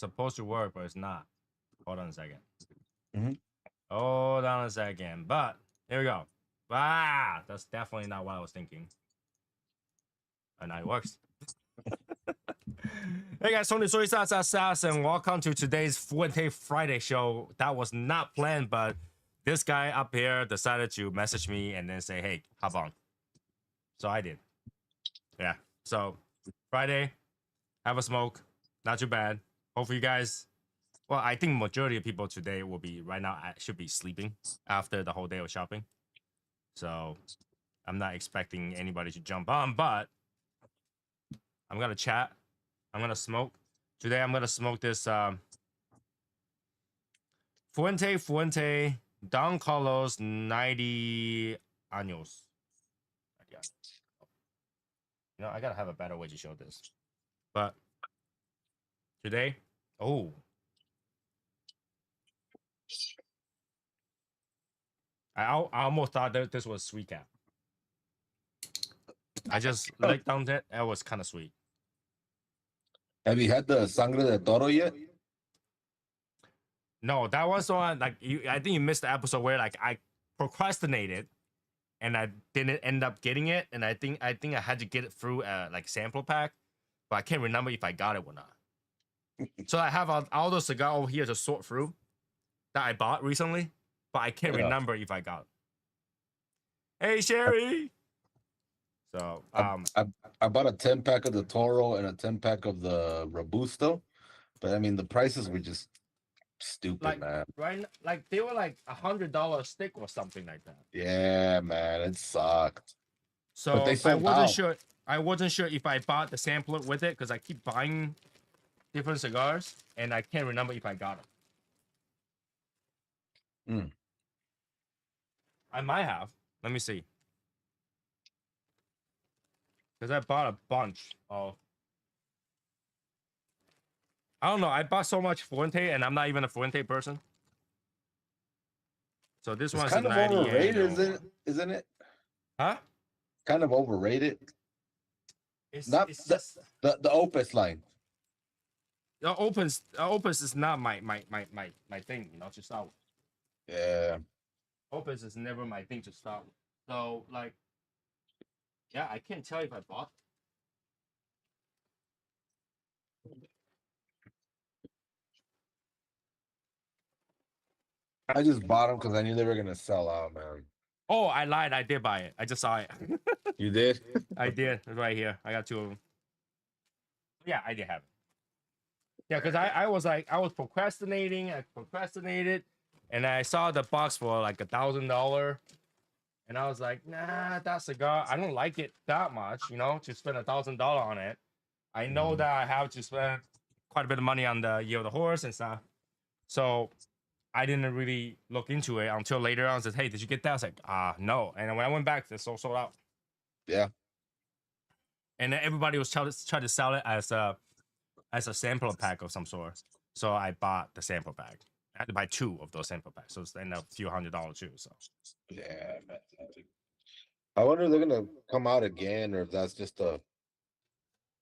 supposed to work, but it's not. Hold on a second. Mhm. Hold on a second. But here we go. Ah, that's definitely not what I was thinking. And now it works. Hey guys, Tony Soy Sass, and welcome to today's Fuente Friday show. That was not planned, but this guy up here decided to message me and then say, hey, hop on. So I did. Yeah. So Friday, have a smoke. Not too bad. Hopefully you guys, well, I think majority of people today will be right now, I should be sleeping after the whole day of shopping. So I'm not expecting anybody to jump on, but I'm gonna chat. I'm gonna smoke. Today I'm gonna smoke this Fuente Don Carlos 90 años. You know, I gotta have a better way to show this. But today, oh, I almost thought that this was sweet cap. I just licked on it. That was kind of sweet. Have you had the Sangre de Toro yet? No, that was on like you. I think you missed the episode where like I procrastinated and I didn't end up getting it, and I think I had to get it through like sample pack, but I can't remember if I got it or not. So I have all those cigars over here to sort through that I bought recently, but I can't remember if I got it. Hey Sherry. So I bought a 10-pack of the Toro and a 10-pack of the Robusto, but I mean the prices were just stupid, like, man. Right, like they were like $100 a stick or something like that. Yeah, man, it sucked. So but they I wasn't out. sure. I wasn't sure if I bought the sampler with it because I keep buying different cigars and I can't remember if I got it. Mm. I might have. Let me see. Because I bought a bunch of. I don't know. I bought so much Fuente and I'm not even a Fuente person. So this one's kind of overrated, isn't it? Huh? Kind of overrated. It's just the Opus line. The Opus is not my thing, you know, to start with. Yeah. Opus is never my thing to start with. So like, yeah, I can't tell if I bought. I just bought them because I knew they were gonna sell out, man. Oh, I lied. I did buy it. I just saw it. You did? I did. It's right here. I got 2 of them. Yeah, I did have it. Yeah, because I was procrastinating. I procrastinated, and I saw the box for like $1,000, and I was like, nah, that cigar, I don't like it that much, you know, to spend $1,000 on it. I know that I have to spend quite a bit of money on the Year of the Horse and stuff, so I didn't really look into it until later on. I said, hey, did you get that? I was like, no. And when I went back, it's sold out. Yeah. And then everybody was trying to sell it as a sample pack of some sort. So I bought the sample pack. I had to buy 2 of those sample packs. So it's ended up a few $100 too. So yeah, I wonder if they're gonna come out again or if that's just a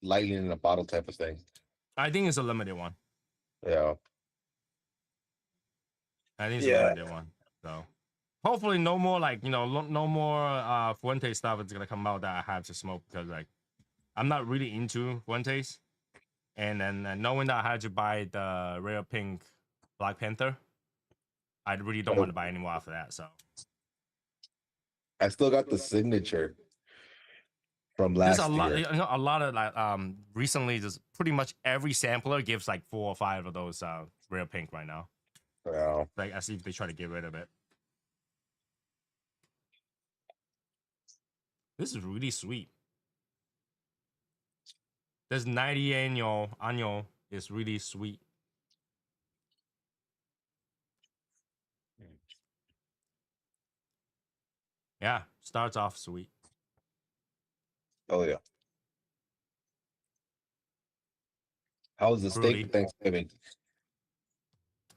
lightning in a bottle type of thing. I think it's a limited one. Yeah. I think it's a limited one. So hopefully no more like, you know, no more Fuente stuff is gonna come out that I have to smoke, because like I'm not really into Fuentes. And then knowing that I had to buy the rare pink Black Panther, I really don't want to buy any more after that. So I still got the signature from last year. You know, a lot of like recently just pretty much every sampler gives like 4 or 5 of those rare pink right now. Yeah. Like as if they try to get rid of it. This is really sweet. This 90 año is really sweet. Yeah, starts off sweet. Oh yeah. How was the steak for Thanksgiving?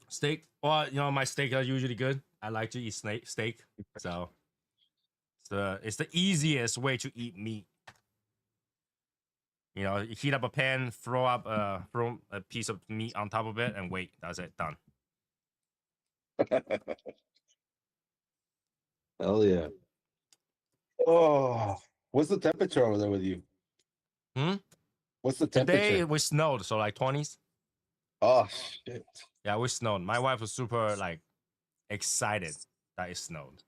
Steak? Well, you know, my steak are usually good. I like to eat steak. So it's the easiest way to eat meat. You know, you heat up a pan, throw a piece of meat on top of it, and wait. That's it. Done. Hell yeah. Oh, what's the temperature over there with you? Hmm? What's the Today temperature? it was snowed, so like 20s. Oh shit. Yeah, we snowed. My wife was super like excited that it snowed.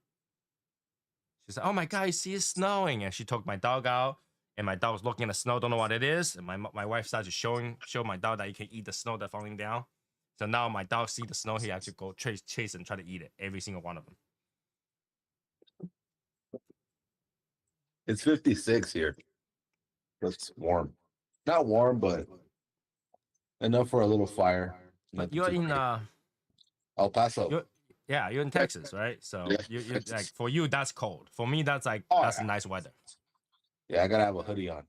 She said, "Oh my god, you see it's snowing!" And she took my dog out, and my dog was looking at the snow, don't know what it is. And my wife started show my dog that you can eat the snow that's falling down. So now my dog see the snow, he actually go chase and try to eat it, every single one of them. It's 56 here. That's warm. Not warm, but enough for a little fire. But Nothing too crazy. El Paso. You're in Texas, right? So Yeah, you like Texas. for you that's cold. For me that's like Oh, that's yeah. nice weather. Yeah, I gotta have a hoodie on.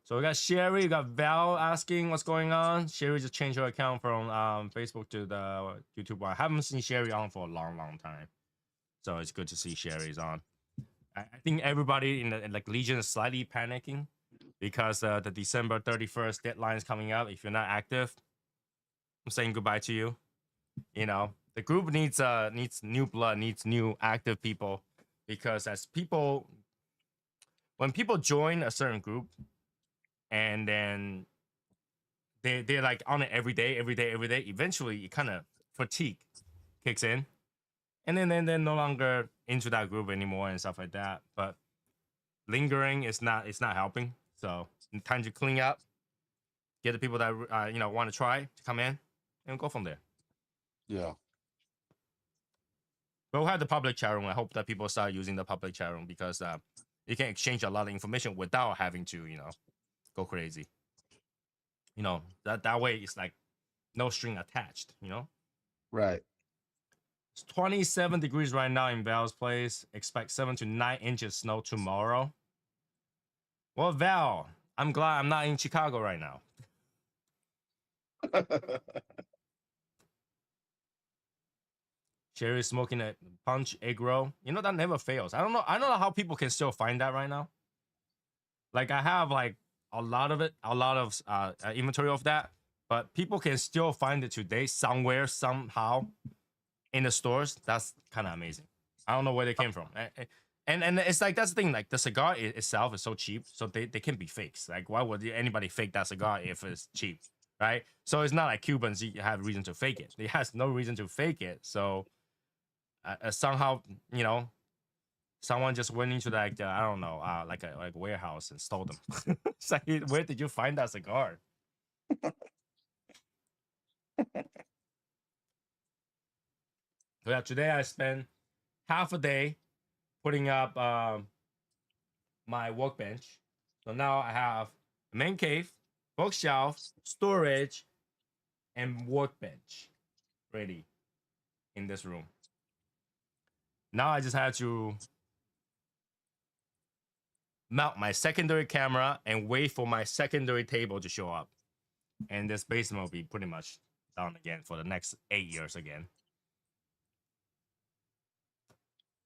So we got Sherry, we got Val asking what's going on. Sherry just changed her account from Facebook to the YouTube one. I haven't seen Sherry on for a long time, so it's good to see Sherry's on. I think everybody in the like Legion is slightly panicking because the December 31st deadline is coming up. If you're not active, I'm saying goodbye to you. You know, the group needs new blood, needs new active people, because when people join a certain group and then they're like on it every day, eventually it kind of fatigue kicks in, and then they're no longer into that group anymore and stuff like that. But lingering is not helping. So time to clean up, get the people that want to try to come in, and go from there. Yeah. But we'll have the public chat room. I hope that people start using the public chat room, because you can exchange a lot of information without having to go crazy. That way it's like no string attached. Right. It's 27 degrees right now in Val's place. Expect 7 to 9 inches snow tomorrow. Well, Val, I'm glad I'm not in Chicago right now. Sherry smoking a punch egg roll. That never fails. I don't know how people can still find that right now. Like I have like a lot of inventory of that, but people can still find it today somewhere, somehow in the stores. That's kind of amazing. I don't know where they came from. And it's like, that's the thing, like the cigar itself is so cheap, so they can be fakes. Like why would anybody fake that cigar if it's cheap, right? So it's not like Cubans have reason to fake it. They has no reason to fake it. So somehow someone just went into like I don't know, like a warehouse and stole them. It's like, where did you find that cigar? So yeah, today I spent half a day putting up my workbench. So now I have a main cave, bookshelf, storage, and workbench ready in this room. Now I just had to mount my secondary camera and wait for my secondary table to show up. And this basement will be pretty much done again for the next 8 years again.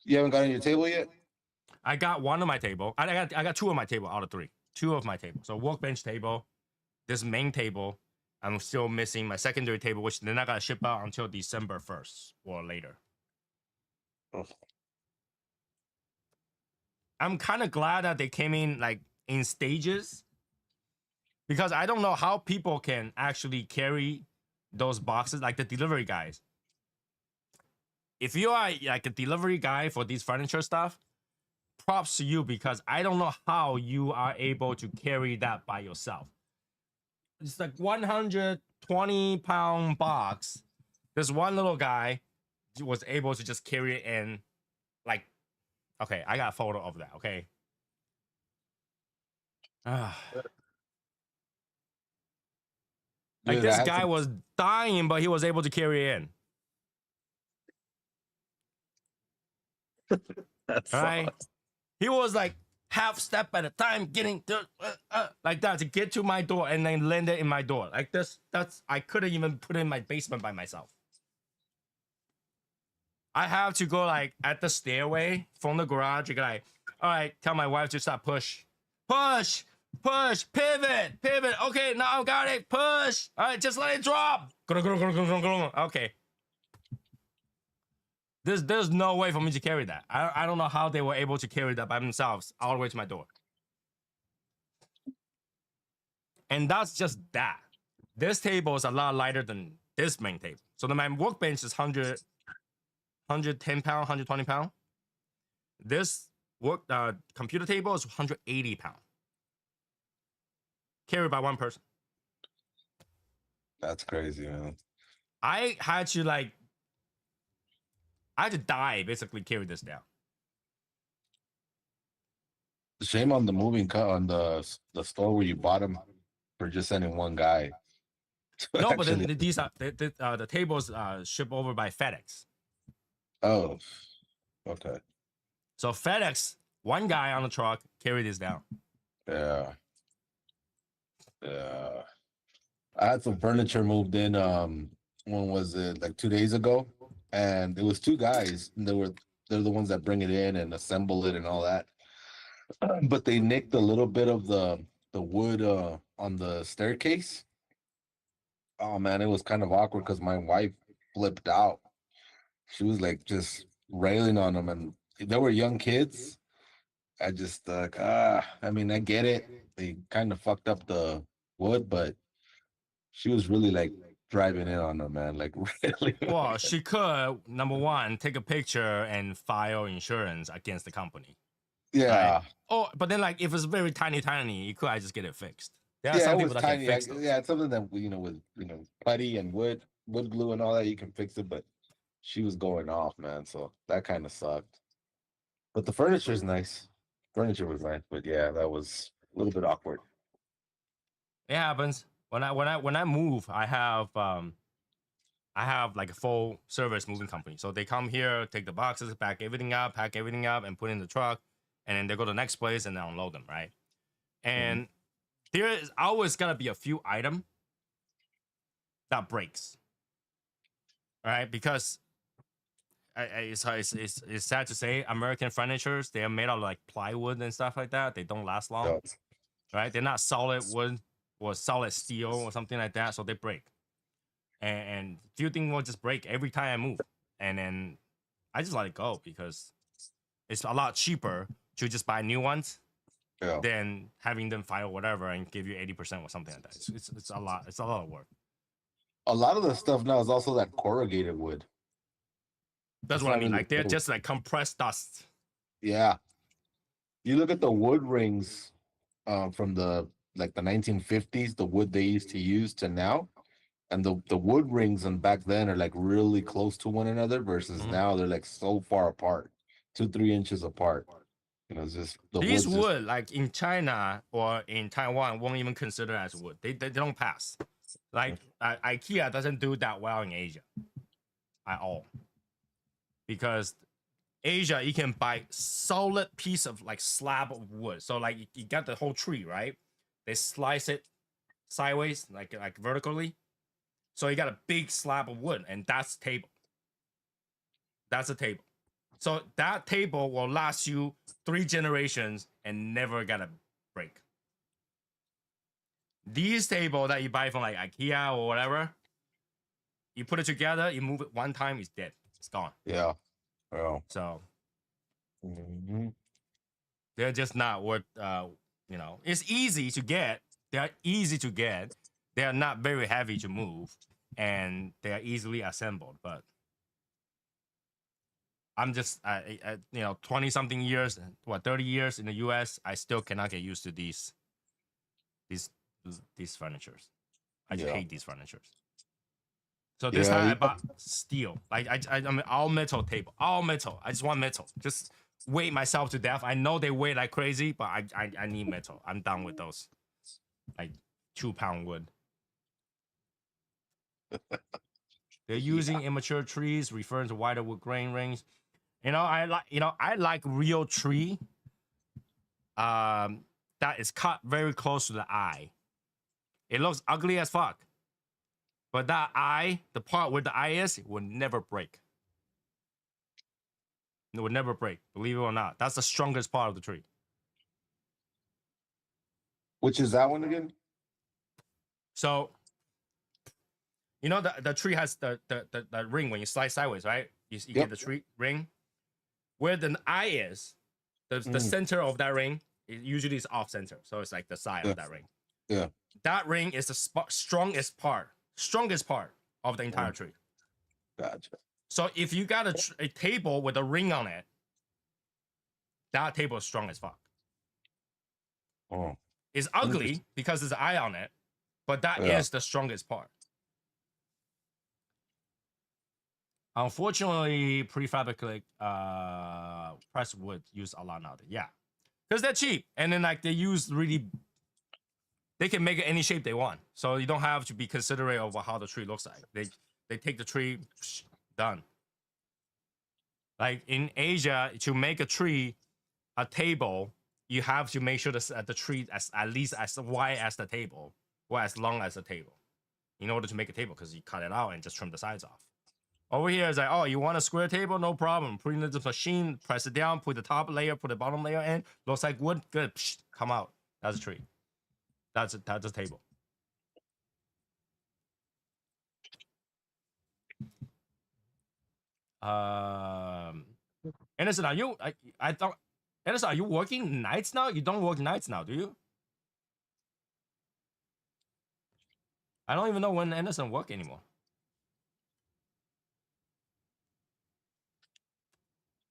You haven't gotten your table yet? I got one on my table. I got two on my table out of three. Two of my table. So workbench table, this main table. I'm still missing my secondary table, which they're not gonna ship out until December 1st or later. Oh. I'm kind of glad that they came in like in stages, because I don't know how people can actually carry those boxes, like the delivery guys. If you are like a delivery guy for these furniture stuff, props to you, because I don't know how you are able to carry that by yourself. It's like 120-pound box. This one little guy was able to just carry it in. Like, okay, I got a photo of that. Okay. Like Dude, this guy was dying, but he was able to carry it in. That's right? He was like half step at a time, getting like that to get to my door and then land it in my door. Like this, I couldn't even put it in my basement by myself. I have to go like at the stairway from the garage. You like, all right, tell my wife to start push. push, push, pivot. Okay, now I got it. Push. All right, just let it drop. Okay. There's no way for me to carry that. I don't know how they were able to carry that by themselves all the way to my door. And that's just that. This table is a lot lighter than this main table. So my workbench is 110 pound, 120 pound. This computer table is 180 pound. Carried by one person. That's crazy, man. I had to die basically carry this down. Shame on the moving cut on the store where you bought them for just sending one guy. No, but then these are the tables shipped over by FedEx. Oh, okay. So FedEx, one guy on the truck carried this down. Yeah. Yeah. I had some furniture moved in. When was it? Like 2 days ago, and it was two guys. And they're the ones that bring it in and assemble it and all that. But they nicked a little bit of the wood on the staircase. Oh man, it was kind of awkward because my wife flipped out. She was like just railing on them, and they were young kids. I just I mean, I get it. They kind of fucked up the wood, but she was really like driving in on them, man. Like really. Well, she could, number one, take a picture and file insurance against the company. Yeah. Right? Oh, but then like if it's very tiny, you could I just get it fixed. There are Yeah, some it people was that tiny. can fix those. Yeah, it's something that with putty and wood glue and all that, you can fix it. But she was going off, man. So that kind of sucked. But the furniture's nice. Furniture was nice, but yeah, that was a little bit awkward. It happens. When I move, I have like a full service moving company. So they come here, take the boxes, pack everything up, and put it in the truck, and then they go to the next place and they unload them, right? And there is always gonna be a few item that breaks, right? Because it's sad to say, American furnitures, they are made out of like plywood and stuff like that. They don't last long, Yeah. right? They're not solid wood or solid steel or something like that, so they break. And few things will just break every time I move, and then I just let it go because it's a lot cheaper to just buy new ones Yeah. than having them file whatever and give you 80% or something like that. It's a lot. It's a lot of work. A lot of the stuff now is also that corrugated wood. That's It's what I not mean. really Like they're wood. just like compressed dust. Yeah. You look at the wood rings from the 1950s, the wood they used to use to now, and the wood rings and back then are like really close to one another versus now they're like so far apart, 2-3 inches apart. It's just the These wood's wood, like in China or in Taiwan, won't even consider as wood. They don't pass. Like IKEA doesn't do that well in Asia at all, because Asia you can buy solid piece of like slab of wood. So like you got the whole tree, right? They slice it sideways, like vertically. So you got a big slab of wood, and that's a table. That's a table. So that table will last you 3 generations and never gonna break. These table that you buy from like IKEA or whatever, you put it together, you move it one time, it's dead. It's gone. Yeah. Well. So Mhm. they're just not worth. It's easy to get. They are easy to get. They are not very heavy to move, and they are easily assembled. But I'm just, 20 something years, 30 years in the U.S. I still cannot get used to these furnitures. I just hate these furnitures. So this time I bought steel. I mean, all metal table, all metal. I just want metal. Just weight myself to death. I know they weigh like crazy, but I need metal. I'm done with those like 2-pound wood. They're using immature trees, referring to wider wood grain range. I like real tree. That is cut very close to the eye. It looks ugly as fuck, but that eye, the part where the eye is, it will never break. It would never break, believe it or not. That's the strongest part of the tree. Which is that one again? So you know the tree has the ring when you slide sideways, right? You get the tree ring. Where the eye is, the center of that ring usually is off center, so it's like the side of that ring. Yeah. That ring is the strongest part of the entire tree. Gotcha. So if you got a table with a ring on it, that table is strong as fuck. Oh. It's ugly because there's an eye on it, but that is the strongest part. Unfortunately, prefabricated pressed wood use a lot nowadays. Yeah, because they're cheap, and then like they can make it any shape they want, so you don't have to be considerate of how the tree looks like. They take the tree, done. Like in Asia, to make a tree, a table, you have to make sure that the tree at least as wide as the table or as long as the table, in order to make a table, because you cut it out and just trim the sides off. Over here is like, oh, you want a square table? No problem. Put it in the machine, press it down, put the top layer, put the bottom layer in. Looks like wood. Good. Psh, come out. That's a tree. That's a table. Anderson, are you? I thought, Anderson, are you working nights now? You don't work nights now, do you? I don't even know when Anderson work anymore.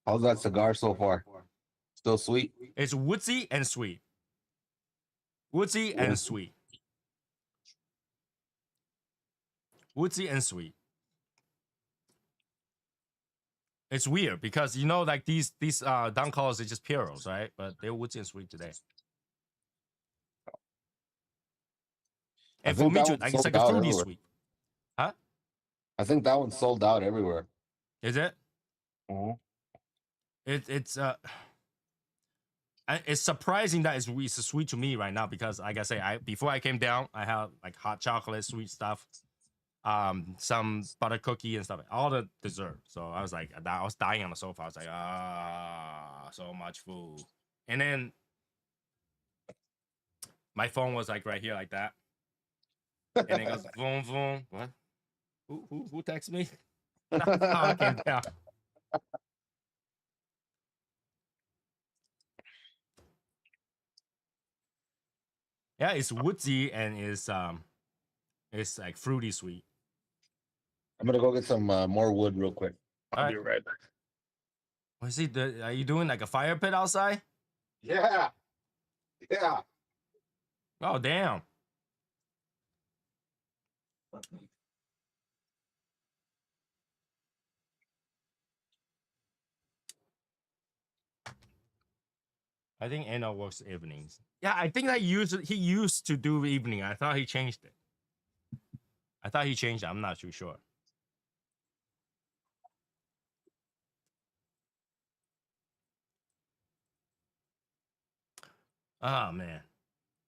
How's that cigar so far? Still sweet? It's woodsy and sweet. Woodsy and sweet. Woodsy and sweet. It's weird because you know, like these down colors are just puros, right? But they're woodsy and sweet today. And for me, like, it's like a fruity sweet. Huh? I think that one's sold out everywhere. Is it? Mm-hmm. It's surprising that it's sweet to me right now, because like I say, before I came down, I had like hot chocolate, sweet stuff, some butter cookie and stuff, all the dessert. So I was like, I was dying on the sofa. I was like, so much food. And then my phone was like right here, like that, and it goes boom, boom. What? Who texted me? That's how I came down. Yeah, it's woodsy and it's like fruity sweet. I'm gonna go get some more wood real quick. I'll be right back. What is it? Are you doing like a fire pit outside? Yeah. Yeah. Oh, damn. I think Anna works evenings. Yeah, I think he used to do evening. I thought he changed it. I'm not too sure. Oh man.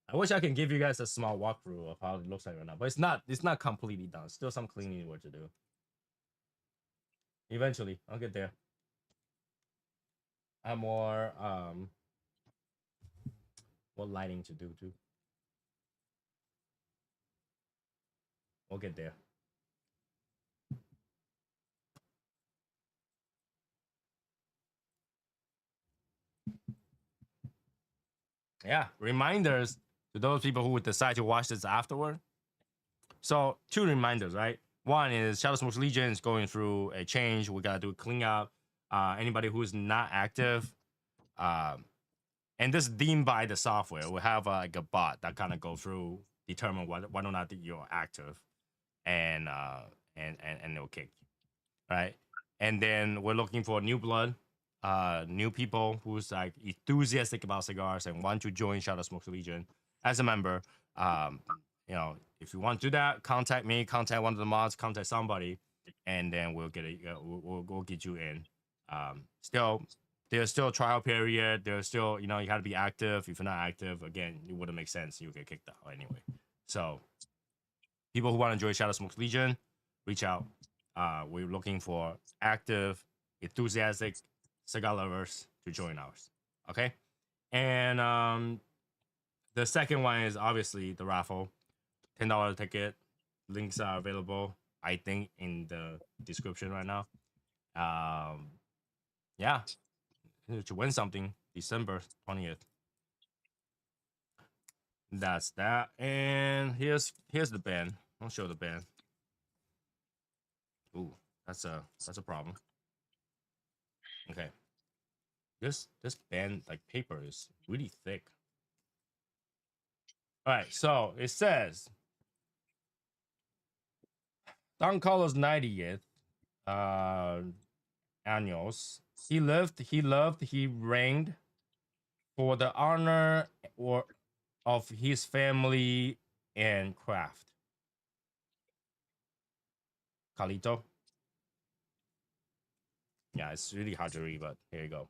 I wish I can give you guys a small walkthrough of how it looks like right now, but it's not completely done. Still some cleaning work to do. Eventually, I'll get there. I have more lighting to do too. We'll get there. Yeah, reminders to those people who would decide to watch this afterward. So 2 reminders, right? One is Shadow Smoke's Legion is going through a change. We gotta do a cleanup. Anybody who is not active, and this is deemed by the software. We have like a bot that kind of go through, determine whether or not you're active, and it'll kick you, right? And then we're looking for new blood, new people who's like enthusiastic about cigars and want to join Shadow Smoke's Legion as a member. You know, if you want to do that, contact me, contact one of the mods, contact somebody, and then we'll get it. We'll get you in. There's still a trial period. There's still, you got to be active. If you're not active, again, it wouldn't make sense. You get kicked out anyway. So, people who want to join Shadow Smoke's Legion, reach out. We're looking for active, enthusiastic cigar lovers to join ours. Okay, and The second one is obviously the raffle, $10 ticket. Links are available, I think, in the description right now. Yeah, to win something, December 20th. That's that. And here's the band. I'll show the band. Ooh, that's a problem. Okay. This band like paper is really thick. All right, so it says Don Carlos 90th annuals. He lived, he loved, he reigned for the honor or of his family and craft. Calito. Yeah, it's really hard to read, but here you go.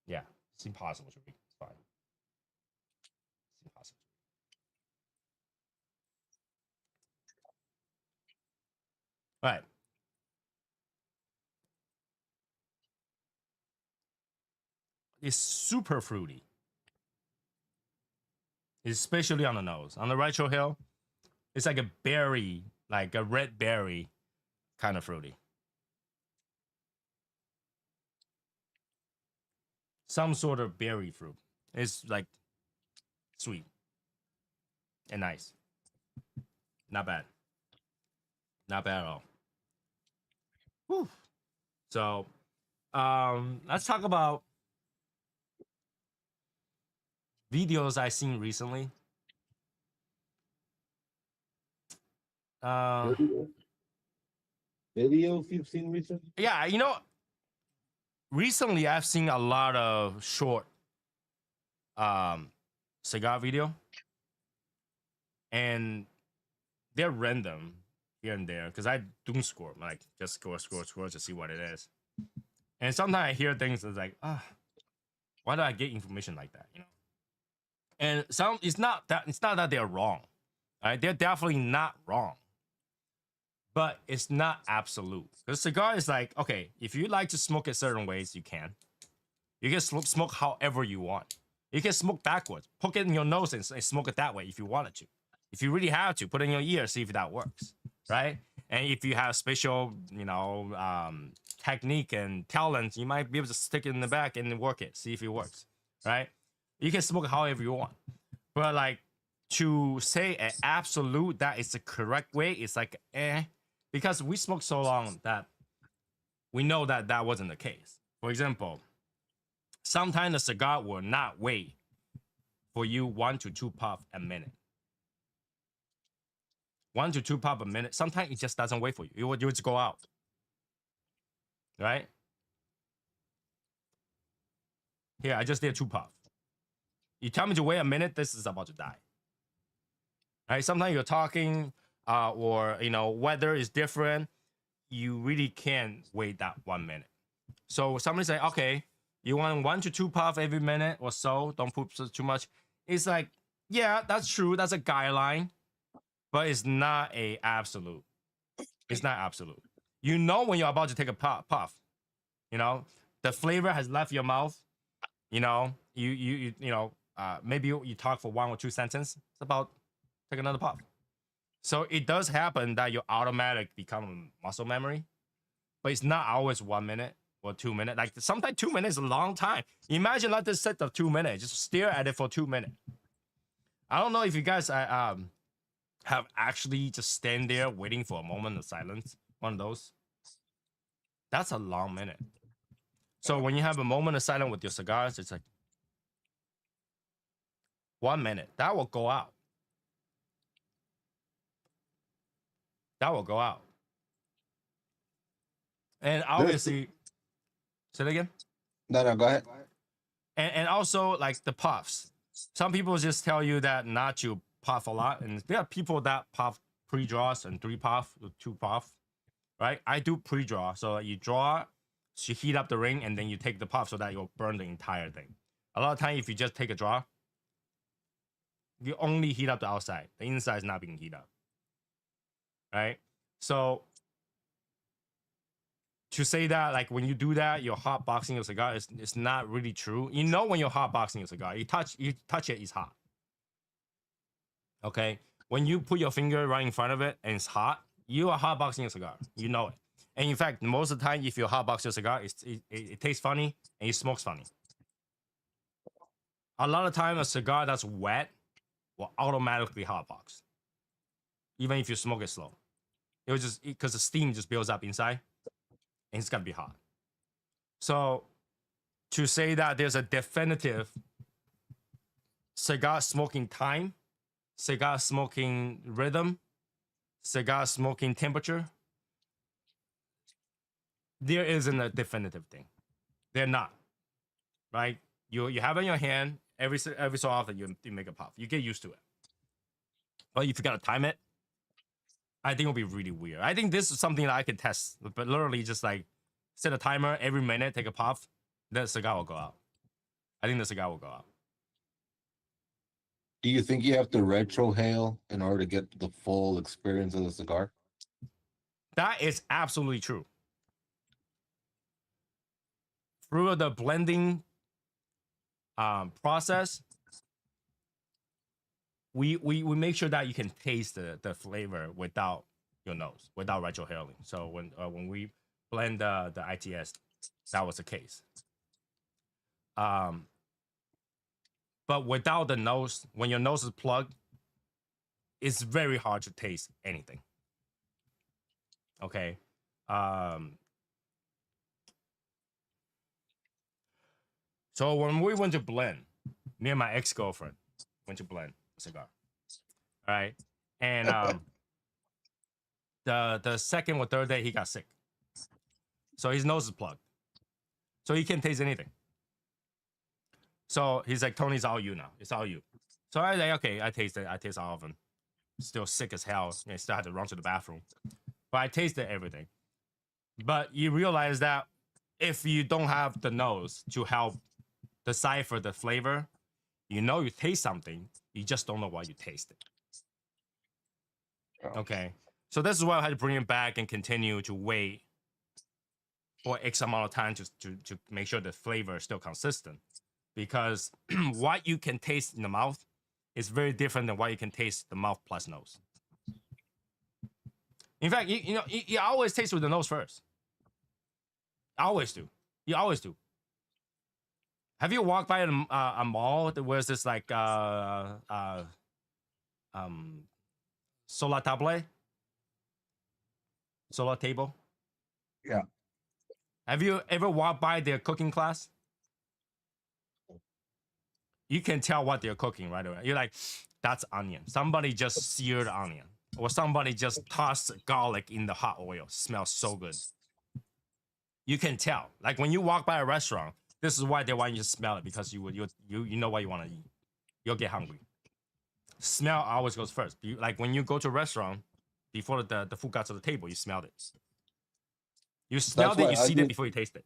Yeah, it's impossible to read. It's fine. It's impossible. All right. It's super fruity, especially on the nose. On the retro hill, it's like a berry, like a red berry kind of fruity. Some sort of berry fruit. It's like sweet and nice. Not bad. Not bad at all. Whew. So, let's talk about videos I've seen recently. Uh, Videos you've seen recently? yeah, recently I've seen a lot of short cigar video, and they're random here and there because I doom score, like just score to see what it is. And sometimes I hear things that's like, why do I get information like that? And some it's not that they're wrong, right? They're definitely not wrong, but it's not absolute. Because cigar is like, okay, if you like to smoke it certain ways, you can. You can smoke however you want. You can smoke backwards, poke it in your nose and smoke it that way if you wanted to. If you really have to, put it in your ear, see if that works, right? And if you have special, technique and talent, you might be able to stick it in the back and work it, see if it works, right? You can smoke however you want, but like to say an absolute that is the correct way, it's like because we smoked so long that we know that that wasn't the case. For example, sometimes the cigar will not wait for you 1 to 2 puff a minute. 1 to 2 puff a minute. Sometimes it just doesn't wait for you. You just go out, right? Here, I just did 2 puff. You tell me to wait a minute, this is about to die. Right? Sometimes you're talking, or weather is different. You really can't wait that 1 minute. So somebody say, okay, you want 1 to 2 puff every minute or so. Don't put too much. It's like, yeah, that's true. That's a guideline, but it's not a absolute. It's not absolute. You know when you're about to take a puff. The flavor has left your mouth. Maybe you talk for 1 or 2 sentences. It's about take another puff. So it does happen that your automatic become muscle memory, but it's not always 1 minute or 2 minutes. Like sometimes 2 minutes is a long time. Imagine let this sit of 2 minutes. Just stare at it for 2 minutes. I don't know if you guys have actually just stand there waiting for a moment of silence. One of those. That's a long minute. So when you have a moment of silence with your cigars, it's like 1 minute. That will go out. That will go out. And obviously, say that again. No, go ahead. And also like the puffs. Some people just tell you that not to puff a lot, and there are people that puff pre-draws and 3 puff, 2 puff, right? I do pre-draw, so you draw, so you heat up the ring, and then you take the puff so that you'll burn the entire thing. A lot of time, if you just take a draw, you only heat up the outside. The inside is not being heated up, right? So to say that like when you do that, you're hot boxing your cigar is not really true. You know when you're hot boxing your cigar, you touch it, it's hot. Okay, when you put your finger right in front of it and it's hot, you are hot boxing your cigar. You know it. And in fact, most of the time, if you hot box your cigar, it tastes funny and it smokes funny. A lot of time, a cigar that's wet will automatically hot box, even if you smoke it slow. It was just because the steam just builds up inside, and it's gotta be hot. So to say that there's a definitive cigar smoking time, cigar smoking rhythm, cigar smoking temperature, there isn't a definitive thing. They're not, right? You have it in your hand every so often you make a puff. You get used to it. But if you gotta time it, I think it'll be really weird. I think this is something that I can test, but literally just like set a timer every minute, take a puff, the cigar will go out. I think the cigar will go out. Do you think you have to retrohale in order to get the full experience of the cigar? That is absolutely true. Through the blending process, we make sure that you can taste the flavor without your nose, without retrohaling. So when we blend the ITS, that was the case. But without the nose, when your nose is plugged, it's very hard to taste anything. Okay. So when we went to blend, me and my ex-girlfriend went to blend a cigar. All right. And the second or third day he got sick. So his nose is plugged. So he can't taste anything. So he's like, Tony, it's all you now. It's all you. So I like, okay, I taste it. I taste all of them. Still sick as hell. I still had to run to the bathroom. But I tasted everything. But you realize that if you don't have the nose to help decipher the flavor, you know you taste something, you just don't know what you tasted. Okay. So this is why I had to bring it back and continue to wait for X amount of time to make sure the flavor is still consistent. Because what you can taste in the mouth is very different than what you can taste the mouth plus nose. In fact, you always taste with the nose first. I always do. You always do. Have you walked by a mall where there's this like sola table? Yeah. Have you ever walked by their cooking class? You can tell what they're cooking right away. You're like, that's onion. Somebody just seared onion. Or somebody just tossed garlic in the hot oil. Smells so good. You can tell. Like when you walk by a restaurant, this is why they want you to smell it, because you know what you want to eat. You'll get hungry. Smell always goes first. Like when you go to a restaurant, before the food got to the table, you smelled it. You smelled it, you see it before you taste it.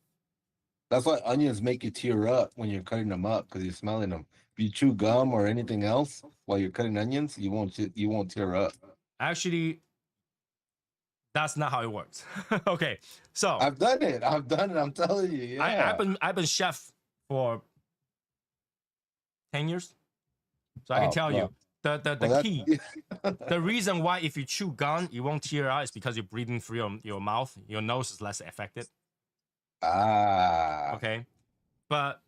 That's why onions make you tear up when you're cutting them up, because you're smelling them. If you chew gum or anything else while you're cutting onions, you won't tear up. Actually, that's not how it works. Okay, so I've done it. I'm telling you. Yeah. I've been chef for 10 years, so I can tell you the key. The reason why if you chew gum you won't tear out is because you're breathing through your mouth. Your nose is less affected. Okay, but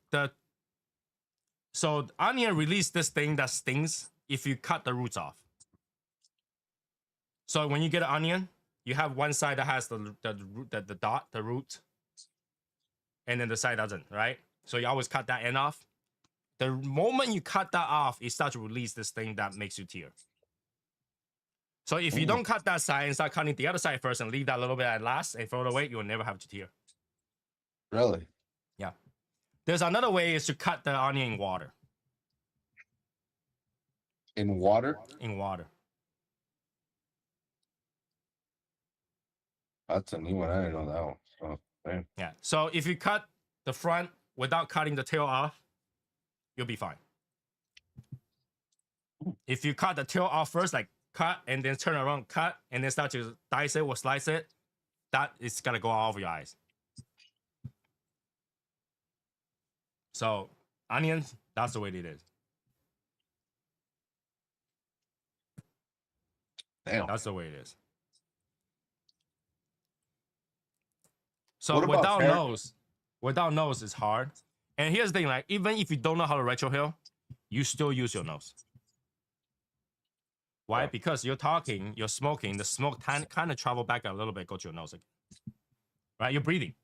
so onion release this thing that stings if you cut the roots off. So when you get an onion, you have one side that has the dot, the root, and then the side doesn't, right? So you always cut that end off. The moment you cut that off, it starts to release this thing that makes you tear. So if you don't cut that side and start cutting the other side first and leave that little bit at last and throw it away, you'll never have to tear. Really? Yeah. There's another way is to cut the onion in water. In water? In water. That's a new one. I didn't know that one. So, man. Yeah. So if you cut the front without cutting the tail off, you'll be fine. If you cut the tail off first, like cut and then turn around, cut, and then start to dice it or slice it, that is gonna go all over your eyes. So onions, that's the way it is. Damn. That's the way it is. So What about without nose is hard. And here's the thing, like even if you don't know how to retrohale, you still use your nose. Why? Because you're talking, you're smoking, the smoke kind of travel back a little bit, go to your nose again. Right? You're breathing.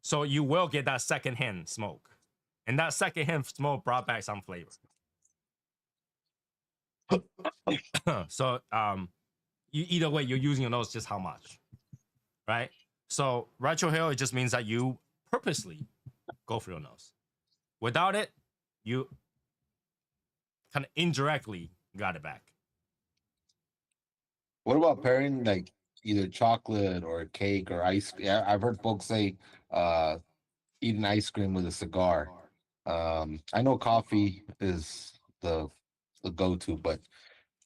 So you will get that secondhand smoke. And that secondhand smoke brought back some flavor. So you either way, you're using your nose just how much. Right? So retrohale, it just means that you purposely go for your nose. Without it, you kind of indirectly got it back. What about pairing like either chocolate or cake or ice? Yeah, I've heard folks say eating ice cream with a cigar. I know coffee is the go-to, but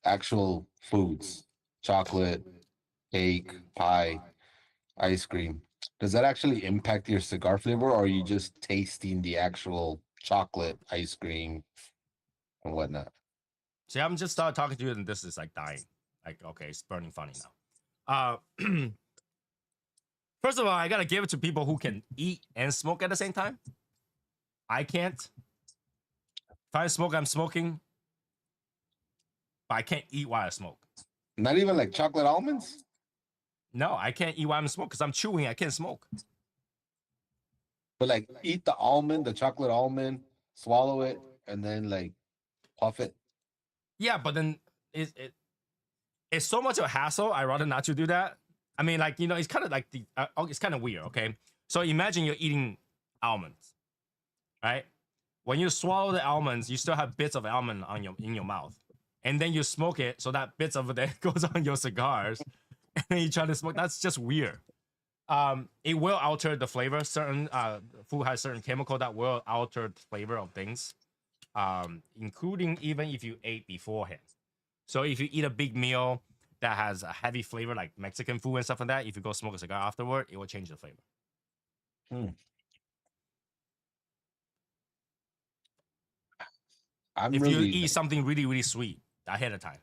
actual foods, chocolate, cake, pie, ice cream, does that actually impact your cigar flavor, or are you just tasting the actual chocolate ice cream and whatnot? See, I'm just started talking to you, and this is like dying. Like, okay, it's burning funny now. First of all, I gotta give it to people who can eat and smoke at the same time. I can't. If I smoke, I'm smoking, but I can't eat while I smoke. Not even like chocolate almonds? No, I can't eat while I'm smoking because I'm chewing. I can't smoke. But like eat the almond, the chocolate almond, swallow it, and then like puff it. Yeah, but then it's so much of a hassle. I'd rather not to do that. I mean, like, it's kind of like it's kind of weird. Okay, so imagine you're eating almonds, right? When you swallow the almonds, you still have bits of almond in your mouth, and then you smoke it, so that bits of it goes on your cigars, and then you try to smoke. That's just weird. It will alter the flavor. Certain food has certain chemical that will alter the flavor of things, including even if you ate beforehand. So if you eat a big meal that has a heavy flavor like Mexican food and stuff like that, if you go smoke a cigar afterward, it will change the flavor. If you eat something really, really sweet ahead of time,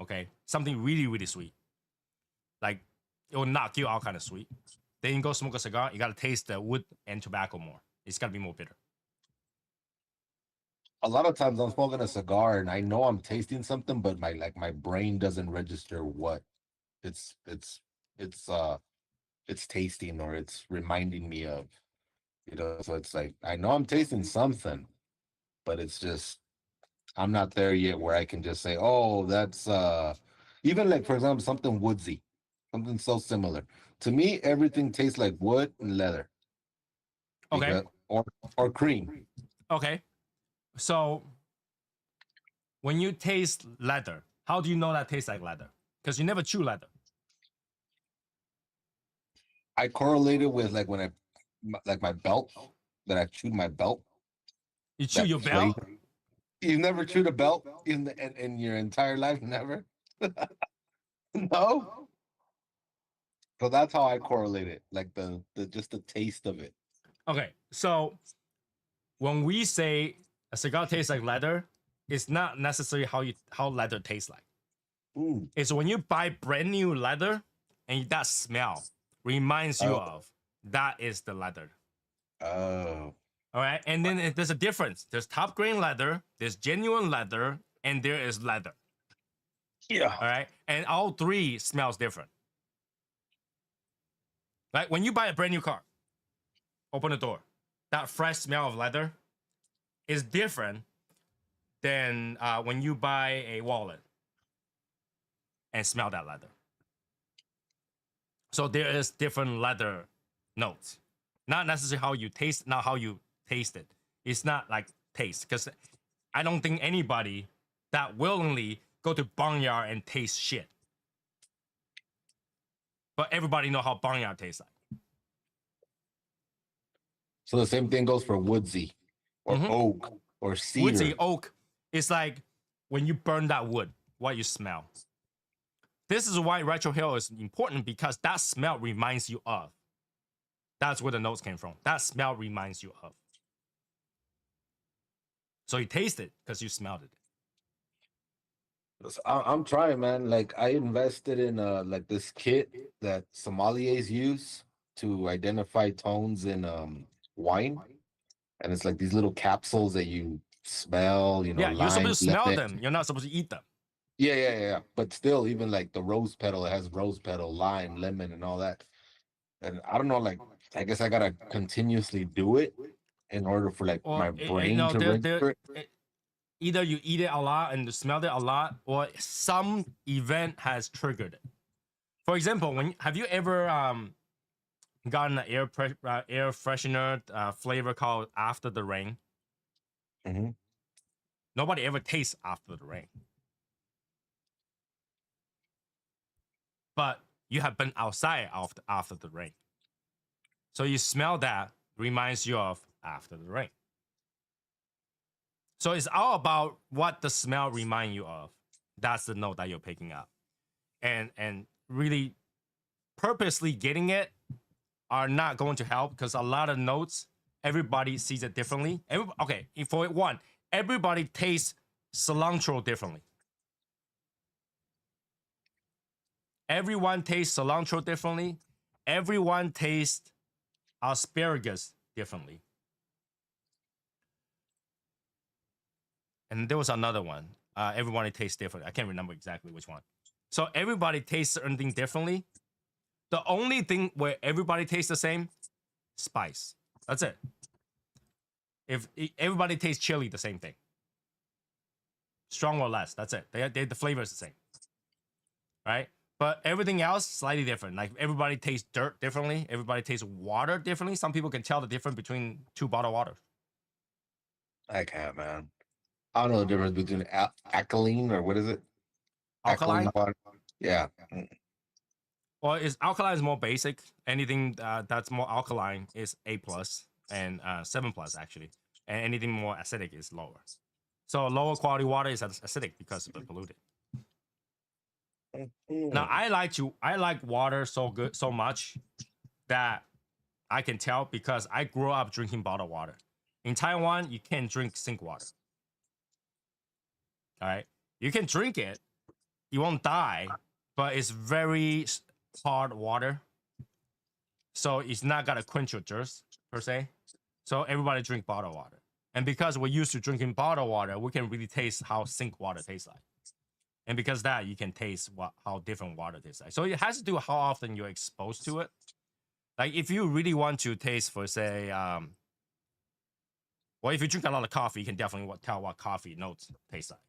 okay, something really, really sweet, like it will knock you out kind of sweet. Then you go smoke a cigar, you gotta taste the wood and tobacco more. It's gotta be more bitter. A lot of times I'm smoking a cigar and I know I'm tasting something, but my brain doesn't register what it's tasting or it's reminding me of. So it's like I know I'm tasting something, but it's just I'm not there yet where I can just say, oh, that's even like for example, something woodsy, something so similar. To me, everything tastes like wood and leather. Okay. Or cream. Okay. So when you taste leather, how do you know that tastes like leather? Because you never chew leather. I correlate it with like when like my belt that I chewed my belt. You chew your belt? You've never chewed a belt in your entire life? Never? No? So that's how I correlate it, like the just the taste of it. Okay, so when we say a cigar tastes like leather, it's not necessarily how leather tastes like. It's when you buy brand new leather and that smell reminds you of that is the leather. Oh. All right, and then there's a difference. There's top grain leather, there's genuine leather, and there is leather. Yeah. All right, and all three smells different. Right, when you buy a brand new car, open the door, that fresh smell of leather is different than when you buy a wallet and smell that leather. So there is different leather notes. Not necessarily how you taste, not how you taste it. It's not like taste, because I don't think anybody that willingly go to barnyard and taste shit. But everybody know how barnyard tastes like. So the same thing goes for woodsy or oak or cedar. Woodsy, oak, it's like when you burn that wood, what you smell. This is why retrohale is important, because that smell reminds you of. That's where the notes came from. That smell reminds you of. So you taste it because you smelled it. I'm trying, man. Like I invested in like this kit that sommeliers use to identify tones in wine, and it's like these little capsules that you smell, Yeah, you're lime, supposed to smell lemon. them. You're not supposed to eat them. Yeah. But still, even like the rose petal, it has rose petal, lime, lemon, and all that. And I don't know, like I guess I gotta continuously do it in order for like Or my brain to register it. either you eat it a lot and you smell it a lot, or some event has triggered it. For example, have you ever gotten an air freshener flavor called After the Rain? Hmm. Nobody ever tastes After the Rain, but you have been outside after the rain, so you smell that reminds you of After the Rain. So it's all about what the smell remind you of. That's the note that you're picking up, and really purposely getting it are not going to help because a lot of notes everybody sees it differently. Okay, for one, everybody tastes cilantro differently. Everyone tastes cilantro differently. Everyone tastes asparagus differently. And there was another one. Everybody tastes differently. I can't remember exactly which one. So everybody tastes certain thing differently. The only thing where everybody tastes the same, spice. That's it. If everybody tastes chili, the same thing. Strong or less, that's it. The flavor is the same, right? But everything else slightly different. Like everybody tastes dirt differently. Everybody tastes water differently. Some people can tell the difference between two bottled water. I can't, man. I don't know the difference between alkaline or what is it? Alkaline Alkaline, water. Yeah. well, is alkaline is more basic. Anything that's more alkaline is A plus and 7 plus actually, and anything more acidic is lower. So lower quality water is acidic because of the polluted. Now Mm. I like water so much that I can tell because I grew up drinking bottled water. In Taiwan, you can't drink sink water. All right, you can drink it, you won't die, but it's very hard water, so it's not gonna quench your thirst per se. So everybody drink bottled water, and because we're used to drinking bottled water, we can really taste how sink water tastes like. And because that, you can taste how different water tastes like. So it has to do with how often you're exposed to it. Like if you really want to taste, for say, well, if you drink a lot of coffee, you can definitely tell what coffee notes taste like.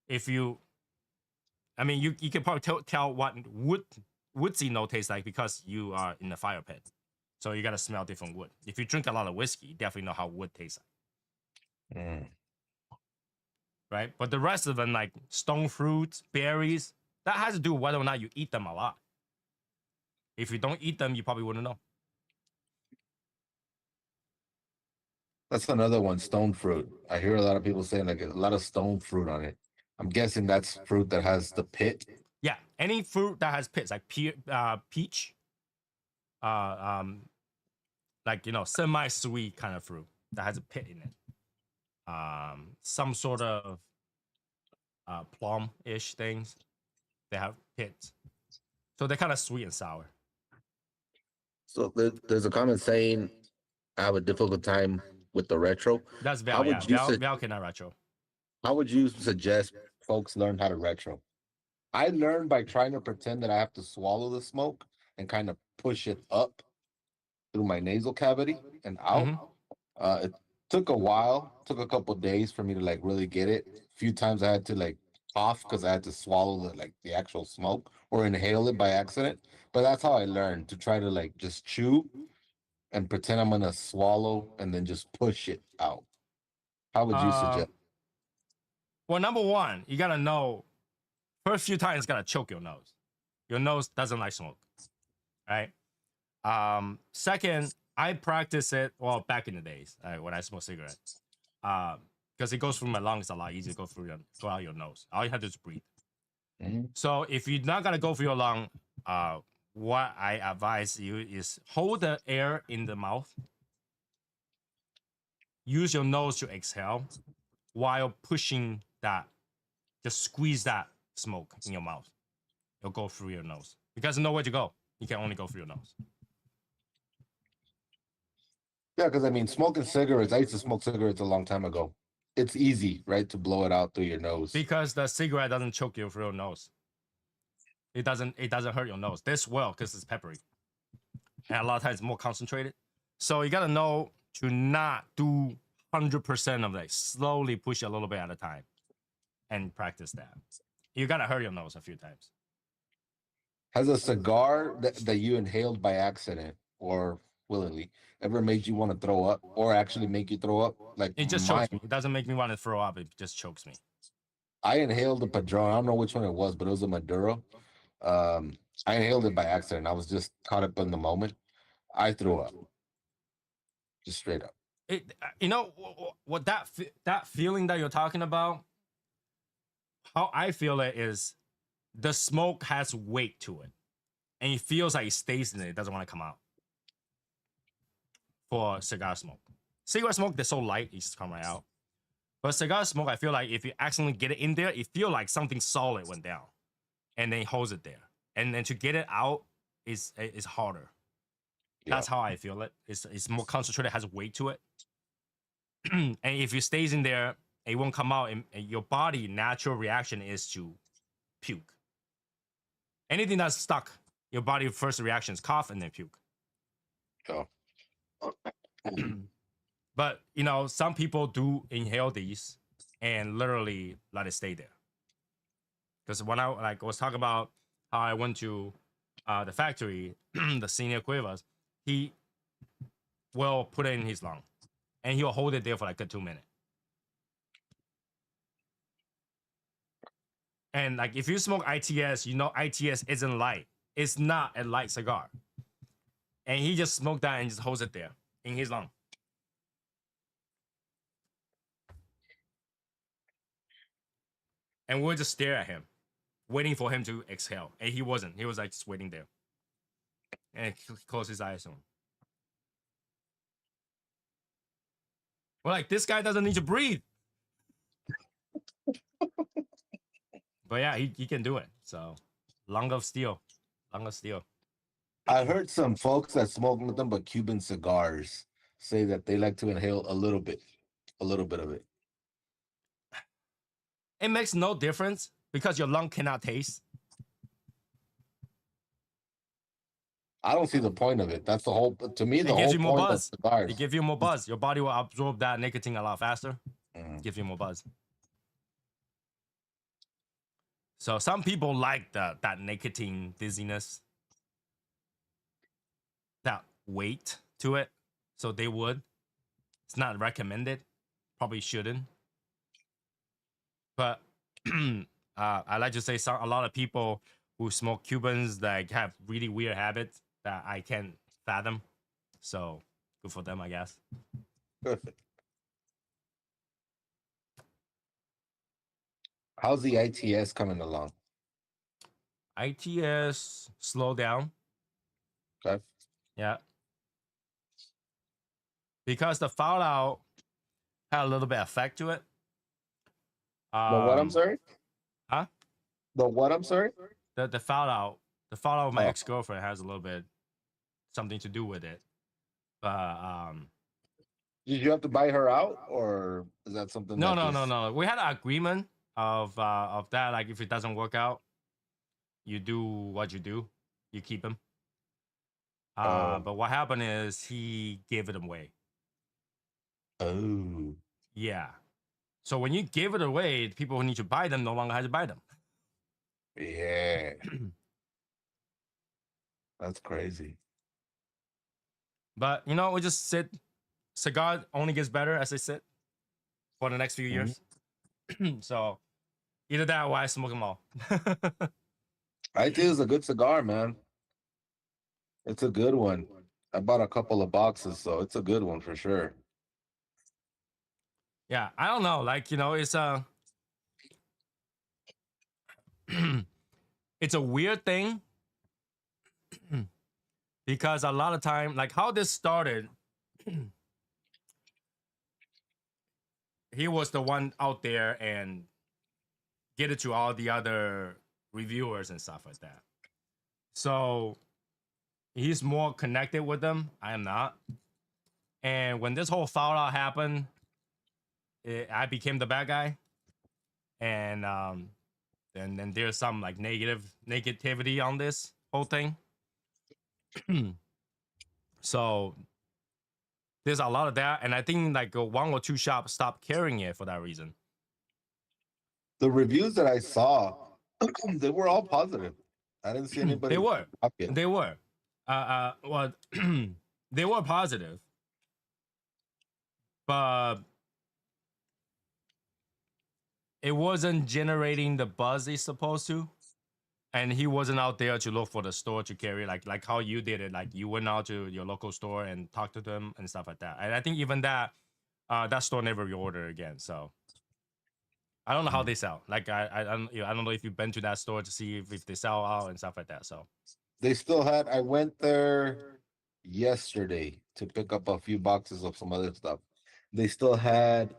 If you, I mean, you can probably tell what woodsy note tastes like because you are in the fire pit. So you gotta smell different wood. If you drink a lot of whiskey, you definitely know how wood tastes like, Mm. right? But the rest of them, like stone fruits, berries, that has to do with whether or not you eat them a lot. If you don't eat them, you probably wouldn't know. That's another one, stone fruit. I hear a lot of people saying like a lot of stone fruit on it. I'm guessing that's fruit that has the pit. Yeah, any fruit that has pits, like peach, uh, um, like semi-sweet kind of fruit that has a pit in it. Some sort of plum-ish things, they have pits, so they're kind of sweet and sour. So there's a comment saying I have a difficult time with the retro. That's How Val, yeah. would you Val cannot retro. how would you suggest folks learn how to retro? I learned by trying to pretend that I have to swallow the smoke and kind of push it up through my nasal cavity and out. Mm-hmm. It took a while, took a couple days for me to like really get it. A few times I had to like cough because I had to swallow the actual smoke or inhale it by accident. But that's how I learned to try to like just chew and pretend I'm gonna swallow and then just push it out. How would you suggest? Well, number one, you gotta know. First few times, gotta choke your nose. Your nose doesn't like smoke, right? Second, I practice it well back in the days when I smoked cigarettes, because it goes through my lungs a lot easier to go out your nose. All you have to do is breathe. Mhm. So if you're not gonna go through your lung, what I advise you is hold the air in the mouth. Use your nose to exhale, while pushing that, just squeeze that smoke in your mouth. It'll go through your nose because there's nowhere to go. You can only go through your nose. Yeah, because I mean, smoking cigarettes. I used to smoke cigarettes a long time ago. It's easy, right, to blow it out through your nose. Because the cigarette doesn't choke you through your nose. It doesn't hurt your nose. This will because it's peppery. And a lot of times it's more concentrated. So you gotta know to not do 100% of it. Slowly push it a little bit at a time and practice that. You gotta hurt your nose a few times. Has a cigar that you inhaled by accident or willingly ever made you want to throw up or actually make you throw up? Like It just mine, chokes me. It doesn't make me want to throw up. It just chokes me. I inhaled a Padron. I don't know which one it was, but it was a Maduro. I inhaled it by accident. I was just caught up in the moment. I threw up, just straight up. It, you know what that feeling that you're talking about. How I feel it is, the smoke has weight to it, and it feels like it stays in it. It doesn't want to come out. For cigar smoke, cigarette smoke they're so light, it just come right out. But cigar smoke, I feel like if you accidentally get it in there, it feel like something solid went down, and then it holds it there, and then to get it out is harder. Yeah. That's how I feel it. It's more concentrated, has weight to it. And if it stays in there, it won't come out. And your body natural reaction is to puke. Anything that's stuck, your body first reaction is cough and then puke. Oh. But you know, some people do inhale these and literally let it stay there. Because when I was talking about how I went to the factory, the senior Cuevas, he will put it in his lung, and he'll hold it there for like a 2 minutes. And like if you smoke ITS, you know ITS isn't light. It's not a light cigar. And he just smoked that and just holds it there in his lung. And we'll just stare at him, waiting for him to exhale. And he wasn't. He was like just waiting there. And he closed his eyes on. We're like, this guy doesn't need to breathe. But yeah, he can do it. So, lung of steel. Lung of steel. I heard some folks that smoke nothing but Cuban cigars say that they like to inhale a little bit of it. It makes no difference because your lung cannot taste. I don't see the point of it. That's the whole. To me, the It gives whole you more point of buzz. cigars. It gives you more buzz. Your body will absorb that nicotine a lot faster. Give you more buzz. So some people like that nicotine dizziness, that weight to it. So they would. It's not recommended. Probably shouldn't. But I like to say a lot of people who smoke Cubans that have really weird habits that I can't fathom. So good for them, I guess. How's the ITS coming along? ITS slow down. Okay. Yeah. Because the fallout had a little bit effect to it. The what? I'm sorry. Huh? The what? I'm sorry. The fallout of my ex-girlfriend has a little bit something to do with it. But did you have to buy her out, or is that something? No. We had an agreement of that. Like if it doesn't work out, you do what you do. You keep him. But what happened is he gave it away. Oh. Yeah. So when you give it away, the people who need to buy them no longer have to buy them. Yeah. That's crazy. But you know, we just sit. Cigar only gets better as they sit for the next few years. So either that or I smoke them all. IT is a good cigar, man. It's a good one. I bought a couple of boxes, so it's a good one for sure. Yeah, I don't know. Like, you know, it's it's a weird thing because a lot of time, like how this started, he was the one out there and get it to all the other reviewers and stuff like that. So he's more connected with them. I am not. And when this whole fallout happened, I became the bad guy. And then there's some like negativity on this whole thing. So there's a lot of that, and I think like one or two shops stopped carrying it for that reason. The reviews that I saw, they were all positive. I didn't see anybody. They were. up yet. They were. Well, they were positive, but it wasn't generating the buzz it's supposed to. And he wasn't out there to look for the store to carry, like how you did it. Like you went out to your local store and talked to them and stuff like that. And I think even that store never reordered again. So I don't know how they sell. Like I don't know if you've been to that store to see if they sell out and stuff like that. So They still had. I went there yesterday to pick up a few boxes of some other stuff. They still had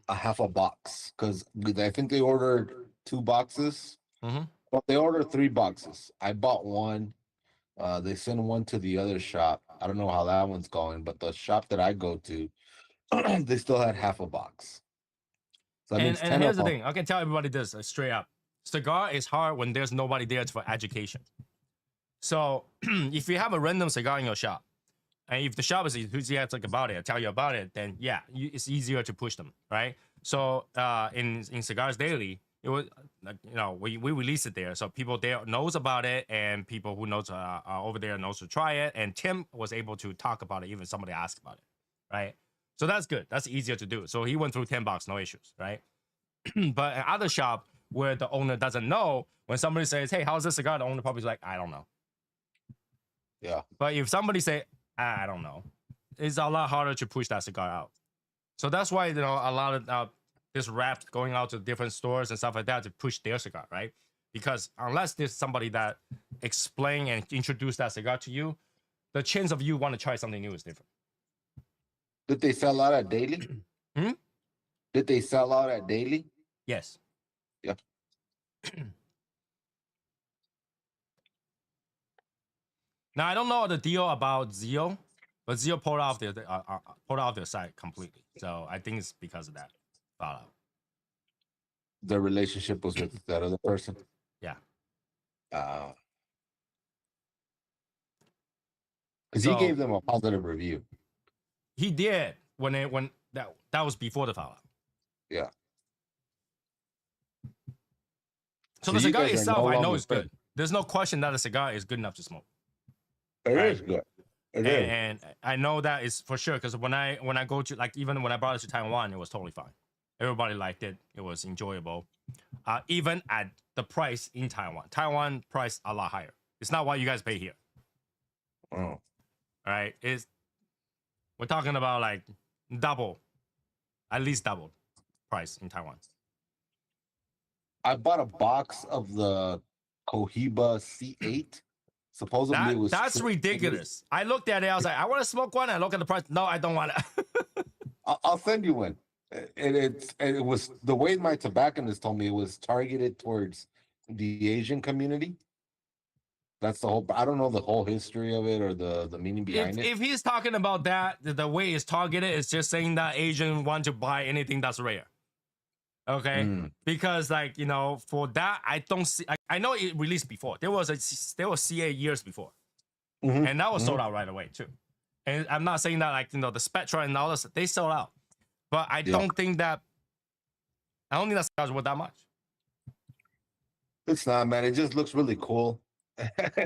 a half a box because I think they ordered 2 boxes. Mhm. Well, they ordered 3 boxes. I bought one. They sent one to the other shop. I don't know how that one's going, but the shop that I go to, they still had half a box. So that means 10 and here's of the them. thing. I can tell everybody this straight up. Cigar is hard when there's nobody there for education. So if you have a random cigar in your shop, and if the shop is enthusiastic about it, tell you about it, then yeah, it's easier to push them, right? So in Cigars Daily, it was we released it there, so people there knows about it, and people who knows over there knows to try it, and Tim was able to talk about it, even somebody asked about it, right? So that's good. That's easier to do. So he went through 10 bucks, no issues, right? But in other shop where the owner doesn't know, when somebody says, "Hey, how's this cigar?" The owner probably is like, "I don't know." Yeah. But if somebody say, "I don't know," it's a lot harder to push that cigar out. So that's why a lot of this rap going out to different stores and stuff like that to push their cigar, right? Because unless there's somebody that explain and introduce that cigar to you, the chance of you want to try something new is different. Did they sell out at Daily? Hmm? Did they sell out at Daily? Yes. Yeah. Now I don't know the deal about Zio, but Zio pulled off their site completely. So I think it's because of that fallout. The relationship was with that other person. Yeah. Because he gave them a positive review. He did when that was before the fallout. Yeah. So the cigar itself, I know is good. There's no question that the cigar is good enough to smoke. It is good. And I know that is for sure because when I go to, like, even when I brought it to Taiwan, it was totally fine. Everybody liked it. It was enjoyable. Even at the price in Taiwan. Taiwan price a lot higher. It's not what you guys pay here. Oh. All right. We're talking about like double, at least double price in Taiwan. I bought a box of the Cohiba C8. Supposedly that's ridiculous. I looked at it. I was like, I want to smoke one. I look at the price. No, I don't want it. I'll send you one. It was the way my tobacconist told me it was targeted towards the Asian community. That's the whole. I don't know the whole history of it or the meaning behind it. If he's talking about that, the way it's targeted is just saying that Asian want to buy anything that's rare. Okay, because like for that I don't see. I know it released before. There was CA years before, and that was sold out right away too. And I'm not saying that like the Spectra and all this they sold out, but I don't think that cigars worth that much. It's not, man. It just looks really cool.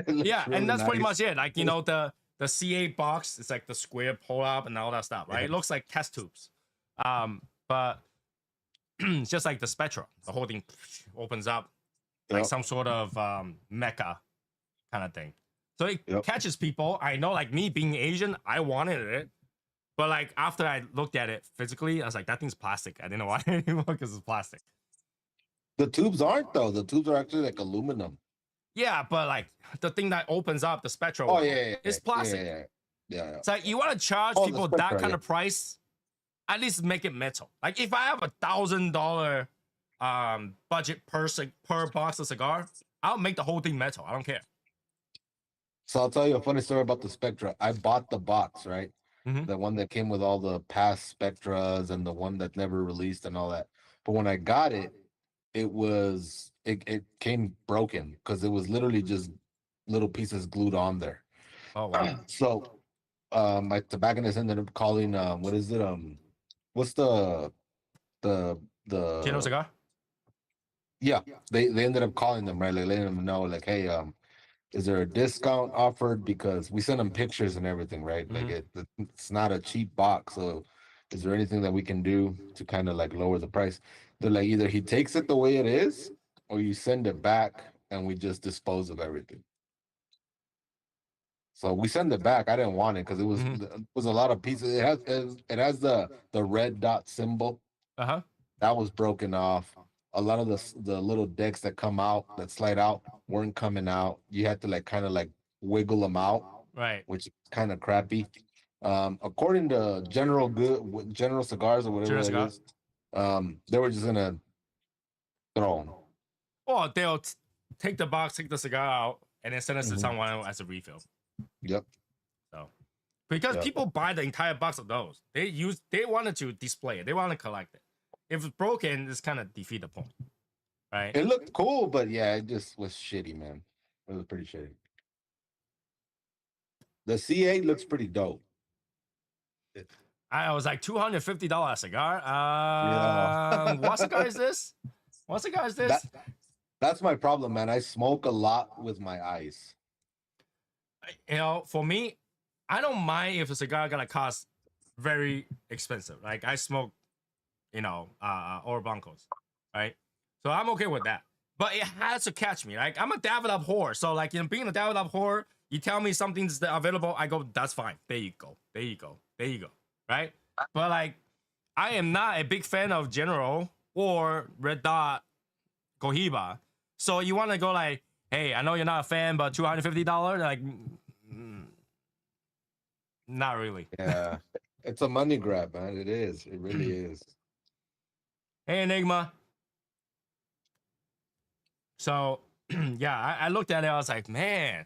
Yeah, really and that's pretty much it. Like the CA box, it's like the square pull up and all that stuff, right? It looks like test tubes, but it's just like the Spectra. The whole thing opens up like some sort of mecha kind of thing. So it catches people. I know, like me being Asian, I wanted it. But like after I looked at it physically, I was like, that thing's plastic. I didn't want it anymore because it's plastic. The tubes aren't though. The tubes are actually like aluminum. Yeah, but like the thing that opens up the Spectra, it's plastic. Yeah. It's like you want to charge people that kind of price at least make it metal. Like if I have $1,000 budget per box of cigar, I'll make the whole thing metal. I don't care. So I'll tell you a funny story about the Spectra. I bought the box, right? Mm-hmm. The one that came with all the past Spectras and the one that never released and all that. But when I got it, it came broken because it was literally just little pieces glued on there. Oh wow. So my tobacconist ended up calling what is it? What's the Kino the cigar? yeah, they ended up calling them, right? Like letting them know, like, hey, is there a discount offered? Because we sent them pictures and everything, right? Like Mm-hmm. it's not a cheap box. So is there anything that we can do to kind of like lower the price? They're like, either he takes it the way it is, or you send it back and we just dispose of everything. So we send it back. I didn't want it because Mm-hmm. it was a lot of pieces. It has the red dot symbol Uh-huh. that was broken off. A lot of the little decks that come out that slide out weren't coming out. You had to like kind of like wiggle them out, Right. which is kind of crappy. According to General Cigars or whatever Kino that cigar. is, they were just gonna throw them. Or they'll take the box, take the cigar out, and then send us to Mhm. someone as a refill. Yep. So because Yep. people buy the entire box of those, they wanted to display it, they want to collect it. If it's broken, it's kind of defeat the point, right? It looked cool, but yeah, it just was shitty, man. It was pretty shitty. The C8 looks pretty dope. I was like $250 cigar. Yeah. What cigar is this? What cigar is that this? that's my problem, man. I smoke a lot with my eyes. For me, I don't mind if a cigar gonna cost very expensive. Like I smoke, Oro Blancos, right? So I'm okay with that. But it has to catch me. Like I'm a Davidoff up whore. So like being a Davidoff up whore, you tell me something's available, I go, that's fine. There you go. There you go. There you go. Right? But like I am not a big fan of General or Red Dot Cohiba. So you want to go like, hey, I know you're not a fan, but $250? Like, not really. Yeah. It's a money grab, man. It is. It really is. Hey, Enigma. So, yeah, I looked at it. I was like, man,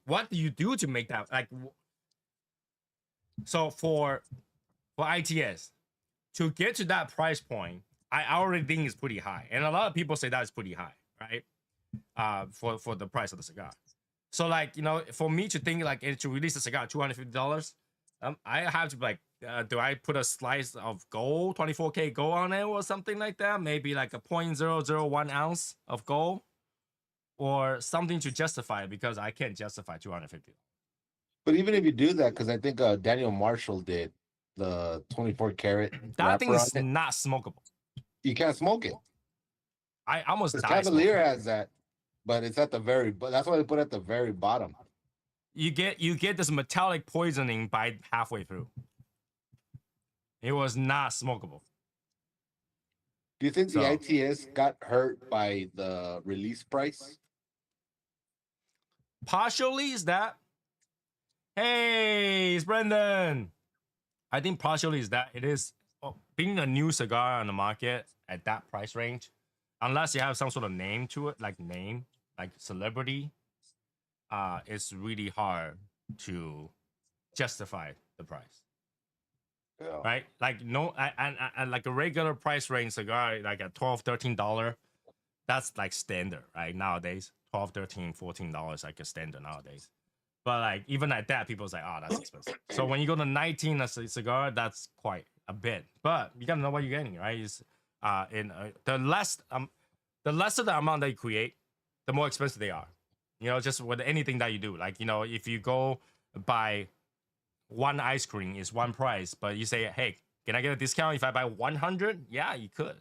what do you do to make that? Like, so for ITS, to get to that price point, I already think it's pretty high. And a lot of people say that's pretty high, right? For the price of the cigar. So like, for me to think like to release a cigar $250, I have to be like, do I put a slice of gold, 24K gold on it or something like that? Maybe like a 0.001 ounce of gold or something to justify it, because I can't justify 250. But even if you do that, because I think Daniel Marshall did the 24 karat That thing wrapper on is it, not smokable. you can't smoke it. I almost The die smoking. Cavalier has that, but it's at the but that's why they put it at the very bottom. You get this metallic poisoning by halfway through. It was not smokable. Do you think So, the ITS got hurt by the release price? partially is that. Hey, it's Brendan. I think partially is that it is being a new cigar on the market at that price range, unless you have some sort of name to it, like celebrity, it's really hard to justify the price. Yeah. Right? Like no, and like a regular price range cigar, like a $12-13, that's like standard, right? Nowadays, $12-13-14 like a standard nowadays. But like even at that, people say, "Oh, that's expensive." So when you go to 19 a cigar, that's quite a bit. But you gotta know what you're getting, right? Is the lesser the amount that you create, the more expensive they are. Just with anything that you do, like if you go buy one ice cream is one price, but you say, "Hey, can I get a discount if I buy 100?" Yeah, you could,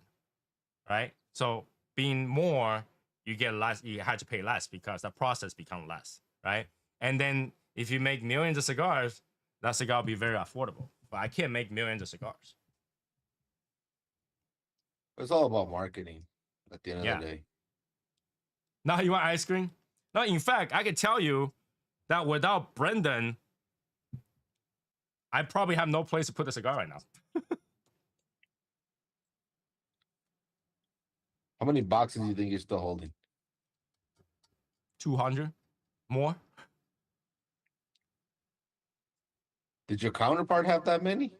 right? So being more, you get less. You had to pay less because the process becomes less, right? And then if you make millions of cigars, that cigar will be very affordable. But I can't make millions of cigars. It's all about marketing at the end of the day. Now you want ice cream? No, in fact, I can tell you that without Brendan, I probably have no place to put the cigar right now. How many boxes do you think you're still holding? 200 more. Did your counterpart have that many?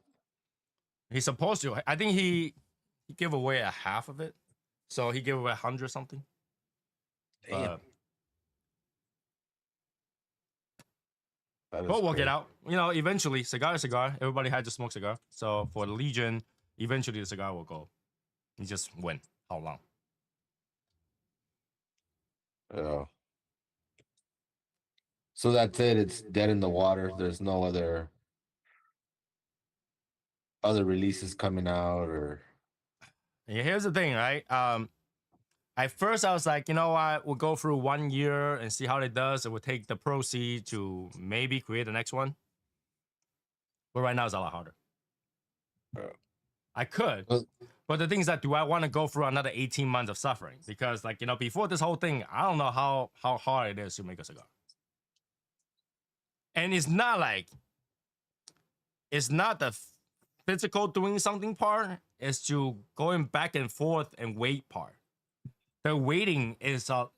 He's supposed to. I think he gave away a half of it, so he gave away 100 something. Damn. But we'll get out. You know, eventually, cigar is cigar. Everybody had to smoke cigar. So for the Legion, eventually the cigar will go. You just win. How long? Yeah. So that's it. It's dead in the water. There's no other releases coming out, or Yeah, here's the thing, right? At first I was like, you know what? We'll go through 1 year and see how it does. It will take the proceed to maybe create the next one. But right now it's a lot harder. I could, but the thing is that do I want to go through another 18 months of suffering? Because like, you know, before this whole thing, I don't know how hard it is to make a cigar. And it's not the physical doing something part, it's to going back and forth and wait part. The waiting is the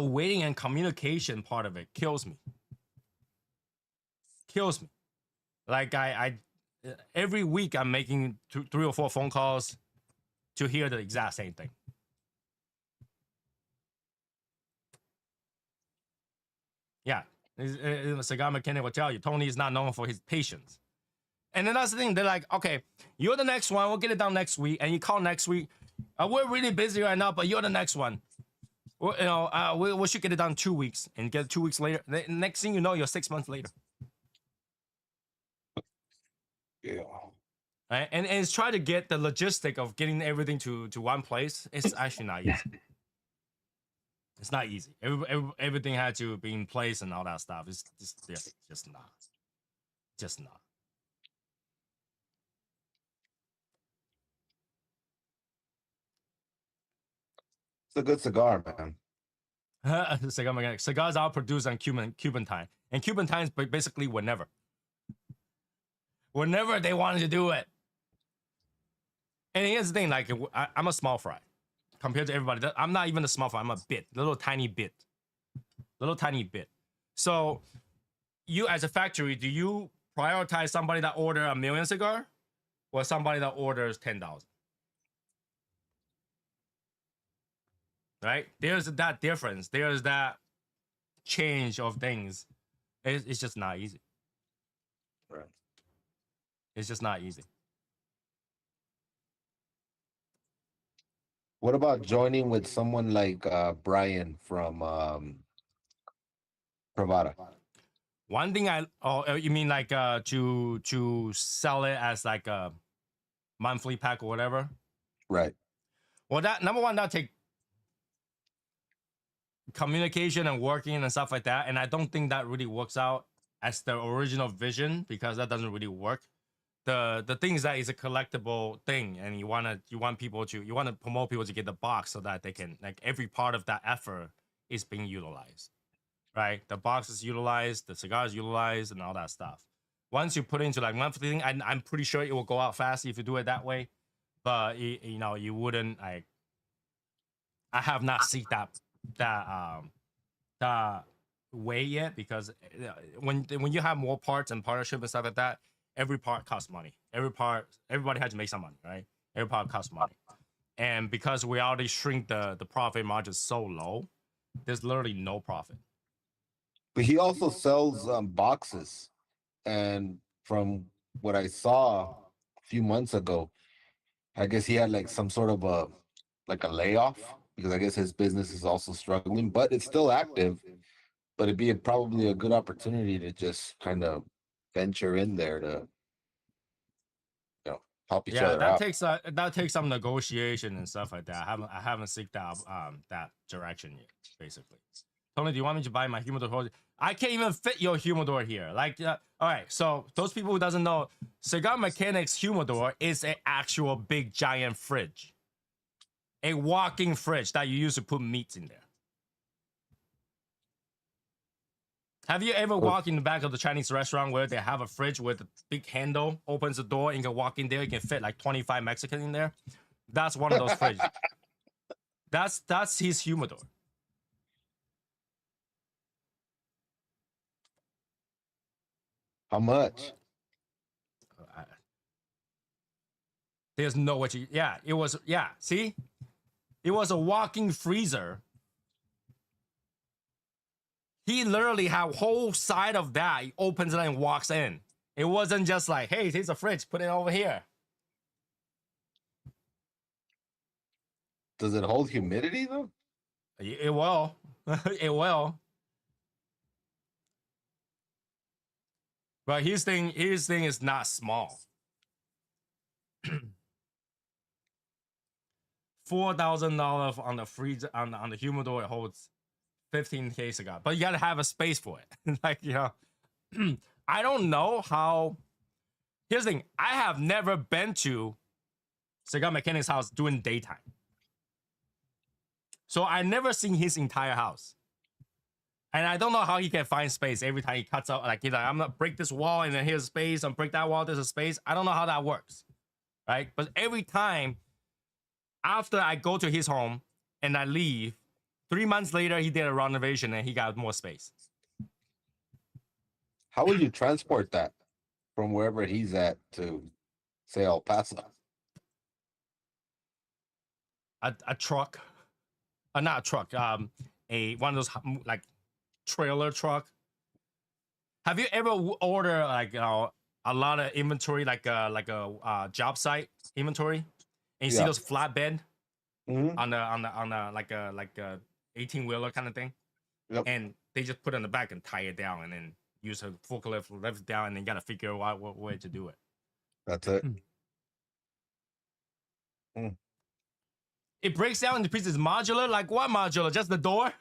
waiting and communication part of it kills me. Like I every week I'm making 3 or 4 phone calls to hear the exact same thing. Yeah, a cigar mechanic will tell you Tony is not known for his patience. And then that's the thing. They're like, okay, you're the next one. We'll get it done next week. And you call next week. We're really busy right now, but you're the next one. Well, you know, we should get it done 2 weeks and get it 2 weeks later. The next thing you know, you're 6 months later. yeah. Right? And it's trying to get the logistic of getting everything to one place. It's actually not easy. It's not easy. Everything had to be in place and all that stuff. It's just not. Just not. It's a good cigar, man. Cigars are produced on Cuban time, and Cuban time is basically whenever they wanted to do it. And here's the thing: like I'm a small fry compared to everybody. I'm not even a small fry. I'm a little tiny bit. So, you as a factory, do you prioritize somebody that order 1 million cigar, or somebody that orders 10,000? Right? There's that difference. There's that change of things. It's just not easy. Right. It's just not easy. What about joining with someone like Brian from Pravada? One thing you mean like to sell it as like a monthly pack or whatever? Right. Well, that number one, that'll take communication and working and stuff like that. And I don't think that really works out as the original vision, because that doesn't really work. The thing is that it's a collectible thing, and you want to promote people to get the box so that they can, like, every part of that effort is being utilized, right? The box is utilized, the cigar is utilized, and all that stuff. Once you put it into like monthly thing, I'm pretty sure it will go out fast if you do it that way. But you know, you wouldn't like. I have not seen that way yet, because when you have more parts and partnership and stuff like that, every part costs money. Everybody has to make some money, right? Every part costs money. And because we already shrink the profit margin so low, there's literally no profit. But he also sells boxes, and from what I saw a few months ago, I guess he had like some sort of a layoff, because I guess his business is also struggling, but it's still active. But it'd be probably a good opportunity to just kind of venture in there to, help each other out. That takes some negotiation and stuff like that. I haven't seeked that direction yet, basically. Tony, do you want me to buy my humidor? I can't even fit your humidor here. Like, all right. So those people who doesn't know, Cigar Mechanics humidor is an actual big giant fridge, a walking fridge that you use to put meats in there. Have you ever walked in the back of the Chinese restaurant where they have a fridge with a big handle, opens the door, and you can walk in there, you can fit like 25 Mexicans in there? That's one of those fridges. That's his humidor. How much? There's no way you, yeah, it was, yeah, see? It was a walking freezer. He literally had a whole side of that. He opens it and walks in. It wasn't just like, hey, here's a fridge, put it over here. Does it hold humidity though? It will. It will. But his thing is not small. $4,000 on the freezer on the humidor. It holds 15K cigar, but you gotta have a space for it. Like, you know, I don't know how. Here's the thing: I have never been to Cigar Mechanic's house during daytime, so I never seen his entire house, and I don't know how he can find space every time he cuts out. Like, he's like, I'm gonna break this wall, and then here's space. I'm break that wall. There's a space. I don't know how that works, right? But every time after I go to his home and I leave, 3 months later, he did a renovation and he got more space. How would you transport that from wherever he's at to, say, El Paso? A truck, not a truck, a one of those like trailer truck. Have you ever ordered like, you know, a lot of inventory, like a job site inventory, and you see those flatbed on the like a 18-wheeler kind of thing, and they just put it in the back and tie it down, and then use a forklift lift it down, and then you gotta figure out what way to do it. That's it. It breaks down into pieces. Modular? Like what modular? Just the door?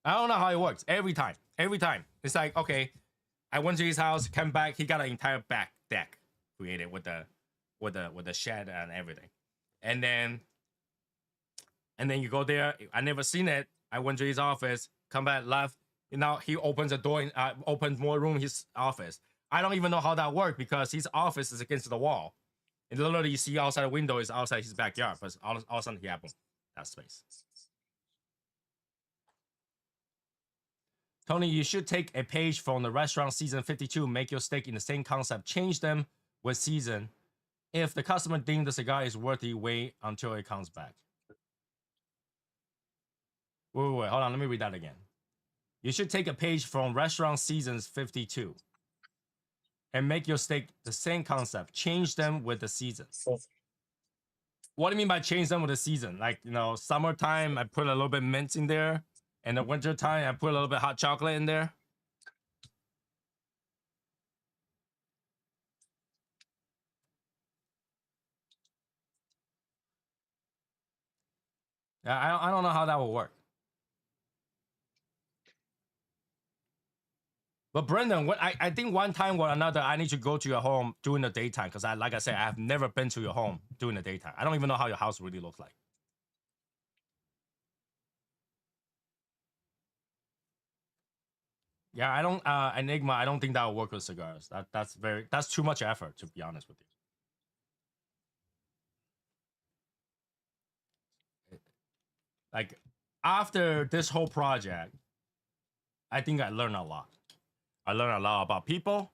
I don't know how it works. Every time. It's like, okay, I went to his house, came back, he got an entire back deck created with the shed and everything. And then you go there. I never seen it. I went to his office, come back, left. And now he opens the door and opens more room in his office. I don't even know how that worked because his office is against the wall. And literally you see outside the window is outside his backyard, but all of a sudden he had that space. Tony, you should take a page from the restaurant season 52, make your steak in the same concept, change them with season. If the customer thinks the cigar is worthy, wait until it comes back. Wait, hold on, let me read that again. You should take a page from restaurant seasons 52 and make your steak the same concept, change them with the season. What do you mean by change them with the season? Like, you know, summertime, I put a little bit mint in there. And the winter time, I put a little bit hot chocolate in there. I don't know how that will work. But Brendan, what I think one time or another, I need to go to your home during the daytime because like I said, I have never been to your home during the daytime. I don't even know how your house really looks like. Yeah, I don't Enigma. I don't think that will work with cigars. That's too much effort, to be honest with you. Like after this whole project, I think I learned a lot. I learned a lot about people.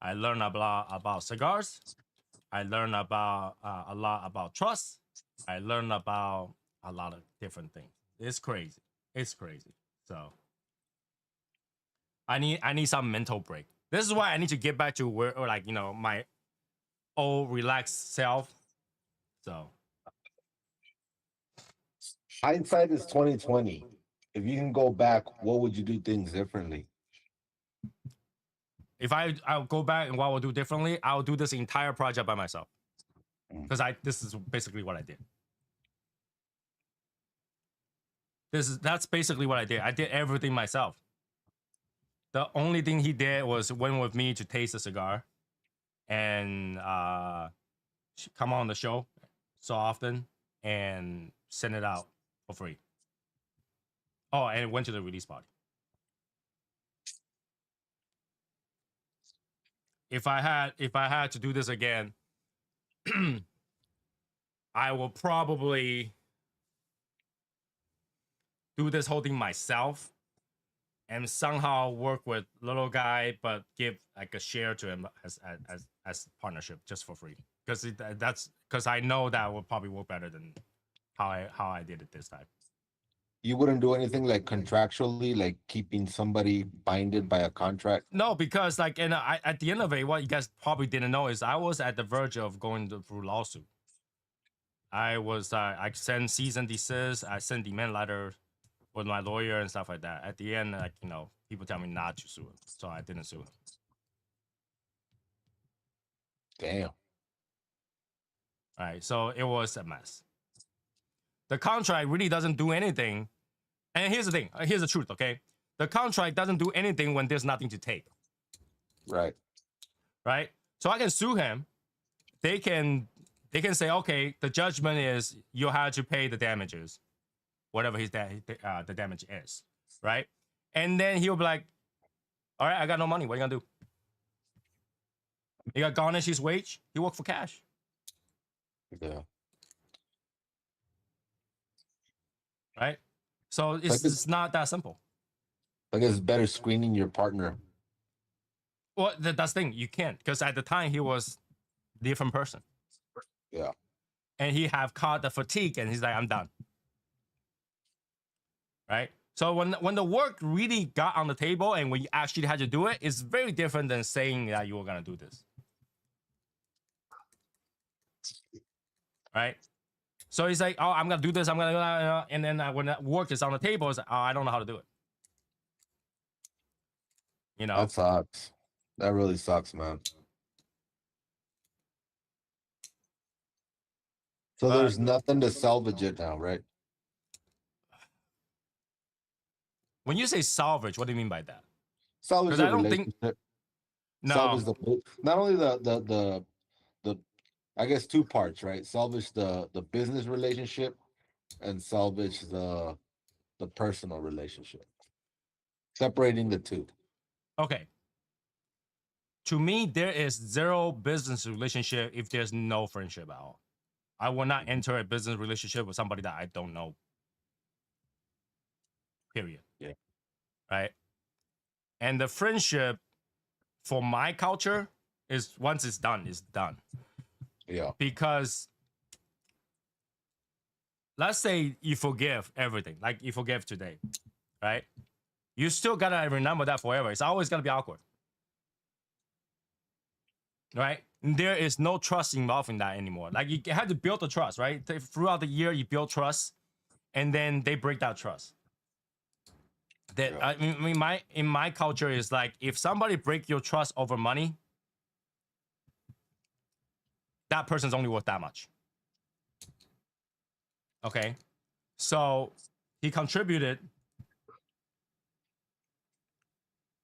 I learned a lot about cigars. I learned about a lot about trust. I learned about a lot of different things. It's crazy. It's crazy. So I need some mental break. This is why I need to get back to where, or like, you know, my old relaxed self. So Hindsight is 2020. If you can go back, what would you do things differently? if I'll go back and what I'll do differently, I'll do this entire project by myself. Because this is basically what I did. That's basically what I did. I did everything myself. The only thing he did was went with me to taste the cigar and come on the show. so often and send it out for free. Oh, and it went to the release party. If I had to do this again, I will probably do this whole thing myself and somehow work with little guy, but give like a share to him as partnership just for free. Because I know that will probably work better than how I did it this time. You wouldn't do anything like contractually, like keeping somebody binded by a contract? No, because like at the end of it, what you guys probably didn't know is I was at the verge of going through lawsuit. I sent cease and desist, I sent demand letter with my lawyer and stuff like that. At the end, like people tell me not to sue him, so I didn't sue him. Damn. All right, so it was a mess. The contract really doesn't do anything. And here's the thing. Here's the truth, okay? The contract doesn't do anything when there's nothing to take. Right. Right? So I can sue him. They can say, okay, the judgment is you have to pay the damages, whatever the damage is, right? And then he'll be like, all right, I got no money. What are you gonna do? You got garnish his wage. He worked for cash. Yeah. Right? So it's not that simple. I guess it's better screening your partner. Well, that's the thing. You can't, because at the time he was a different person. Yeah. And he have caught the fatigue and he's like, I'm done. Right? So when the work really got on the table and when you actually had to do it, it's very different than saying that you were gonna do this. Right? So he's like, oh, I'm gonna do this, I'm gonna do that, and then when that work is on the table, it's like, oh, I don't know how to do it. That sucks. That really sucks, man. So there's nothing to salvage it now, right? When you say salvage, what do you mean by that? Salvage the relationship. No. Salvage not only the I guess two parts, right? Salvage the business relationship and salvage the personal relationship. Separating the two. Okay. To me, there is zero business relationship if there's no friendship at all. I will not enter a business relationship with somebody that I don't know. Period. Yeah. Right. And the friendship for my culture is once it's done, it's done. Yeah. Because let's say you forgive everything, like you forgive today, right? You still gotta remember that forever. It's always gonna be awkward. Right? There is no trust involved in that anymore. Like you have to build the trust, right? Throughout the year, you build trust, and then they break that trust. That I mean, in my culture is like if somebody break your trust over money, that person's only worth that much. Okay, so he contributed,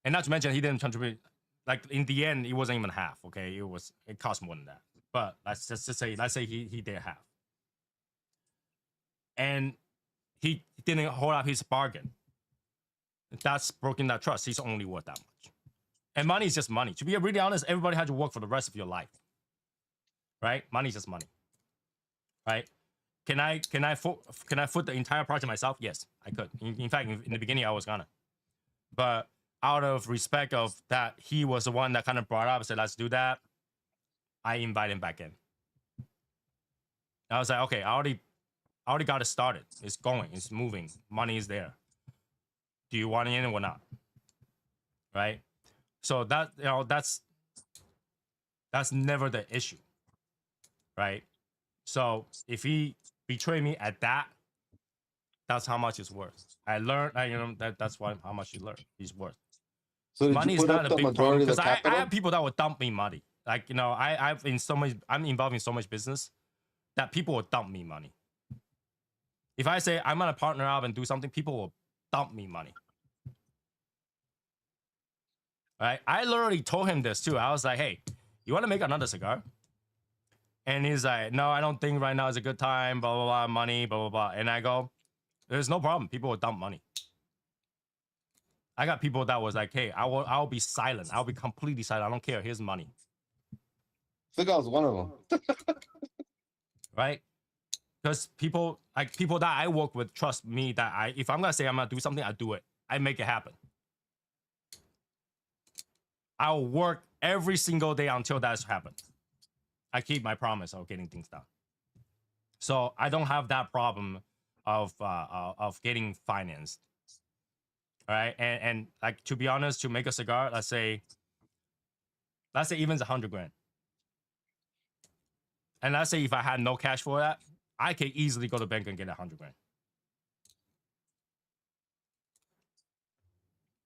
and not to mention he didn't contribute. Like in the end, it wasn't even half. Okay, it cost more than that. But let's say he did half, and he didn't hold up his bargain. That's broken that trust. He's only worth that much. And money is just money. To be really honest, everybody had to work for the rest of your life. Right? Money is just money. Right? Can I foot the entire project myself? Yes, I could. In fact, in the beginning, I was gonna. But out of respect of that, he was the one that kind of brought up and said, let's do that. I invite him back in. I was like, okay, I already got it started. It's going, it's moving. Money is there. Do you want it in or not? Right? So that that's never the issue. Right? So if he betrayed me at that, that's how much it's worth. I learned that's how much he's worth. So money is not a big problem because I have people that would dump me money. Like I'm involved in so much business that people will dump me money. If I say I'm gonna partner up and do something, people will dump me money. Right? I literally told him this too. I was like, hey, you want to make another cigar? And he's like, no, I don't think right now is a good time, blah, blah, blah, money, blah, blah, blah. And I go, there's no problem. People will dump money. I got people that was like, hey, I'll be silent. I'll be completely silent. I don't care. Here's money. Cigar was one of them. Right? Because people that I work with trust me that if I'm gonna say I'm gonna do something, I do it. I make it happen. I'll work every single day until that's happened. I keep my promise of getting things done. So I don't have that problem of getting financed. All right, and like, to be honest, to make a cigar, let's say even it's 100 grand, and let's say if I had no cash for that, I could easily go to the bank and get 100 grand.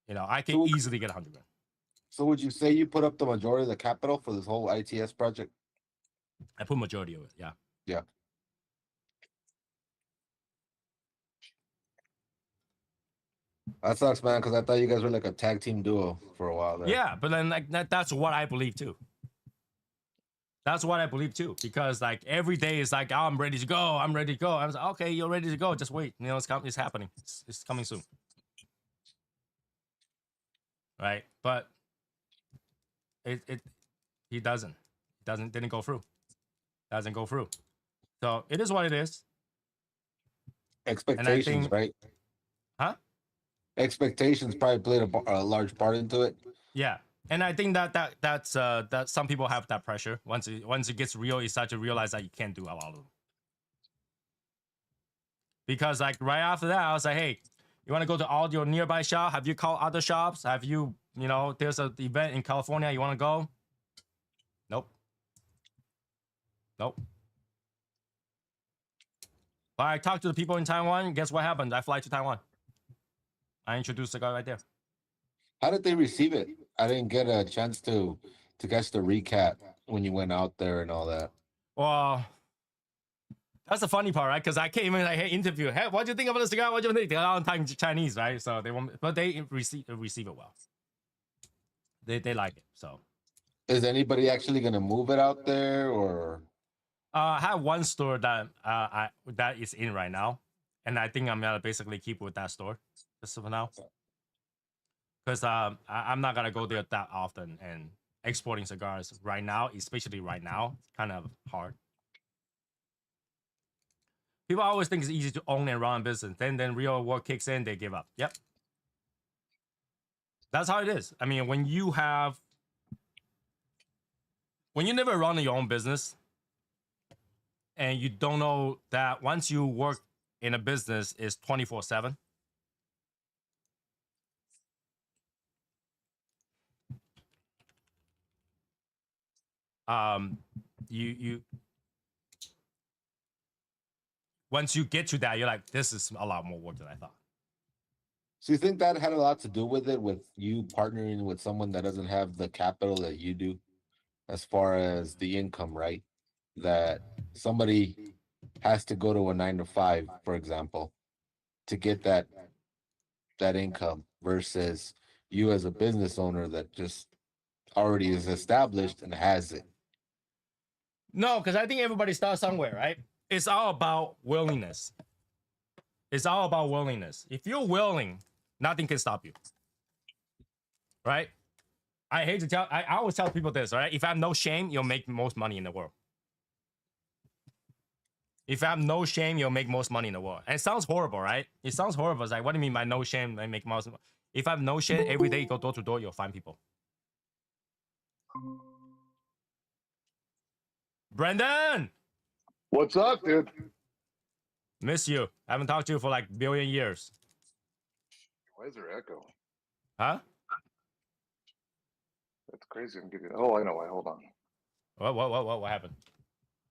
You know, I can easily get 100 grand. So would you say you put up the majority of the capital for this whole ITS project? I put majority of it. Yeah. Yeah. That sucks, man, because I thought you guys were like a tag team duo for a while there. Yeah, but then like that's what I believe too. That's what I believe too, because like every day is like, oh, I'm ready to go. I'm ready to go. I was like, okay, you're ready to go. Just wait. You know, it's happening. It's coming soon. Right? But he didn't go through. Doesn't go through. So it is what it is. Expectations, right? Huh? Expectations probably played a large part into it. Yeah. And I think that some people have that pressure. Once it gets real, you start to realize that you can't do a lot of them. Because like right after that, I was like, hey, you want to go to all your nearby shop? Have you called other shops? Have you, there's an event in California, you want to go? Nope. But I talked to the people in Taiwan. Guess what happened? I fly to Taiwan. I introduced the guy right there. How did they receive it? I didn't get a chance to catch the recap when you went out there and all that. Well, that's the funny part, right? Because I came in like, hey, interview. Hey, what do you think about the cigar? What do you think? They're all in Chinese, right? So but they receive it well. They like it. So is anybody actually gonna move it out there, or? I have one store that that is in right now, and I think I'm gonna basically keep with that store just for now. Because I'm not gonna go there that often, and exporting cigars right now, especially right now, it's kind of hard. People always think it's easy to own and run a business. Then real work kicks in, they give up. Yep. That's how it is. I mean, when you never run your own business, and you don't know that once you work in a business is 24/7. You once you get to that, you're like, this is a lot more work than I thought. So you think that had a lot to do with it, with you partnering with someone that doesn't have the capital that you do, as far as the income, right? That somebody has to go to a 9 to 5, for example, to get that income, versus you as a business owner that just already is established and has it. No, because I think everybody starts somewhere, right? It's all about willingness. It's all about willingness. If you're willing, nothing can stop you. Right? I hate to tell, I always tell people this, right? If I have no shame, you'll make most money in the world. If I have no shame, you'll make most money in the world. And it sounds horrible, right? It sounds horrible. It's like, what do you mean by no shame? I make most. If I have no shame, every day you go door to door, you'll find people. Brendan! What's up, dude? Miss you. I haven't talked to you for like a billion years. Why is there echo? Huh? That's crazy. I'm getting. Oh, I know why. Hold on. What happened?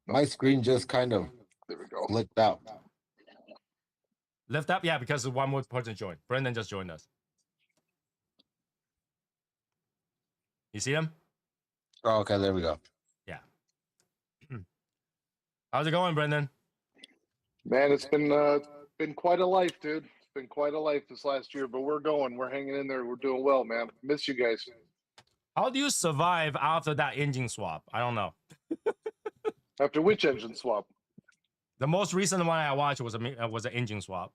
My screen just kind of There we go. flicked out. Lift up? Yeah, because one more person joined. Brendan just joined us. You see him? Oh, okay, there we go. Yeah. How's it going, Brendan? Man, it's been quite a life, dude. It's been quite a life this last year, but we're going. We're hanging in there. We're doing well, man. Miss you guys. How do you survive after that engine swap? I don't know. After which engine swap? The most recent one I watched was an engine swap.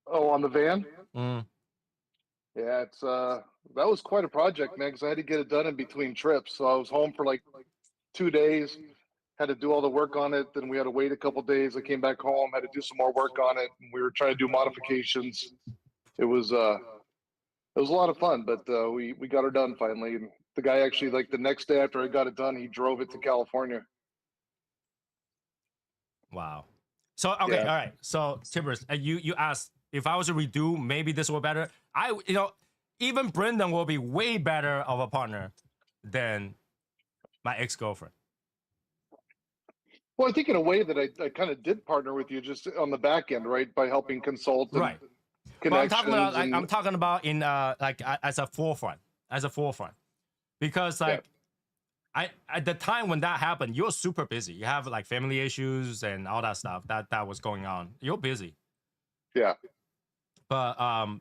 Oh, on the van? Mm. Yeah, it's that was quite a project, man, because I had to get it done in between trips. So I was home for like 2 days, had to do all the work on it. Then we had to wait a couple days. I came back home, had to do some more work on it, and we were trying to do modifications. It was a lot of fun, but we got her done finally. And the guy actually, like the next day after I got it done, he drove it to California. Wow. So okay, Yeah. all right. So Tibbers, you asked if I was to redo, maybe this will better. Even Brendan will be way better of a partner than my ex-girlfriend. Well, I think in a way that I kind of did partner with you just on the back end, right? By helping consult and Right. But connections. I'm talking about in as a forefront, because like I at the time when that happened, you're super busy. You have like family issues and all that stuff that was going on. You're busy. Yeah. But on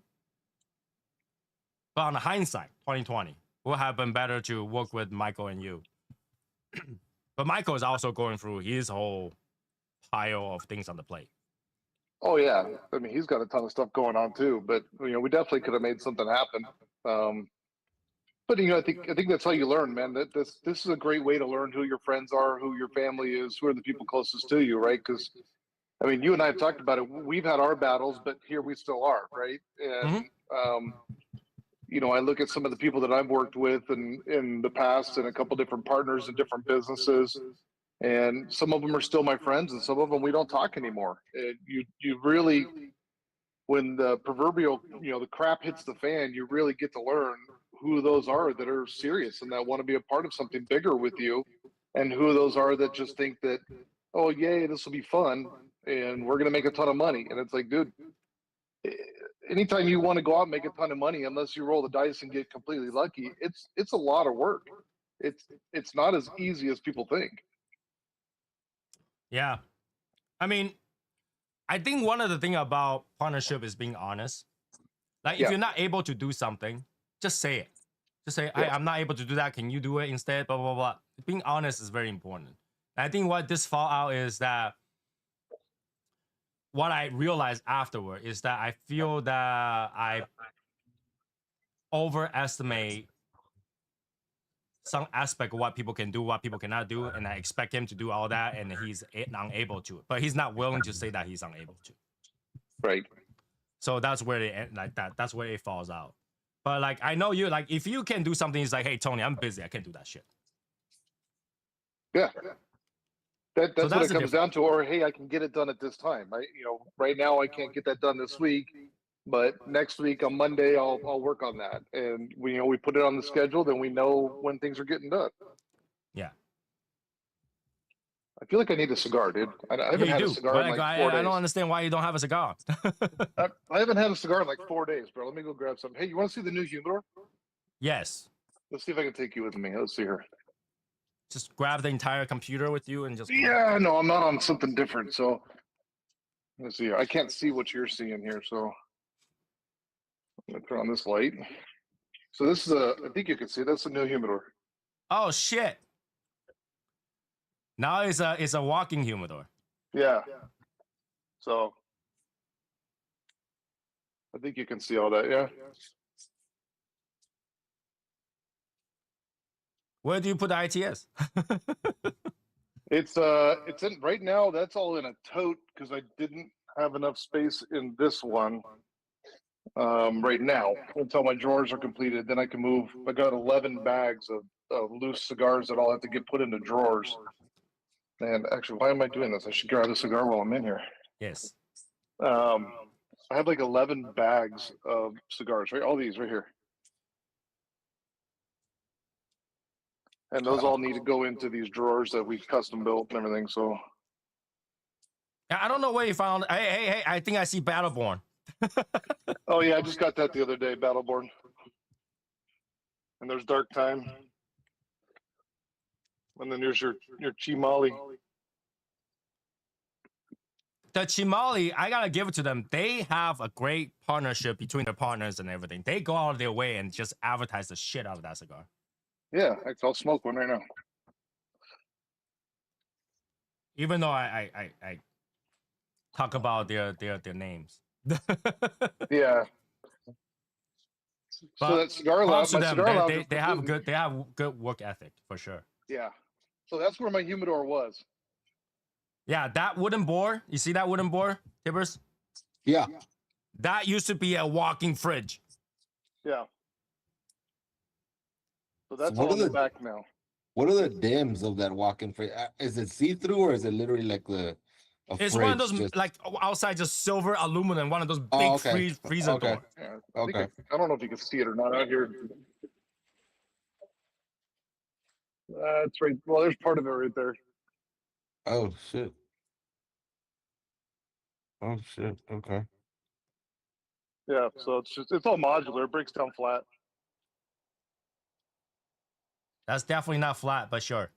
the hindsight, 2020 would have been better to work with Michael and you. But Michael is also going through his whole pile of things on the plate. Oh yeah. I mean, he's got a ton of stuff going on too. But we definitely could have made something happen. But I think that's how you learn, man. That this is a great way to learn who your friends are, who your family is, who are the people closest to you, right? Because I mean, you and I have talked about it. We've had our battles, but here we still are, right? And I look at some of the people that I've worked with in the past, and a couple different partners in different businesses, and some of them are still my friends, and some of them we don't talk anymore. You really, when the proverbial the crap hits the fan, you really get to learn who those are that are serious and that want to be a part of something bigger with you, and who those are that just think that, oh yay, this will be fun and we're gonna make a ton of money. And it's like, dude, anytime you want to go out and make a ton of money, unless you roll the dice and get completely lucky, it's a lot of work. It's not as easy as people think. Yeah. I mean, I think one of the things about partnership is being honest. Like, if you're not able to do something, just say it. Just say, hey, I'm not able to do that. Can you do it instead? Blah, blah, blah. Being honest is very important. And I think what this fallout is that what I realized afterward is that I feel that I overestimate some aspect of what people can do, what people cannot do, and I expect him to do all that, and he's unable to. But he's not willing to say that he's unable to. Right. So that's where that's where it falls out. But like, I know you, like, if you can do something, it's like, hey Tony, I'm busy, I can't do that shit. Yeah. That's what it comes down to. Or hey, I can get it done at this time. Right now I can't get that done this week, but next week on Monday I'll work on that. And we put it on the schedule, then we know when things are getting done. Yeah. I feel like I need a cigar, dude. I haven't had a cigar in like 4 days. I don't understand why you don't have a cigar. I haven't had a cigar in like 4 days, bro. Let me go grab some. Hey, you want to see the new humidor? Yes. Let's see if I can take you with me. Let's see here. Just grab the entire computer with you and just. Yeah, no, I'm not on something different. So let's see here. I can't see what you're seeing here, so I'm gonna turn on this light. So this is I think you can see that's a new humidor. Oh shit! Now it's a walking humidor. Yeah. So I think you can see all that. Yeah. Where do you put the ITS? It's in right now. That's all in a tote because I didn't have enough space in this one. Right now, until my drawers are completed, then I can move. I got 11 bags of loose cigars that all have to get put into drawers. And actually, why am I doing this? I should grab a cigar while I'm in here. Yes. I have like 11 bags of cigars, right? All these right here. And those all need to go into these drawers that we've custom built and everything. So I don't know where you found. Hey! I think I see Battleborn. oh yeah, I just got that the other day, Battleborn. And there's Dark Time. And then there's your Chimali. The Chimali, I gotta give it to them. They have a great partnership between their partners and everything. They go out of their way and just advertise the shit out of that cigar. Yeah, I'll smoke one right now. Even though I talk about their names. Yeah. So But that cigar props lounge, to my them. cigar lounge, They is they have completely- good work ethic for sure. Yeah. So that's where my humidor was. Yeah, that wooden board. You see that wooden board, Tibbers? Yeah. That used to be a walking fridge. Yeah. So that's what all are in the the back now. what are the dims of that walk-in fridge? Is it see-through or is it literally like a It's fridge? one of those just... like outside just silver aluminum, one of those big Oh, okay. freezer Okay. door. Yeah, Okay. I don't know if you can see it or not out here. That's right. Well, there's part of it right there. Oh shit. Oh shit. Okay. Yeah. So it's all modular. It breaks down flat. That's definitely not flat, but sure.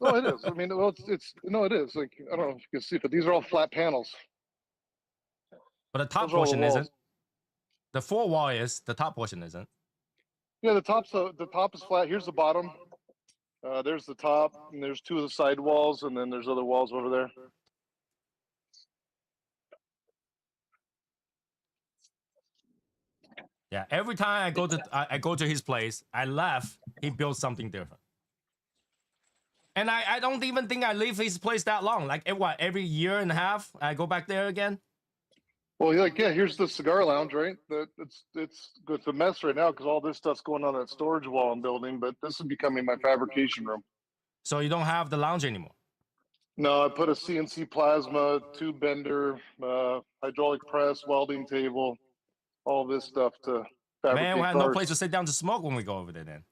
No, it is. I mean, well, it's no, it is. Like I don't know if you can see, but these are all flat panels. But the top Those are all the portion walls. isn't. The floor wall is. The top portion isn't. Yeah, the top is flat. Here's the bottom. There's the top, and there's two of the side walls, and then there's other walls over there. Yeah. Every time I go to his place, I left. He built something different. And I don't even think I leave his place that long. Like every year and a half, I go back there again. Well, yeah, here's the cigar lounge, right? It's a mess right now because all this stuff's going on in that storage wall I'm building. But this is becoming my fabrication room. So you don't have the lounge anymore. No, I put a CNC plasma, tube bender, hydraulic press, welding table, all this stuff to fabricate Man, we had cars. no place to sit down to smoke when we go over there then.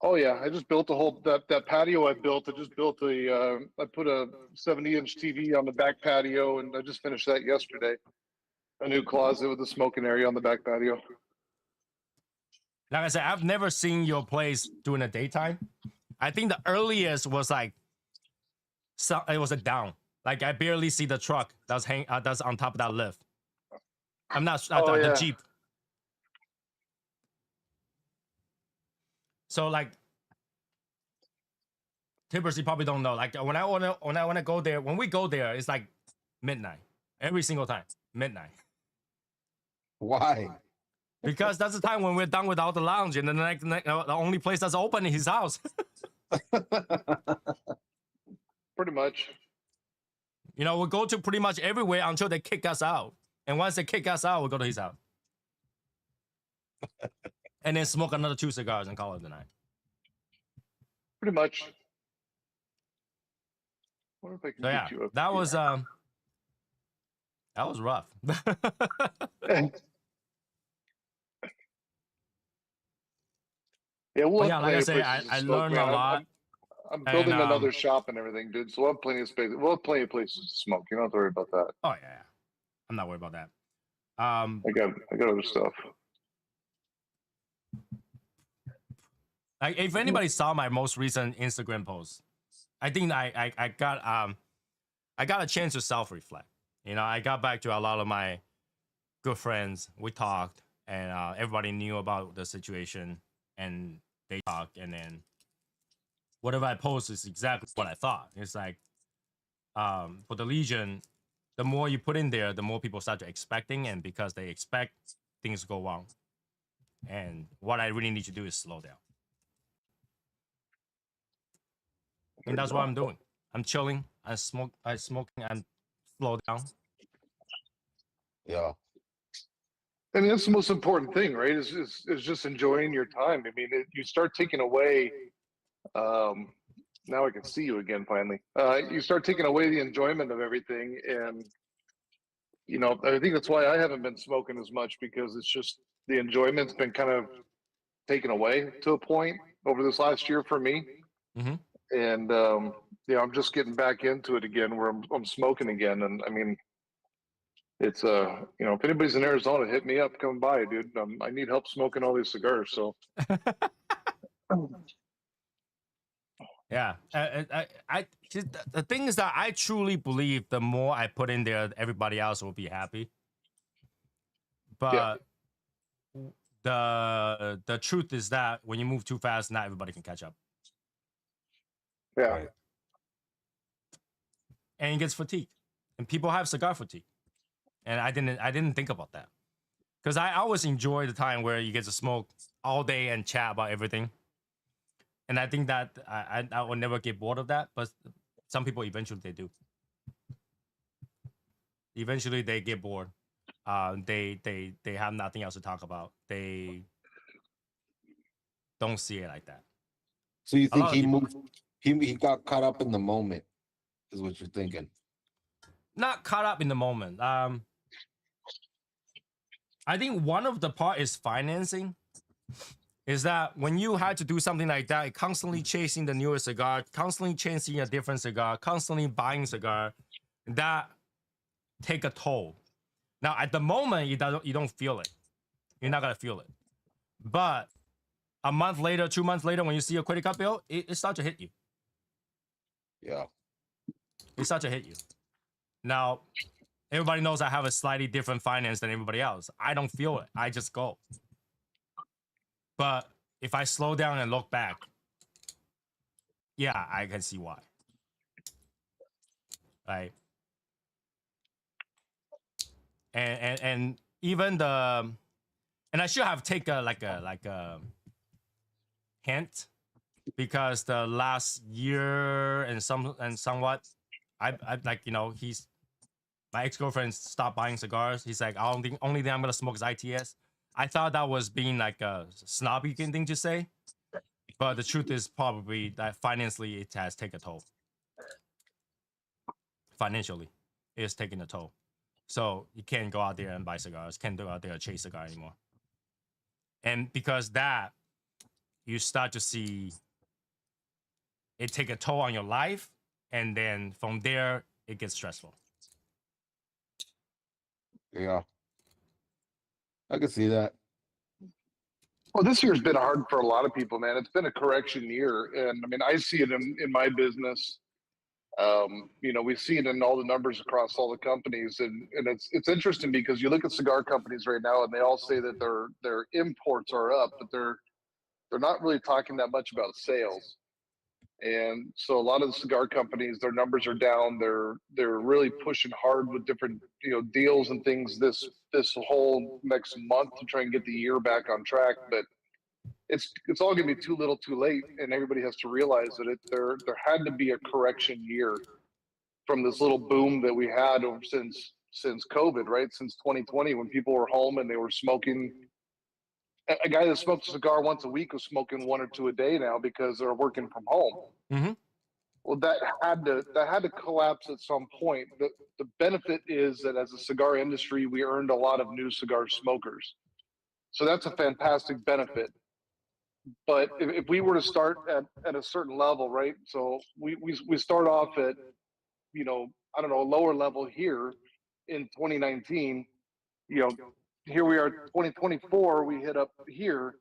Oh yeah, I just built the whole that patio I built. I just built I put a 70-inch TV on the back patio, and I just finished that yesterday. A new closet with a smoking area on the back patio. Like I said, I've never seen your place during the daytime. I think the earliest was like, it was a down. Like I barely see the truck that's on top of that lift. I'm not Oh, the yeah. Jeep. So like, Tibbers, you probably don't know. Like when I wanna go there, when we go there, it's like midnight every single time. Midnight. Why? Because that's the time when we're done with all the lounge, and then the only place that's open is his house. Pretty much. You know, we'll go to pretty much everywhere until they kick us out. And once they kick us out, we'll go to his house. And then smoke another 2 cigars and call it the night. Pretty much. What if I can So yeah, get you up that here? was rough. Yeah, we'll But have yeah, like I plenty of say, places to I smoke, learned man. a lot. I'm building And, another shop and everything, dude. So we'll have plenty of space. We'll have plenty of places to smoke. You don't have to worry about that. Oh yeah, I'm not worried about that. I got other stuff. Like if anybody saw my most recent Instagram post, I think I got a chance to self-reflect. You know, I got back to a lot of my good friends. We talked, and everybody knew about the situation, and they talked, and then whatever I post is exactly what I thought. It's like, for the Legion, the more you put in there, the more people start to expecting, and because they expect, things go wrong. And what I really need to do is slow down. And that's what I'm doing. I'm chilling. I'm smoking. I'm slow down. Yeah. I mean, that's the most important thing, right? Is just enjoying your time. I mean, you start taking away. Now I can see you again finally. You start taking away the enjoyment of everything, and you know, I think that's why I haven't been smoking as much, because it's just the enjoyment's been kind of taken away to a point over this last year for me. Mm-hmm. And you know, I'm just getting back into it again, where I'm smoking again. And I mean, it's you know, if anybody's in Arizona, hit me up, come by, dude. I need help smoking all these cigars. So Yeah, the thing is that I truly believe the more I put in there, everybody else will be happy. But the truth is that when you move too fast, not everybody can catch up. yeah. Right. and it gets fatigue, and people have cigar fatigue, and I didn't think about that because I always enjoy the time where you get to smoke all day and chat about everything, and I think that I will never get bored of that, but some people eventually they do. Eventually they get bored. They have nothing else to talk about. They don't see it like that. So you A think lot of he people- moved? He got caught up in the moment, is what you're thinking. Not caught up in the moment. I think one of the part is financing. Is that when you had to do something like that, constantly chasing the newest cigar, constantly chasing a different cigar, constantly buying cigar, that take a toll. Now at the moment you don't feel it. You're not gonna feel it. But a month later, 2 months later, when you see a credit card bill, it starts to hit you. Yeah. It starts to hit you. Now, everybody knows I have a slightly different finance than everybody else. I don't feel it. I just go. But if I slow down and look back, yeah, I can see why. Right. And even the and I should have taken like a hint because the last year and somewhat I like he's my ex-girlfriend stopped buying cigars. He's like, only thing I'm gonna smoke is ITS. I thought that was being like a snobby thing to say, but the truth is probably that financially it has taken a toll. Financially, it's taking a toll. So you can't go out there and buy cigars, can't go out there and chase cigar anymore. And because that, you start to see it take a toll on your life, and then from there it gets stressful. Yeah. I can see that. Well, this year's been hard for a lot of people, man. It's been a correction year, and I mean, I see it in my business. We see it in all the numbers across all the companies, and it's interesting because you look at cigar companies right now, and they all say that their imports are up, but they're not really talking that much about sales. And so a lot of the cigar companies, their numbers are down. They're really pushing hard with different deals and things this whole next month to try and get the year back on track. But it's all going to be too little, too late, and everybody has to realize that there had to be a correction year from this little boom that we had over since COVID, right? Since 2020, when people were home and they were smoking. A guy that smoked a cigar once a week was smoking one or two a day now because they're working from home. Mm-hmm. Well, that had to collapse at some point. The benefit is that as a cigar industry, we earned a lot of new cigar smokers, so that's a fantastic benefit. But if we were to start at a certain level, right? So we start off at I don't know, a lower level here in 2019. Here we are 2024, we hit up here.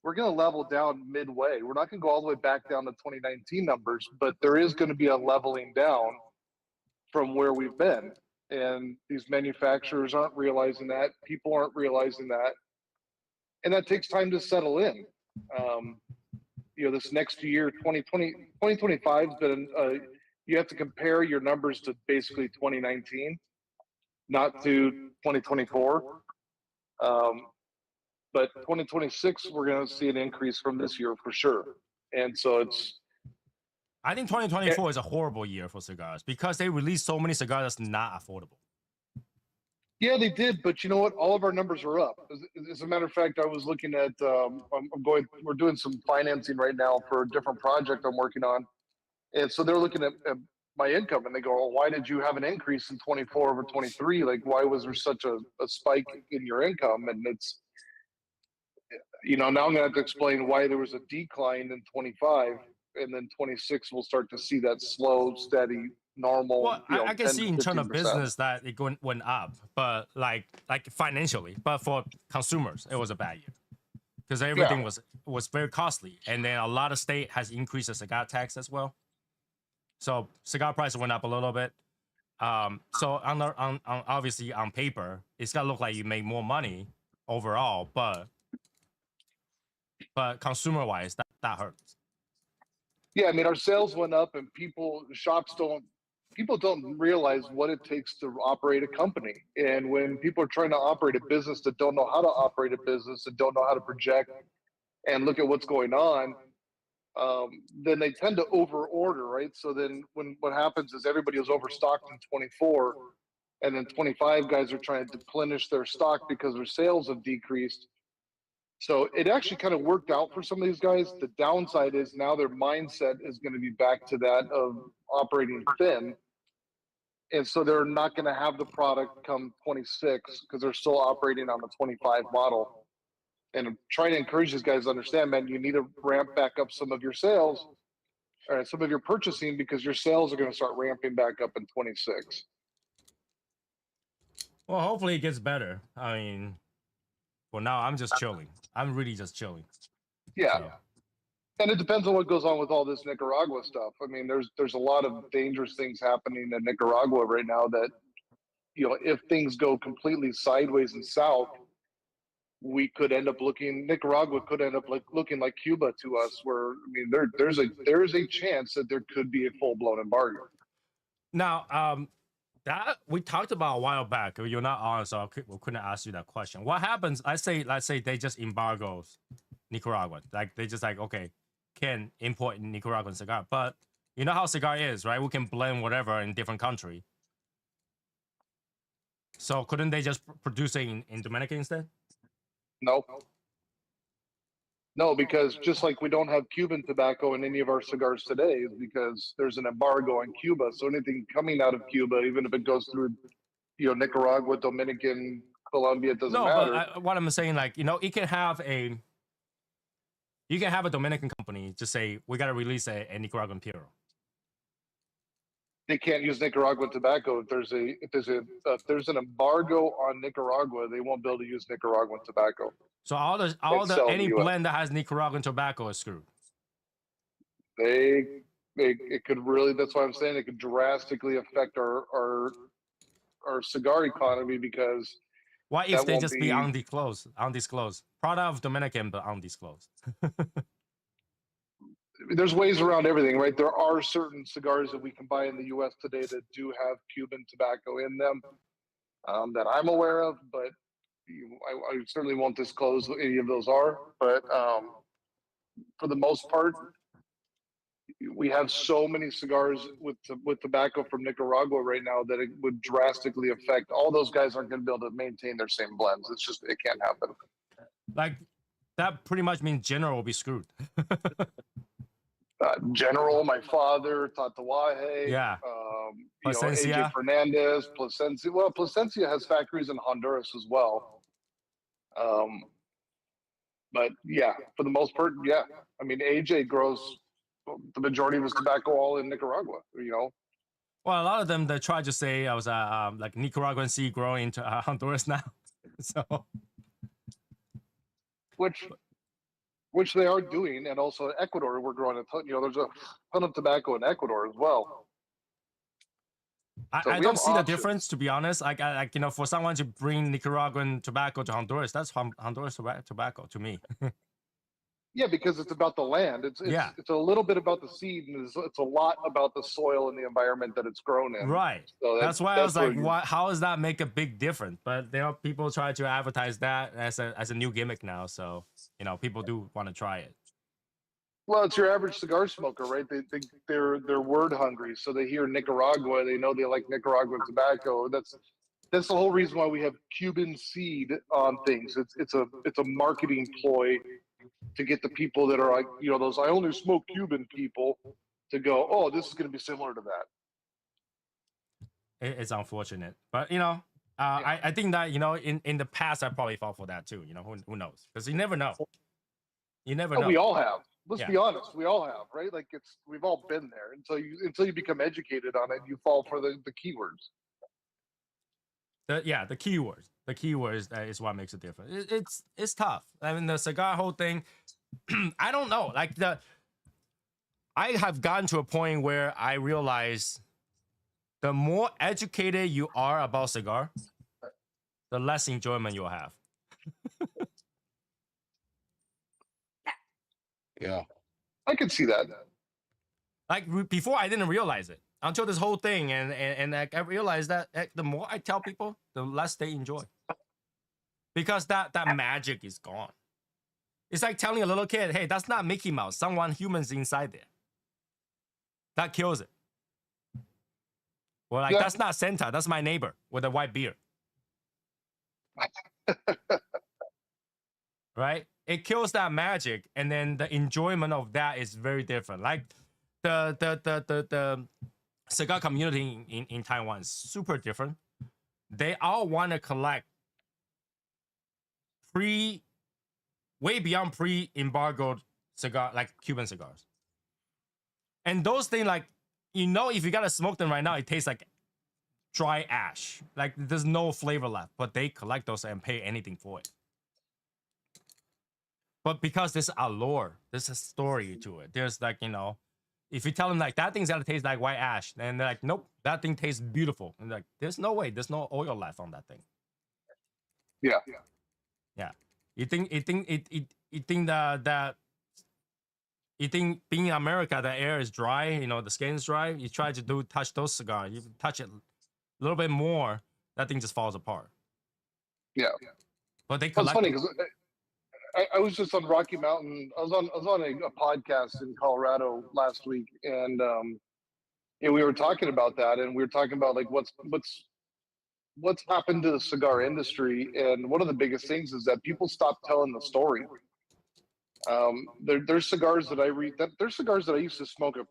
We're going to level down midway. We're not going to go all the way back down to 2019 numbers, but there is going to be a leveling down from where we've been. And these manufacturers aren't realizing that. People aren't realizing that. And that takes time to settle in. This next year, 2025 has been, you have to compare your numbers to basically 2019, not to 2024. But 2026, we're going to see an increase from this year for sure. And so I think 2024 is a horrible year for cigars because they released so many cigars that's not affordable. Yeah, they did, but you know what? All of our numbers are up. As a matter of fact, I was looking at. We're doing some financing right now for a different project I'm working on, and so they're looking at my income, and they go, "Well, why did you have an increase in 24 over 23? Like, why was there such a spike in your income?" And it's, now I'm gonna have to explain why there was a decline in 25, and then 26 we'll start to see that slow, steady, normal. Well, I can 10 see to in terms of 15%. business that it went up, but like financially, but for consumers, it was a bad year because everything was very costly, and then a lot of state has increased the cigar tax as well. So cigar prices went up a little bit. So on obviously on paper, it's gonna look like you make more money overall, but consumer wise, that hurts. Yeah, I mean, our sales went up, and shops don't people don't realize what it takes to operate a company. And when people are trying to operate a business that don't know how to operate a business and don't know how to project and look at what's going on, then they tend to over order, right? So then when what happens is everybody is overstocked in 24, and then 25 guys are trying to deplenish their stock because their sales have decreased. So it actually kind of worked out for some of these guys. The downside is now their mindset is going to be back to that of operating thin. And so they're not going to have the product come 26 because they're still operating on the 25 model. And I'm trying to encourage these guys to understand, man, you need to ramp back up some of your sales or some of your purchasing because your sales are going to start ramping back up in 26. Well, hopefully it gets better. I mean, for now, I'm just chilling. I'm really just chilling. Yeah. So. And it depends on what goes on with all this Nicaragua stuff. I mean, there's a lot of dangerous things happening in Nicaragua right now that, you know, if things go completely sideways and south, we could end up Nicaragua could end up looking like Cuba to us, where, I mean, there's a chance that there could be a full-blown embargo. Now, that we talked about a while back. You're not on, so we couldn't ask you that question. What happens? Let's say they just embargo Nicaragua. Like they just like, okay, can import Nicaraguan cigar, but you know how cigar is, right? We can blend whatever in different country. So couldn't they just produce it in Dominican instead? No, because just like we don't have Cuban tobacco in any of our cigars today, is because there's an embargo on Cuba. So anything coming out of Cuba, even if it goes through, you know, Nicaragua, Dominican, Colombia, it doesn't matter. But what I'm saying, like, you know, you can have a Dominican company just say we got to release a Nicaraguan Puro. They can't use Nicaraguan tobacco. If there's an embargo on Nicaragua, they won't be able to use Nicaraguan tobacco. So any blend that has Nicaraguan tobacco is screwed. It could really, that's why I'm saying it could drastically affect our cigar economy, because what if they just be undisclosed? Product of Dominican, but undisclosed. There's ways around everything, right? There are certain cigars that we can buy in the U.S. today that do have Cuban tobacco in them, that I'm aware of, but I certainly won't disclose what any of those are. But for the most part, we have so many cigars with tobacco from Nicaragua right now that it would drastically affect. All those guys aren't going to be able to maintain their same blends. It's just, it can't happen. Like that pretty much means General will be screwed. General, my father, Tatawahe, yeah, you know, AJ Fernandez, Plasencia. Well, Plasencia has factories in Honduras as well. But yeah, for the most part, yeah. I mean, AJ grows the majority of his tobacco all in Nicaragua, you know. Well, a lot of them, they try to say I was like Nicaraguan seed growing into Honduras now. So, which they are doing, and also Ecuador, we're growing a ton. You know, there's a ton of tobacco in Ecuador as well. I don't see the difference, to be honest. Like you know, for someone to bring Nicaraguan tobacco to Honduras, that's Honduras tobacco to me. Yeah, because it's about the land. It's a little bit about the seed, and it's a lot about the soil and the environment that it's grown in. Right. So that's why I was like, how does that make a big difference? But there are people try to advertise that as a new gimmick now. So, you know, people do want to try it. Well, it's your average cigar smoker, right? They're word hungry. So they hear Nicaragua, they know they like Nicaraguan tobacco. That's the whole reason why we have Cuban seed on things. It's a marketing ploy to get the people that are like, you know, those I only smoke Cuban people to go, oh, this is going to be similar to that. It's unfortunate, but you know, I think that, you know, in the past I probably fought for that too. You know, who knows? Because you never know. You never know. We all have. Let's be honest. We all have, right? Like we've all been there until you become educated on it. You fall for the keywords. The keywords. The keywords is what makes it different. It's tough. I mean, the cigar whole thing. I don't know. Like I have gotten to a point where I realize the more educated you are about cigar, the less enjoyment you'll have. Yeah, I can see that. Like before, I didn't realize it. until this whole thing, and like, I realized that the more I tell people, the less they enjoy, because that magic is gone. It's like telling a little kid, "Hey, that's not Mickey Mouse. Someone humans inside there." That kills it. Well, like, that's not Santa. That's my neighbor with a white beard. Right? It kills that magic, and then the enjoyment of that is very different. Like the cigar community in Taiwan is super different. They all want to collect way beyond pre-embargoed cigar, like Cuban cigars. And those things, like, if you gotta smoke them right now, it tastes like dry ash. Like, there's no flavor left. But they collect those and pay anything for it. But because there's allure, there's a story to it. There's like, if you tell them like that thing's gotta taste like white ash, and they're like, nope, that thing tastes beautiful. And like, there's no way, there's no oil left on that thing. Yeah. You think being in America, the air is dry, the skin is dry. You try to touch those cigars, you touch it a little bit more, that thing just falls apart. Yeah. But they It's collect. funny because I was just on Rocky Mountain. I was on a podcast in Colorado last week, and we were talking about that, and we were talking about like what's happened to the cigar industry, and one of the biggest things is that people stop telling the story. There's cigars that there's cigars that I used to smoke a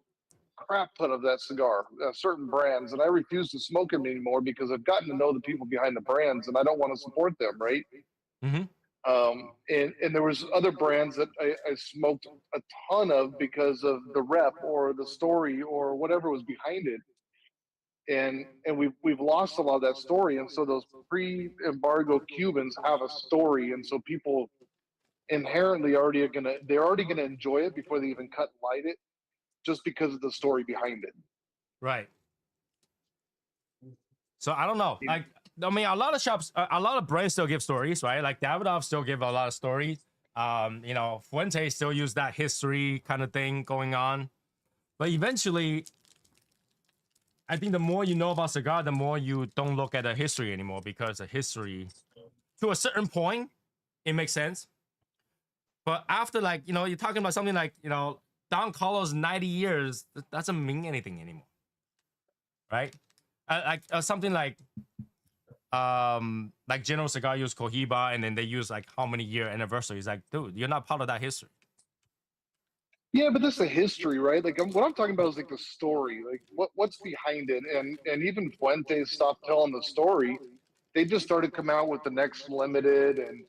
crap ton of that cigar, certain brands, and I refuse to smoke them anymore because I've gotten to know the people behind the brands, and I don't want to support them, right? Mm-hmm. And there was other brands that I smoked a ton of because of the rep or the story or whatever was behind it. And we've lost a lot of that story. And so those pre-embargo Cubans have a story. And so people inherently they're already gonna enjoy it before they even cut and light it, just because of the story behind it. Right. So I don't know. Like, I mean, a lot of shops, a lot of brands still give stories, right? Like Davidoff still give a lot of stories. Fuente still use that history kind of thing going on. But eventually, I think the more you know about cigar, the more you don't look at the history anymore, because the history, to a certain point, it makes sense. But after, like, you're talking about something like, Don Carlos 90 years, that doesn't mean anything anymore. Right? Something like General Cigar use Cohiba, and then they use like how many year anniversary. It's like, dude, you're not part of that history. Yeah, but that's the history, right? Like, what I'm talking about is like the story, like what's behind it. And even Fuente stopped telling the story. They just started coming out with the next limited, and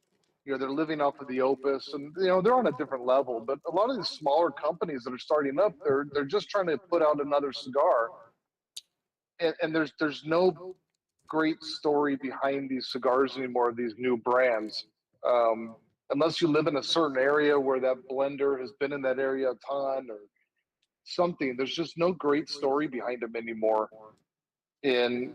they're living off of the Opus, and they're on a different level. But a lot of these smaller companies that are starting up, they're just trying to put out another cigar, and there's no great story behind these cigars anymore, these new brands. Unless you live in a certain area where that blender has been in that area a ton or something, there's just no great story behind them anymore. And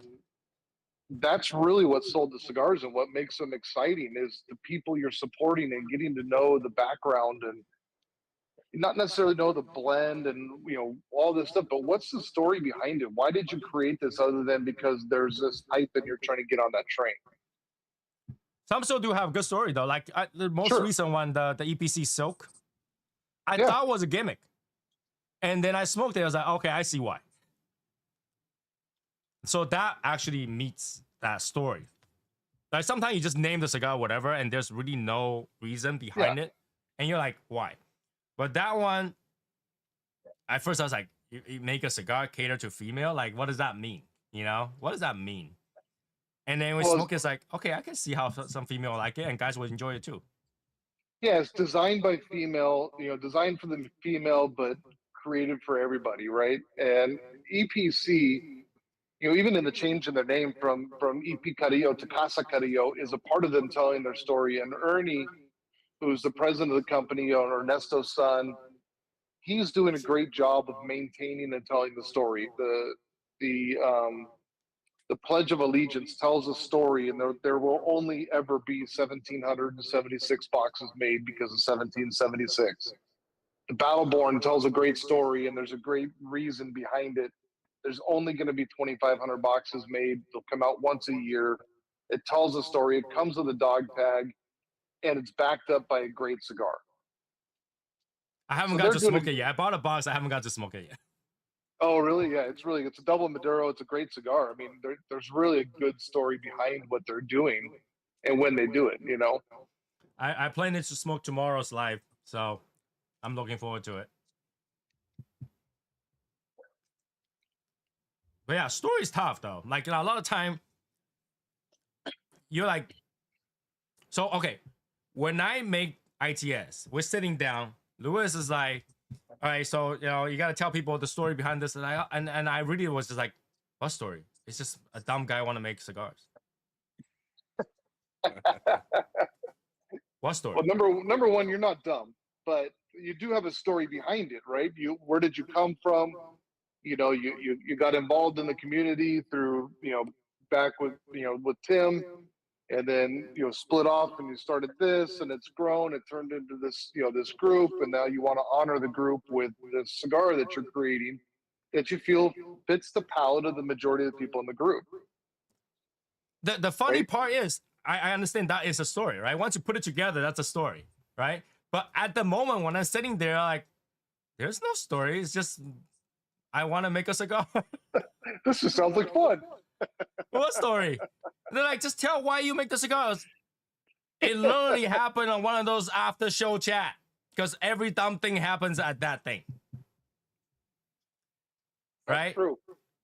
that's really what sold the cigars, and what makes them exciting is the people you're supporting and getting to know the background, and not necessarily know the blend and all this stuff, but what's the story behind it? Why did you create this, other than because there's this hype and you're trying to get on that train? Some still do have good story though. Like the most recent one, the EPC Silk, I thought was a gimmick, and then I smoked it. I was like, okay, I see why. So that actually meets that story. Like, sometimes you just name the cigar whatever, and there's really no reason behind it, and you're like, why? But that one, at first I was like, you make a cigar cater to female? Like, what does that mean? What does that mean? And then we smoke, it's like, okay, I can see how some female like it, and guys will enjoy it too. Yeah, it's designed by female, designed for the female, but created for everybody, right? And EPC, even in the change in their name from EP Carrillo to Casa Carrillo, is a part of them telling their story. And Ernie, who's the president of the company, Ernesto's son, he's doing a great job of maintaining and telling the story. The Pledge of Allegiance tells a story, and there will only ever be 1,776 boxes made because of 1776. The Battleborn tells a great story, and there's a great reason behind it. There's only going to be 2,500 boxes made. They'll come out once a year. It tells a story. It comes with a dog tag, and it's backed up by a great cigar. I haven't So got they're to doing smoke it yet. I bought a box. I haven't got to smoke it yet. Oh, really? Yeah, it's a double Maduro. It's a great cigar. I mean, there's really a good story behind what they're doing and when they do it. You know. I plan to smoke tomorrow's live, so I'm looking forward to it. But yeah, story's tough though. Like, you know, a lot of time you're like, so okay, when I make ITS, we're sitting down. Lewis is like, all right, so you know, you gotta tell people the story behind this, and I really was just like, what story? It's just a dumb guy want to make cigars. What story? Well, number one, you're not dumb, but you do have a story behind it, right? Where did you come from? You know, you got involved in the community through, you know, back with, you know, with Tim, and then, you know, split off and you started this, and it's grown. It turned into this, you know, this group, and now you want to honor the group with the cigar that you're creating that you feel fits the palate of the majority of the people in the group. The funny Right? part is, I understand that is a story, right? Once you put it together, that's a story, right? But at the moment when I'm sitting there, like, there's no story. It's just I want to make a cigar. This just sounds like fun. What story? They're like, just tell why you make the cigars. It literally happened on one of those after show chat because every dumb thing happens at that thing. Right? That's true.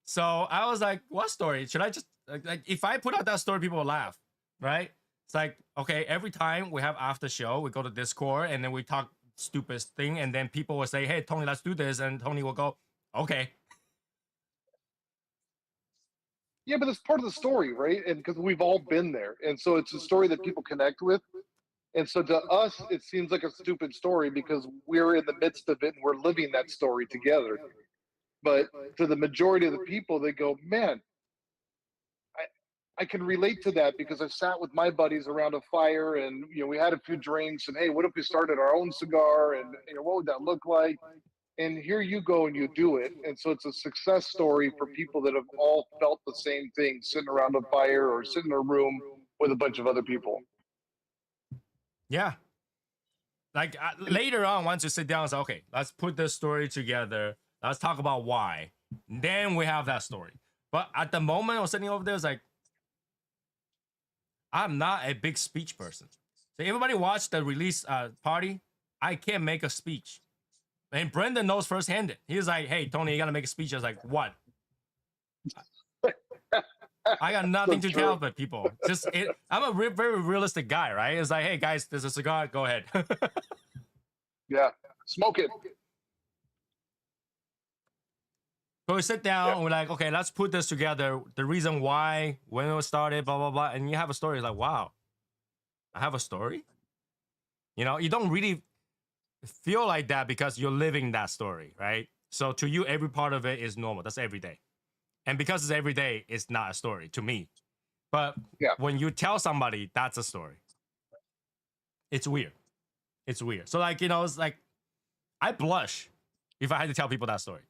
So I was like, what story? Should I just, like, if I put out that story, people will laugh, right? It's like, okay, every time we have after show, we go to Discord and then we talk stupid thing. And then people will say, hey, Tony, let's do this. And Tony will go, okay. Yeah, but it's part of the story, right? And because we've all been there. And so it's a story that people connect with. And so to us, it seems like a stupid story because we're in the midst of it and we're living that story together. But to the majority of the people, they go, man, I can relate to that because I sat with my buddies around a fire and, you know, we had a few drinks and, hey, what if we started our own cigar? And, you know, what would that look like? And here you go and you do it. And so it's a success story for people that have all felt the same thing, sitting around a fire or sitting in a room with a bunch of other people. Yeah. Like later on, once you sit down, it's like, okay, let's put this story together. Let's talk about why. Then we have that story. But at the moment, I was sitting over there, it's like, I'm not a big speech person. So everybody watched the release party. I can't make a speech. And Brendan knows firsthand. He was like, hey, Tony, you got to make a speech. I was like, what? I got nothing to tell but people. Just I'm a very realistic guy, right? It's like, hey, guys, there's a cigar. Go ahead. Yeah, smoke it. So we sit down and we're like, okay, let's put this together. The reason why, when it was started, blah, blah, blah. And you have a story. It's like, wow, I have a story? You know, you don't really feel like that because you're living that story, right? So to you, every part of it is normal. That's every day. And because it's every day, it's not a story to me. But when you tell somebody, that's a story. It's weird. It's weird. So like, you know, it's like, I blush if I had to tell people that story.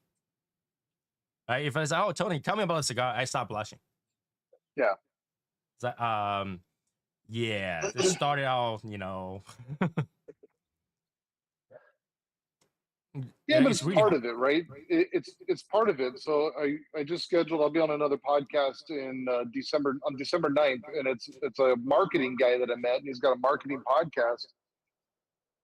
Right? If I say, oh, Tony, tell me about a cigar, I start blushing. Yeah. It's like, yeah, this started out, you know. Yeah, but it's really part hard. of it, right? It's part of it. So I just scheduled. I'll be on another podcast in December on December 9th, and it's a marketing guy that I met, and he's got a marketing podcast.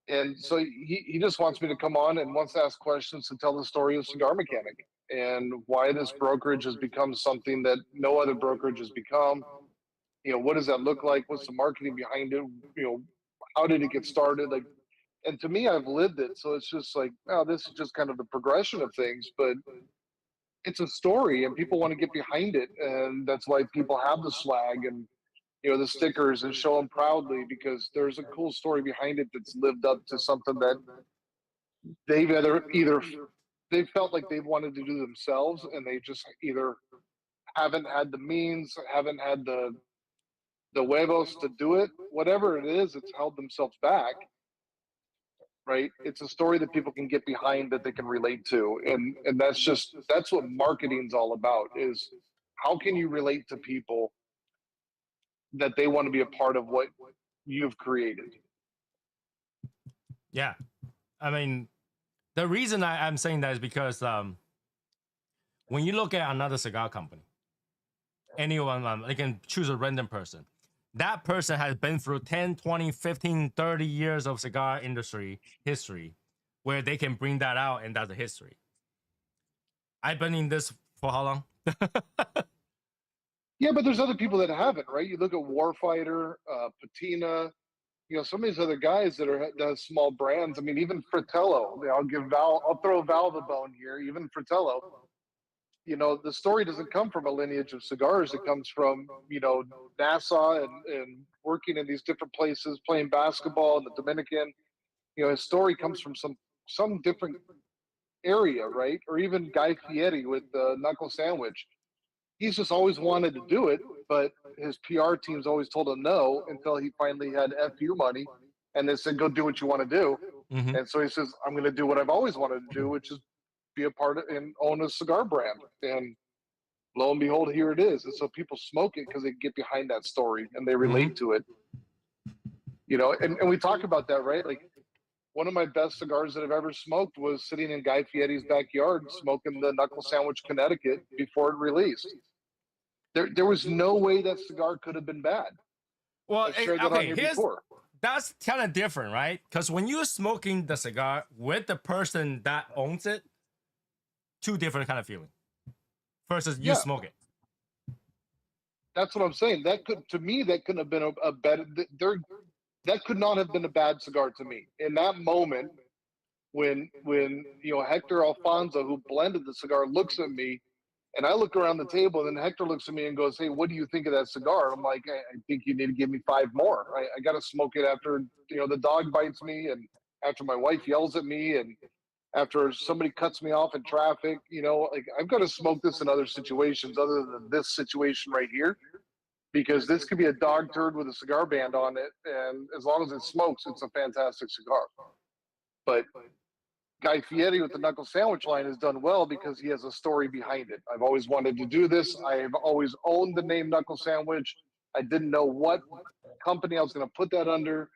And so he just wants me to come on and wants to ask questions to tell the story of Cigar Mechanic and why this brokerage has become something that no other brokerage has become. You know, what does that look like? What's the marketing behind it? You know, how did it get started? Like, and to me, I've lived it. So it's just like, oh, this is just kind of the progression of things, but it's a story and people want to get behind it. And that's why people have the swag and, you know, the stickers and show them proudly because there's a cool story behind it that's lived up to something that they've either they felt like they wanted to do themselves and they just either haven't had the means, haven't had the huevos to do it, whatever it is, it's held themselves back. right? It's a story that people can get behind, that they can relate to, and that's what marketing's all about. Is how can you relate to people that they want to be a part of what you've created? Yeah, I mean, the reason I'm saying that is because when you look at another cigar company, anyone, they can choose a random person. That person has been through 10, 20, 15, 30 years of cigar industry history where they can bring that out, and that's a history. I've been in this for how long? Yeah, but there's other people that haven't, right? You look at Warfighter, Patina, some of these other guys that have small brands. I mean, even Fratello. I'll throw Val the bone here. Even Fratello. The story doesn't come from a lineage of cigars. It comes from Nassau and working in these different places, playing basketball in the Dominican. His story comes from some different area, right? Or even Guy Fieri with the Knuckle Sandwich. He's just always wanted to do it, but his PR team's always told him no until he finally had FU money, and they said, "Go do what you want to do." Mm-hmm. And so he says, "I'm going to do what I've always wanted to do, which is be a part of and own a cigar brand." And lo and behold, here it is. And so people smoke it because they get behind that story and they relate to it. And we talk about that, right? Like, one of my best cigars that I've ever smoked was sitting in Guy Fieri's backyard smoking the Knuckle Sandwich Connecticut before it released. There was no way that cigar could have been bad. Well, I've shared that on here before. That's kind of different, right? Because when you're smoking the cigar with the person that owns it, two different kind of feeling versus you smoke it. That's what I'm saying. That couldn't have been a better. That could not have been a bad cigar to me in that moment when Hector Alfonso, who blended the cigar, looks at me, and I look around the table, and then Hector looks at me and goes, "Hey, what do you think of that cigar?" I'm like, "I think you need to give me 5 more. I got to smoke it after the dog bites me, and after my wife yells at me, and after somebody cuts me off in traffic. Like, I've got to smoke this in other situations other than this situation right here." Because this could be a dog turd with a cigar band on it, and as long as it smokes, it's a fantastic cigar. But Guy Fieri with the Knuckle Sandwich line has done well because he has a story behind it. I've always wanted to do this. I've always owned the name Knuckle Sandwich. I didn't know what company I was going to put that under.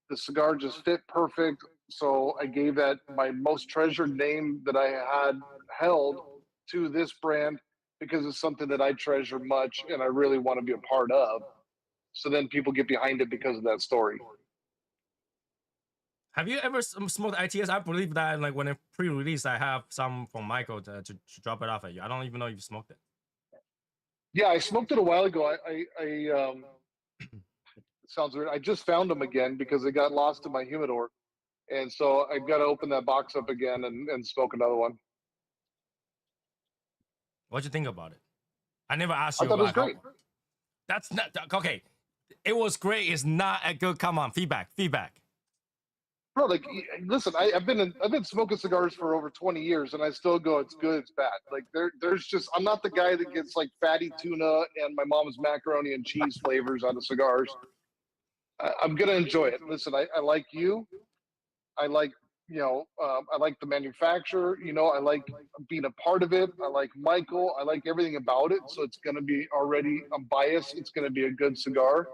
The cigar just fit perfect, so I gave that my most treasured name that I had held to this brand, because it's something that I treasure much and I really want to be a part of. So then people get behind it because of that story. Have you ever smoked ITS? I believe that, like, when it pre-release, I have some from Michael to drop it off at you. I don't even know if you smoked it. Yeah, I smoked it a while ago. It sounds weird. I just found them again because they got lost in my humidor. And so I've got to open that box up again and smoke another one. What'd you think about it? I never asked you. I thought it was great. That's not okay. It was great. It's not a good. Come on, feedback. Bro, like, listen, I've been smoking cigars for over 20 years, and I still go, it's good, it's bad. Like, there's just, I'm not the guy that gets like fatty tuna and my mom's macaroni and cheese flavors out of cigars. I'm gonna enjoy it. Listen, I like you. I like I like the manufacturer. I like being a part of it. I like Michael. I like everything about it. So it's gonna be already. I'm biased. It's gonna be a good cigar.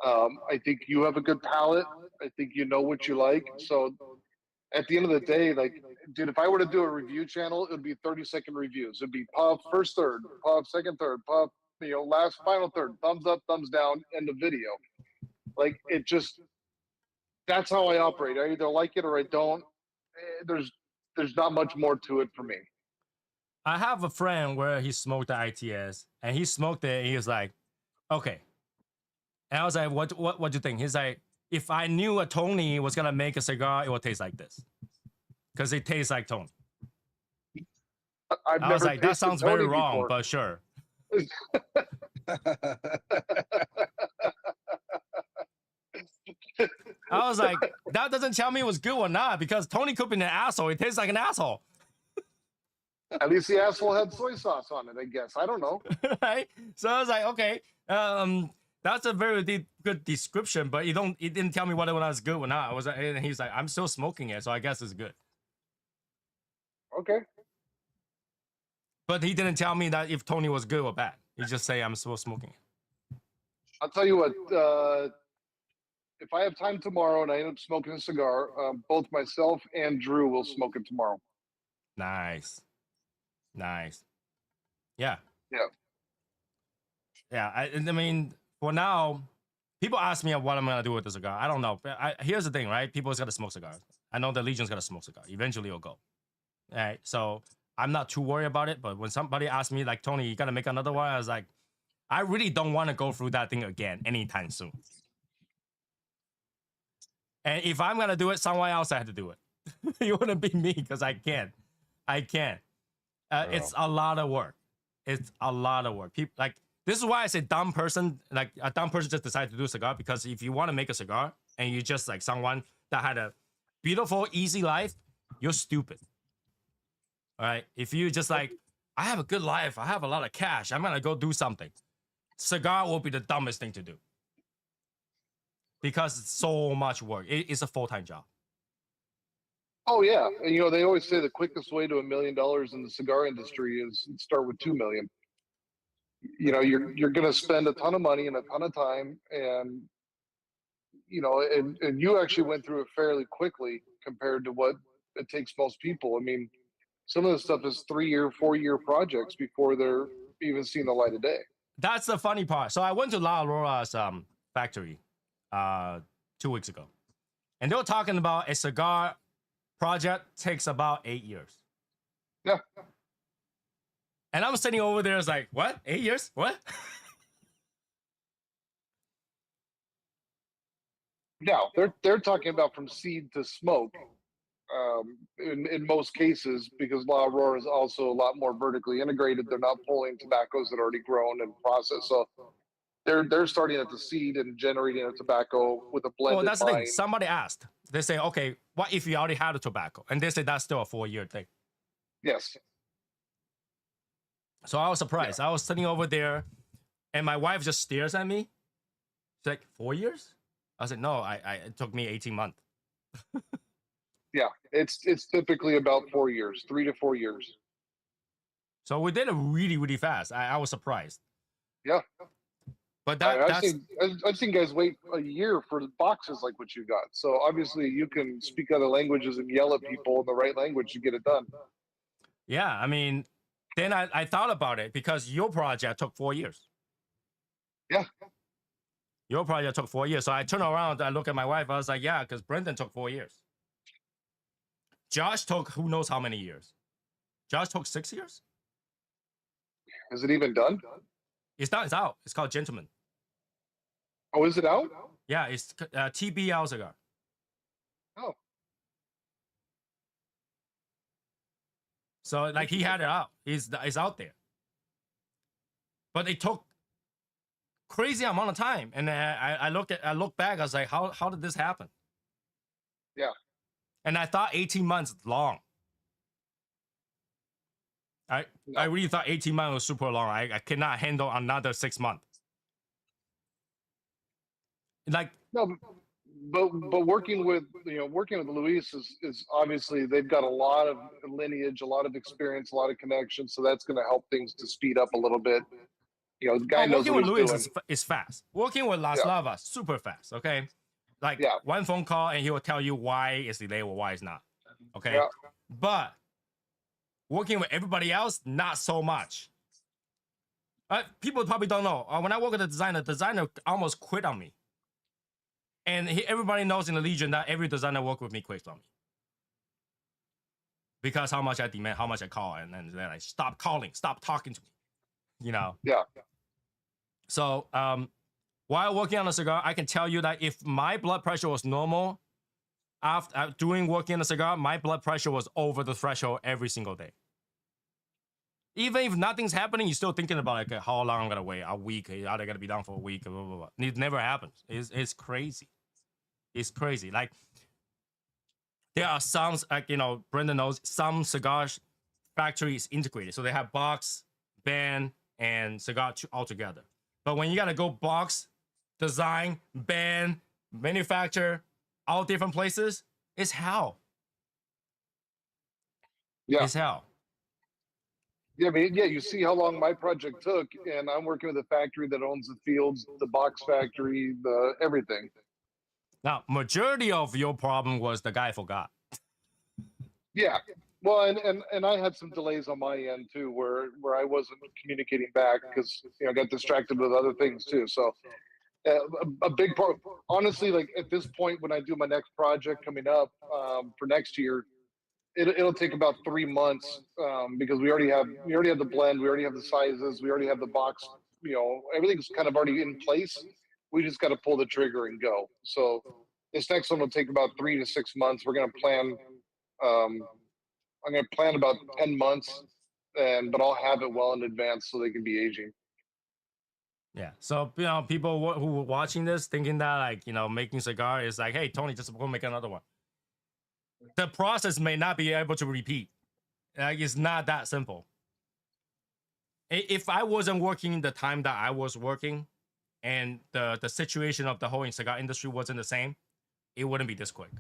I think you have a good palate. I think you know what you like. So at the end of the day, like, dude, if I were to do a review channel, it would be 30-second reviews. It'd be puff first third, puff second third, puff, last final third, thumbs up, thumbs down, end of video. Like, that's how I operate. I either like it or I don't. There's not much more to it for me. I have a friend where he smoked the ITS, and he smoked it, and he was like, okay. And I was like, what do you think? He's like, if I knew a Tony was gonna make a cigar, it would taste like this, because it tastes like Tony. I was like, that sounds very wrong, but sure. I was like, that doesn't tell me it was good or not, because Tony could be an asshole. It tastes like an asshole. At least the asshole had soy sauce on it, I guess. I don't know. Right? So I was like, okay. That's a very good description, but it didn't tell me whether or not it's good or not. And he's like, I'm still smoking it, so I guess it's good. Okay. But he didn't tell me that if Tony was good or bad. He just say I'm still smoking it. I'll tell you what. If I have time tomorrow and I end up smoking a cigar, both myself and Drew will smoke it tomorrow. Nice. Yeah. Yeah. Yeah. I mean, for now, people ask me what I'm gonna do with the cigar. I don't know. Here's the thing, right? People's gotta smoke cigars. I know the Legion's gotta smoke cigar. Eventually, it'll go. All right. So I'm not too worried about it. But when somebody asks me, like, Tony, you gotta make another one, I was like, I really don't want to go through that thing again anytime soon. And if I'm gonna do it, someone else had to do it. It wouldn't be me because I can't. It's a lot of work. People like this is why I say dumb person. Like a dumb person just decided to do a cigar because if you want to make a cigar and you just like someone that had a beautiful, easy life, you're stupid. All right. If you just like, I have a good life, I have a lot of cash, I'm gonna go do something. Cigar will be the dumbest thing to do because it's so much work. It's a full-time job. Oh yeah, and they always say the quickest way to $1 million in the cigar industry is start with 2 million. You're going to spend a ton of money and a ton of time, and and you actually went through it fairly quickly compared to what it takes most people. I mean, some of the stuff is 3-year, 4-year projects before they're even seeing the light of day. That's the funny part. So I went to La Aurora's factory 2 weeks ago, and they were talking about a cigar project takes about 8 years. Yeah. And I'm sitting over there, it's like, what? 8 years? What? Now they're talking about from seed to smoke. In most cases, because La Aurora is also a lot more vertically integrated. They're not pulling tobaccos that are already grown and processed. So they're starting at the seed and generating a tobacco with a blended. Well, that's the thing. Somebody asked. They say, okay, what if you already had a tobacco? And they say that's still a 4-year thing. Yes. So I was surprised. Yeah. I was sitting over there, and my wife just stares at me. She's like, 4 years? I said, no, it took me 18 months. Yeah, it's typically about 4 years, 3 to 4 years. So we did it really, really fast. I was surprised. Yeah. But I've seen guys wait a year for boxes like what you got. So obviously you can speak other languages and yell at people in the right language to get it done. Yeah, I mean, then I thought about it because your project took 4 years. Yeah. Your project took 4 years. So I turned around, I look at my wife, I was like, yeah, because Brendan took 4 years. Josh took who knows how many years. Josh took 6 years. Is it even done? It's done. It's out. It's called Gentleman. Oh, is it out? Yeah, it's TBL cigar. Oh. So like he had it out. It's out there. But it took crazy amount of time, and I look back. I was like, how did this happen? Yeah. And I thought 18 months long. I really thought 18 months was super long. I cannot handle another 6 months. Like no, but working with Luis is obviously they've got a lot of lineage, a lot of experience, a lot of connections, so that's going to help things to speed up a little bit. The guy knows what he's doing. Working with Luis is fast. Working with Las Lavas, super fast. Okay, like one phone call and he will tell you why it's delayed or why it's not. Okay, but working with everybody else, not so much. People probably don't know. When I work with the designer almost quit on me. And everybody knows in the Legion that every designer work with me quits on me. Because how much I demand, how much I call, and then I stop calling, stop talking to me. Yeah. So while working on a cigar, I can tell you that if my blood pressure was normal, after doing working on a cigar, my blood pressure was over the threshold every single day. Even if nothing's happening, you're still thinking about like how long I'm gonna wait, a week, are they gonna be down for a week, blah, blah, blah. It never happens. It's crazy. It's crazy. Like there are some, like Brendan knows, some cigar factories integrated, so they have box, band, and cigar all together. But when you gotta go box design, band, manufacture, all different places, it's hell. Yeah. It's hell. Yeah, I mean, yeah, you see how long my project took, and I'm working with a factory that owns the fields, the box factory, the everything. Now, majority of your problem was the guy forgot. Yeah. Well, and I had some delays on my end too, where I wasn't communicating back because I got distracted with other things too. So a big part, honestly, like at this point when I do my next project coming up for next year, it'll take about 3 months because we already have the blend, we already have the sizes, we already have the box. Everything's kind of already in place. We just got to pull the trigger and go. So this next one will take about 3 to 6 months. We're going to plan. I'm going to plan about 10 months, but I'll have it well in advance so they can be aging. Yeah. So people who were watching this thinking that like making cigar is like, hey Tony, just go make another one. The process may not be able to repeat. Like it's not that simple. If I wasn't working the time that I was working, and the situation of the whole cigar industry wasn't the same, it wouldn't be this quick.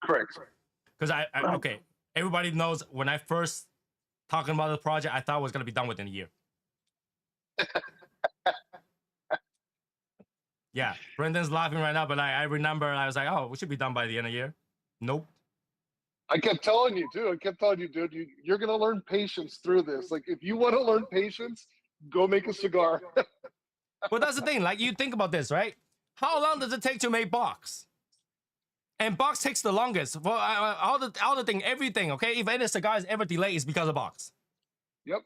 Correct. Because okay, everybody knows when I first talking about the project, I thought it was gonna be done within a year. Yeah, Brendan's laughing right now, but I remember I was like, oh, we should be done by the end of the year. Nope. I kept telling you, too. I kept telling you, dude, you're going to learn patience through this. Like, if you want to learn patience, go make a cigar. But that's the thing. Like, you think about this, right? How long does it take to make box? And box takes the longest. For all the thing, everything, okay? If any cigar is ever delayed, it's because of box. Yep.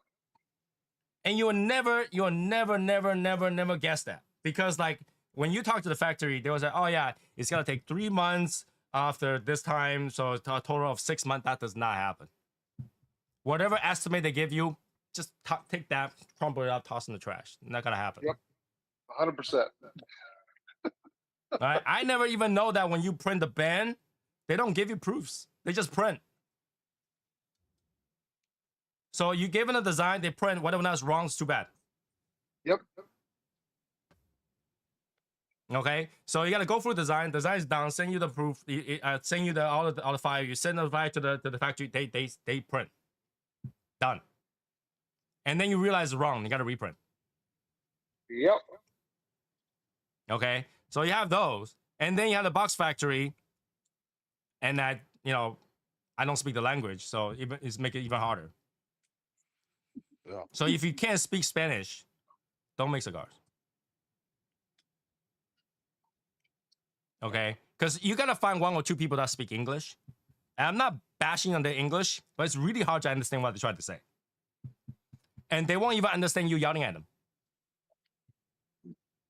And you'll never guess that. Because, like, when you talk to the factory, they was like, oh, yeah, it's going to take 3 months after this time. So a total of 6 months. That does not happen. Whatever estimate they give you, just take that, crumble it up, toss in the trash. Not going to happen. Yep. 100%. All right? I never even know that when you print the band, they don't give you proofs. They just print. So you give them a design, they print. Whatever that's wrong is too bad. Yep. Okay, so you gotta go through design. Design is done. Send you the proof. Send you all the file. You send the file to the factory. They print. Done. And then you realize it's wrong. You gotta reprint. Yep. Okay, so you have those, and then you have the box factory. And that I don't speak the language, so it's make it even harder. Yeah. So if you can't speak Spanish, don't make cigars. Okay, because you gotta find 1 or 2 people that speak English. And I'm not bashing on their English, but it's really hard to understand what they're trying to say. And they won't even understand you yelling at them.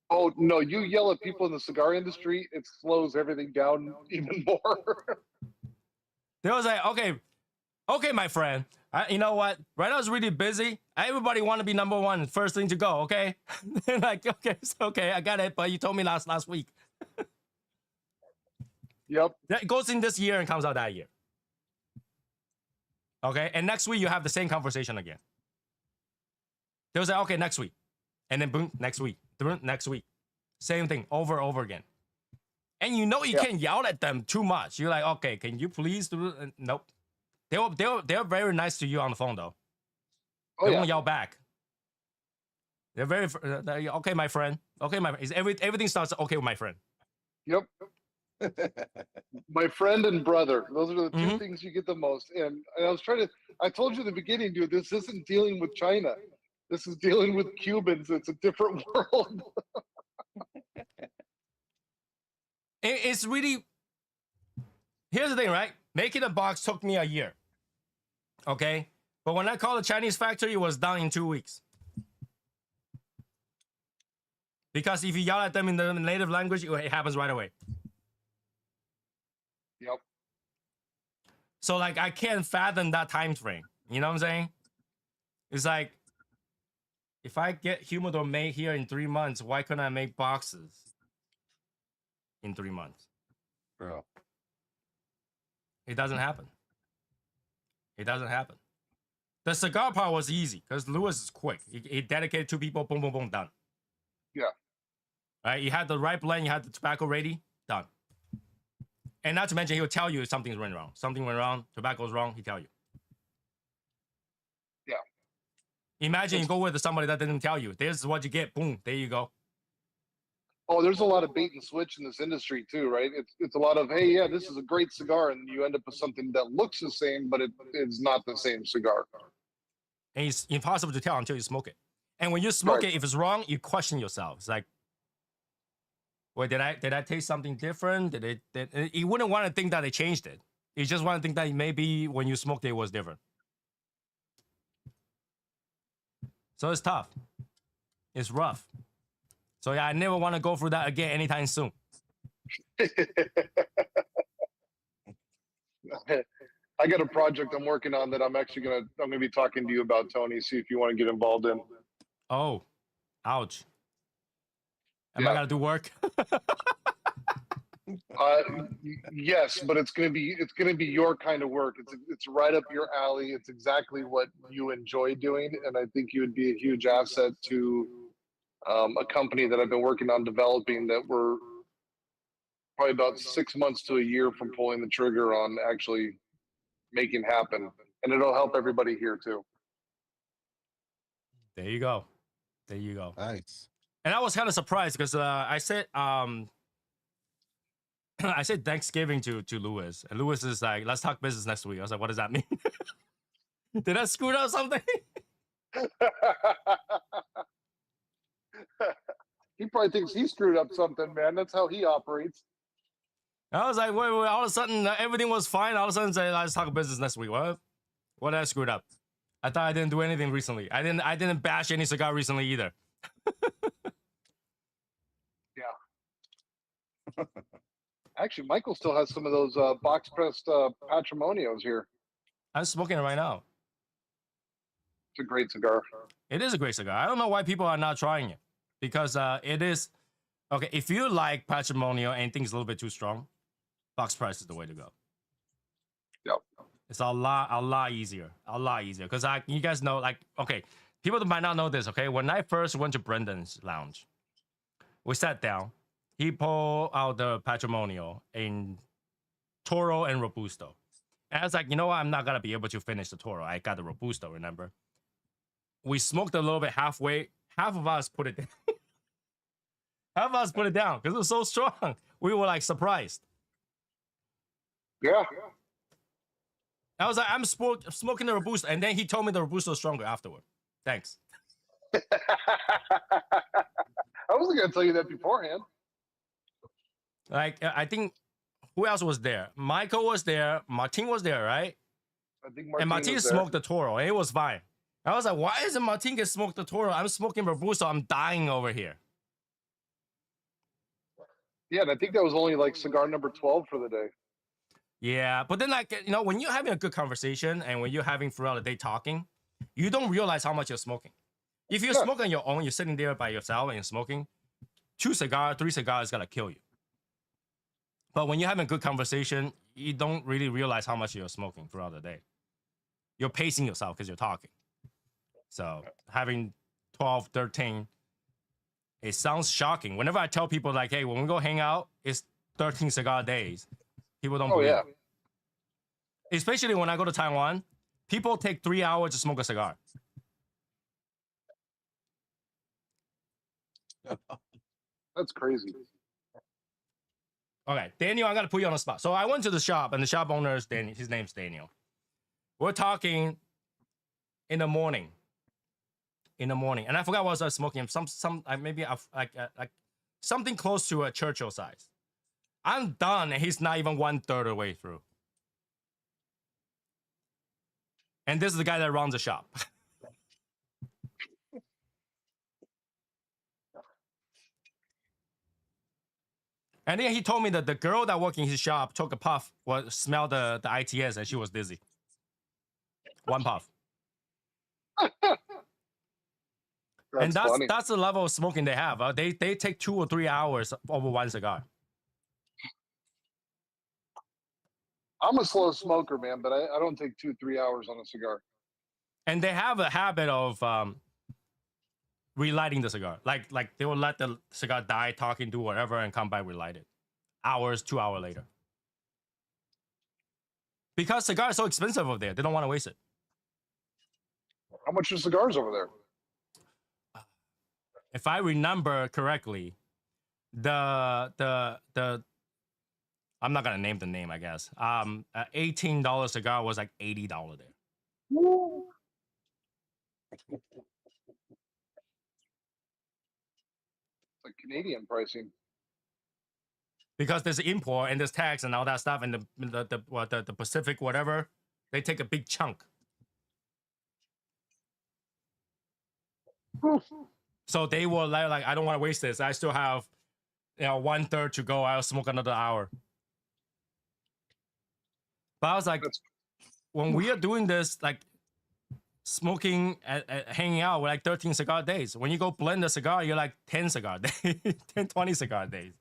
Oh, no, you yell at people in the cigar industry, it slows everything down even more. They was like, okay, my friend. You know what? Right now it's really busy. Everybody want to be number one, first thing to go, okay? They're like, okay, it's okay, I got it, but you told me last week. Yep. It goes in this year and comes out that year. Okay, and next week you have the same conversation again. They was like, okay, next week. And then boom, next week. Boom, next week. Same thing over and over again. And you can't yell at them too much. You're like, okay, can you please do it? Nope. They're very nice to you on the phone though. Oh, They yeah. won't yell back. They're very okay, my friend. Okay, my friend. Everything starts okay with my friend. Yep. My friend and brother. Those are the 2 Mhm. things you get the most. And I told you in the beginning, dude, this isn't dealing with China. This is dealing with Cubans. It's a different world. It's really. Here's the thing, right? Making a box took me a year. Okay, but when I called the Chinese factory, it was done in 2 weeks. Because if you yell at them in the native language, it happens right away. Yep. So like I can't fathom that time frame. You know what I'm saying? It's like if I get humidor made here in 3 months, why couldn't I make boxes in 3 months? Bro. It doesn't happen. It doesn't happen. The cigar part was easy because Lewis is quick. He dedicated 2 people, boom, boom, boom, done. Yeah. Right? You had the right blend, you had the tobacco ready, done. And not to mention, he'll tell you if something went wrong. Something went wrong, tobacco's wrong, he tell you. Yeah. Imagine you go with somebody that didn't tell you. This is what you get. Boom, there you go. Oh, there's a lot of bait and switch in this industry too, right? It's a lot of, hey, yeah, this is a great cigar, and you end up with something that looks the same, but it's not the same cigar. And it's impossible to tell until you smoke it. And when you smoke Right. it, if it's wrong, you question yourself. It's like, wait, did I taste something different? You wouldn't want to think that they changed it. You just want to think that maybe when you smoked it was different. So it's tough. It's rough. So yeah, I never want to go through that again anytime soon. I got a project I'm working on that I'm gonna be talking to you about, Tony. See if you want to get involved in. Oh, ouch. Am Yeah. I gonna do work? Yes, but it's gonna be your kind of work. It's right up your alley. It's exactly what you enjoy doing, and I think you would be a huge asset to a company that I've been working on developing that we're probably about 6 months to a year from pulling the trigger on actually making happen, and it'll help everybody here too. There you go. There you go. Nice. And I was kind of surprised because I said I said Thanksgiving to Lewis, and Lewis is like, let's talk business next week. I was like, what does that mean? Did I screw up something? He probably thinks he screwed up something, man. That's how he operates. I was like, wait, all of a sudden everything was fine. All of a sudden, say, let's talk business next week. What? What did I screwed up? I thought I didn't do anything recently. I didn't bash any cigar recently either. Yeah. Actually, Michael still has some of those box pressed Patrimonios here. I'm smoking it right now. It's a great cigar. It is a great cigar. I don't know why people are not trying it, because it is okay. If you like Patrimonio and think it's a little bit too strong, box press is the way to go. Yep. It's a lot easier, because you guys know, like, okay, people that might not know this, okay, when I first went to Brendan's lounge, we sat down, he pulled out the Patrimonio in Toro and Robusto, and I was like, you know what, I'm not gonna be able to finish the Toro. I got the Robusto, remember? We smoked a little bit halfway. Half of us put it down. Half of us put it down because it was so strong. We were like surprised. Yeah. I was like, I'm smoking the Robusto, and then he told me the Robusto is stronger afterward. Thanks. I wasn't gonna tell you that beforehand. Like, I think, who else was there? Michael was there. Martin was there, right? I think And Martin was there. smoked the Toro, and it was fine. I was like, why isn't Martin get smoked the Toro? I'm smoking Robusto. I'm dying over here. Yeah, and I think that was only like cigar number 12 for the day. Yeah, but then, like, you know, when you're having a good conversation and when you're having throughout the day talking, you don't realize how much you're smoking. If you're smoking on your own, you're sitting there by yourself and you're smoking, 3 cigars is gonna kill you. But when you're having a good conversation, you don't really realize how much you're smoking throughout the day. You're pacing yourself because you're talking. So having 12, 13, it sounds shocking. Whenever I tell people, like, hey, when we go hang out, it's 13 cigar days. People don't believe it. Especially when I go to Taiwan, people take 3 hours to smoke a cigar. That's crazy. Okay, Daniel, I'm gonna put you on the spot. So I went to the shop, and the shop owner is Daniel. His name's Daniel. We're talking in the morning. And I forgot what I was smoking. Maybe like something close to a Churchill size. I'm done, and he's not even 1/3 of the way through. And this is the guy that runs the shop. And then he told me that the girl that worked in his shop took a puff, smelled the ITS, and she was dizzy. 1 puff. And that's the level of smoking they have. They take 2 or 3 hours over 1 cigar. I'm a slow smoker, man, but I don't take 2-3 hours on a cigar. And they have a habit of relighting the cigar. Like they will let the cigar die, talking to whatever, and come back relight it. Hours, 2 hours later. Because cigar is so expensive over there, they don't want to waste it. How much are cigars over there? If I remember correctly, the I'm not gonna name the name, I guess. $18 cigar was like $80 there. Woo. It's like Canadian pricing. Because there's import and there's tax and all that stuff, and the Pacific whatever, they take a big chunk. So they were like, I don't want to waste this. I still have, 1/3 to go. I'll smoke another hour. But I was like, when we are doing this, like smoking, hanging out, we're like 13 cigar days. When you go blend a cigar, you're like 10 cigar days, 10, 20 cigar days.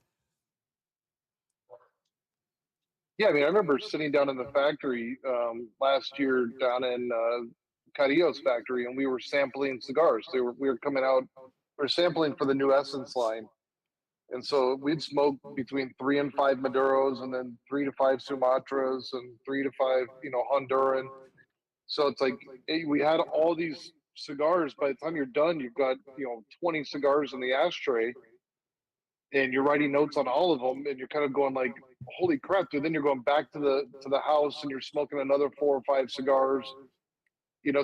Yeah, I mean, I remember sitting down in the factory last year down in Carrillo's factory, and we were sampling cigars. We were coming out, we were sampling for the new Essence line, and so we'd smoke between 3 and 5 Maduros, and then 3 to 5 Sumatras, and 3 to 5, Honduran. So it's like we had all these cigars. By the time you're done, you've got 20 cigars in the ashtray, and you're writing notes on all of them, and you're kind of going like, holy crap, dude. Then you're going back to the house and you're smoking another 4 or 5 cigars.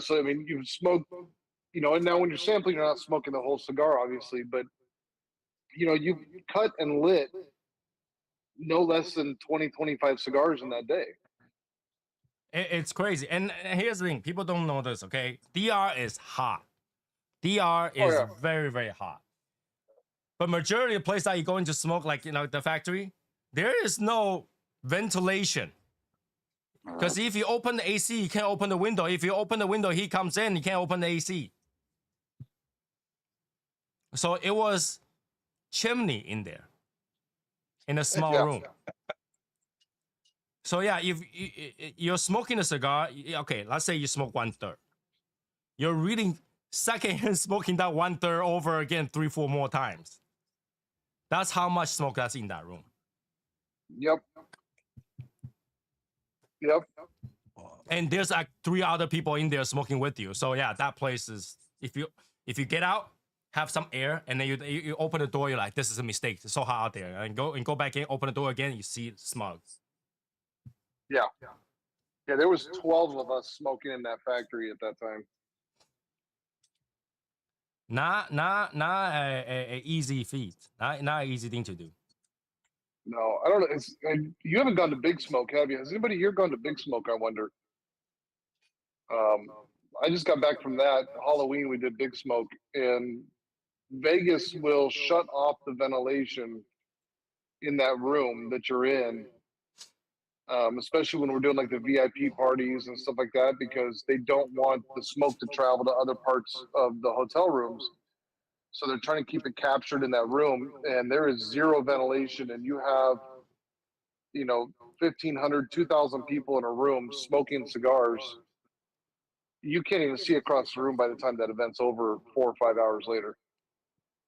So I mean, you've smoked, and now when you're sampling, you're not smoking the whole cigar, obviously, but you cut and lit no less than 20, 25 cigars in that day. It's crazy. And here's the thing, people don't know this, okay? DR is hot. DR is very, very hot. But majority of places that you go in to smoke, like, the factory, there is no ventilation. Because if you open the AC, you can't open the window. If you open the window, he comes in, you can't open the AC. So it was chimney in there, in a small room. So yeah, if you're smoking a cigar, okay, let's say you smoke 1/3. You're really secondhand smoking that 1/3 over again 3, 4 more times. That's how much smoke that's in that room. Yep. And there's like 3 other people in there smoking with you. So yeah, that place is, if you get out, have some air, and then you open the door, you're like, this is a mistake. It's so hot out there. And go back in, open the door again, you see smog. Yeah, there was 12 of us smoking in that factory at that time. Not a easy feat. Not an easy thing to do. No, I don't know. You haven't gone to Big Smoke, have you? Has anybody here gone to Big Smoke, I wonder? I just got back from that. Halloween, we did Big Smoke, and Vegas will shut off the ventilation in that room that you're in, especially when we're doing like the VIP parties and stuff like that, because they don't want the smoke to travel to other parts of the hotel rooms. So they're trying to keep it captured in that room, and there is zero ventilation, and you have 1,500, 2,000 people in a room smoking cigars. You can't even see across the room by the time that event's over 4 or 5 hours later.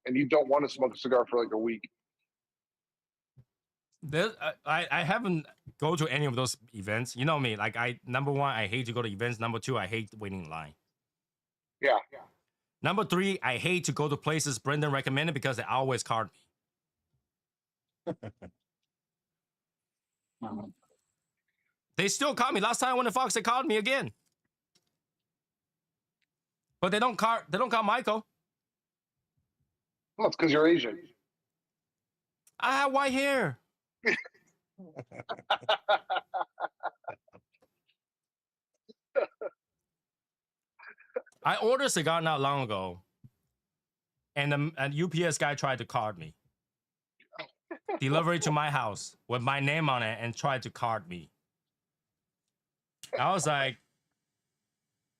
And you don't want to smoke a cigar for like a week. I haven't go to any of those events. You know me, like number 1, I hate to go to events. Number 2, I hate waiting in line. Yeah. Number 3, I hate to go to places Brendan recommended because they always card me. They still called me. Last time I went to Fox, they called me again. But they don't call Michael. Well, it's because you're Asian. I have white hair. I ordered a cigar not long ago, and a UPS guy tried to card me. Delivery to my house with my name on it and tried to card me. I was like,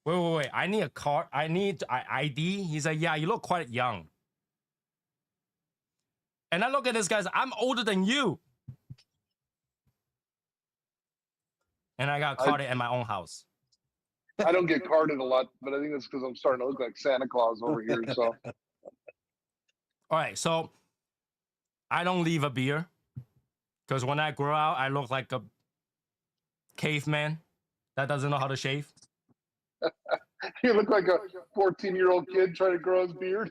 wait. I need a card. I need ID. He's like, yeah, you look quite young. And I look at this guy, I'm older than you. And I got carded at my own house. I don't get carded a lot, but I think that's because I'm starting to look like Santa Claus over here. So All right, so I don't leave a beard because when I grow out, I look like a caveman that doesn't know how to shave. You look like a 14-year-old kid trying to grow his beard.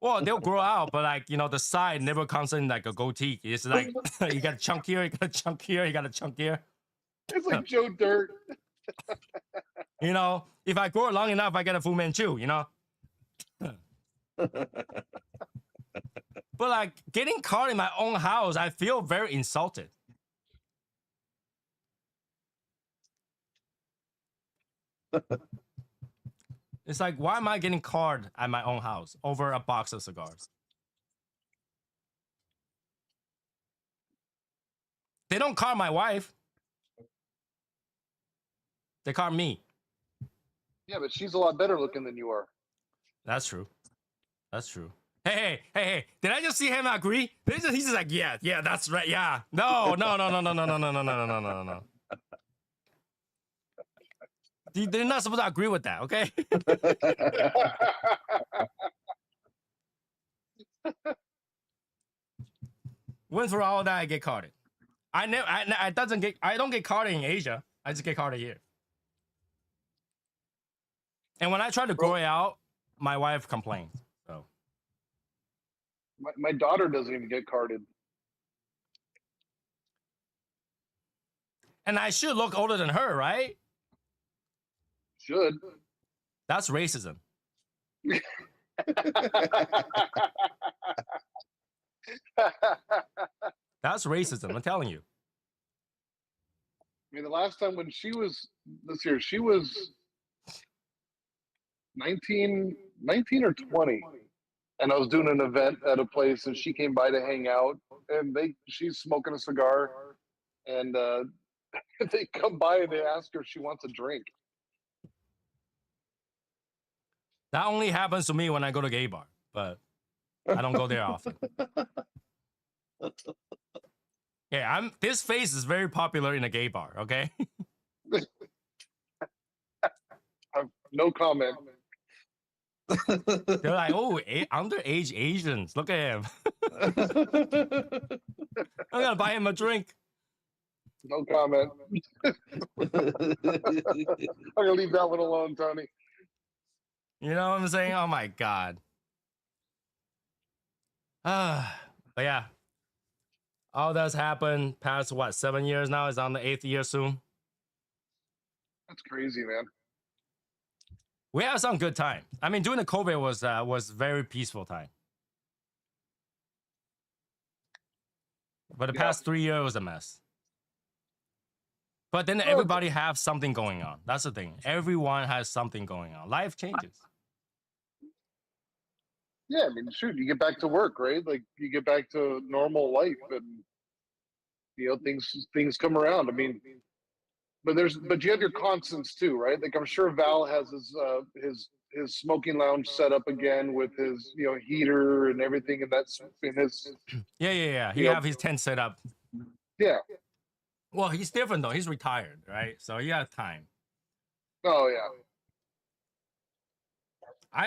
Well, they'll grow out, but like the side never comes in like a goatee. It's like you got a chunk here, you got a chunk here, you got a chunk here. It's like Joe Dirt. If I grow it long enough, I get a Fu Manchu. But like getting caught in my own house, I feel very insulted. It's like, why am I getting caught at my own house over a box of cigars? They don't call my wife. They call me. Yeah, but she's a lot better looking than you are. That's true. That's true. Hey. Did I just see him agree? He's just like, yeah, that's right. Yeah. No. They're not supposed to agree with that, okay? Went through all that, I get caught. I don't get caught in Asia. I just get caught here. And when I try to grow it out, my wife complains. So my daughter doesn't even get carded. And I should look older than her, right? Should. That's racism. That's racism, I'm telling you. I mean, the last time when she was this year, she was 19 or 20. And I was doing an event at a place and she came by to hang out and she's smoking a cigar and they come by and they ask her if she wants a drink. That only happens to me when I go to gay bar, but I don't go there often. Yeah, this face is very popular in a gay bar, okay? No comment. They're like, oh, underage Asians. Look at him. I'm gonna buy him a drink. No comment. I'm gonna leave that one alone, Tony. You know what I'm saying? Oh my god. But yeah. All that's happened past 7 years now? It's on the 8th year soon. That's crazy, man. We had some good time. I mean, during the COVID was very peaceful time. But the past 3 years was a mess. But then everybody has something going on. That's the thing. Everyone has something going on. Life changes. Yeah, I mean, shoot, you get back to work, right? Like you get back to normal life, and things come around. I mean, but you have your constants too, right? Like I'm sure Val has his smoking lounge set up again with his heater and everything, and that's in his. Yeah. He have his tent set up. Yeah. Well, he's different though. He's retired, right? So he has time. Oh yeah.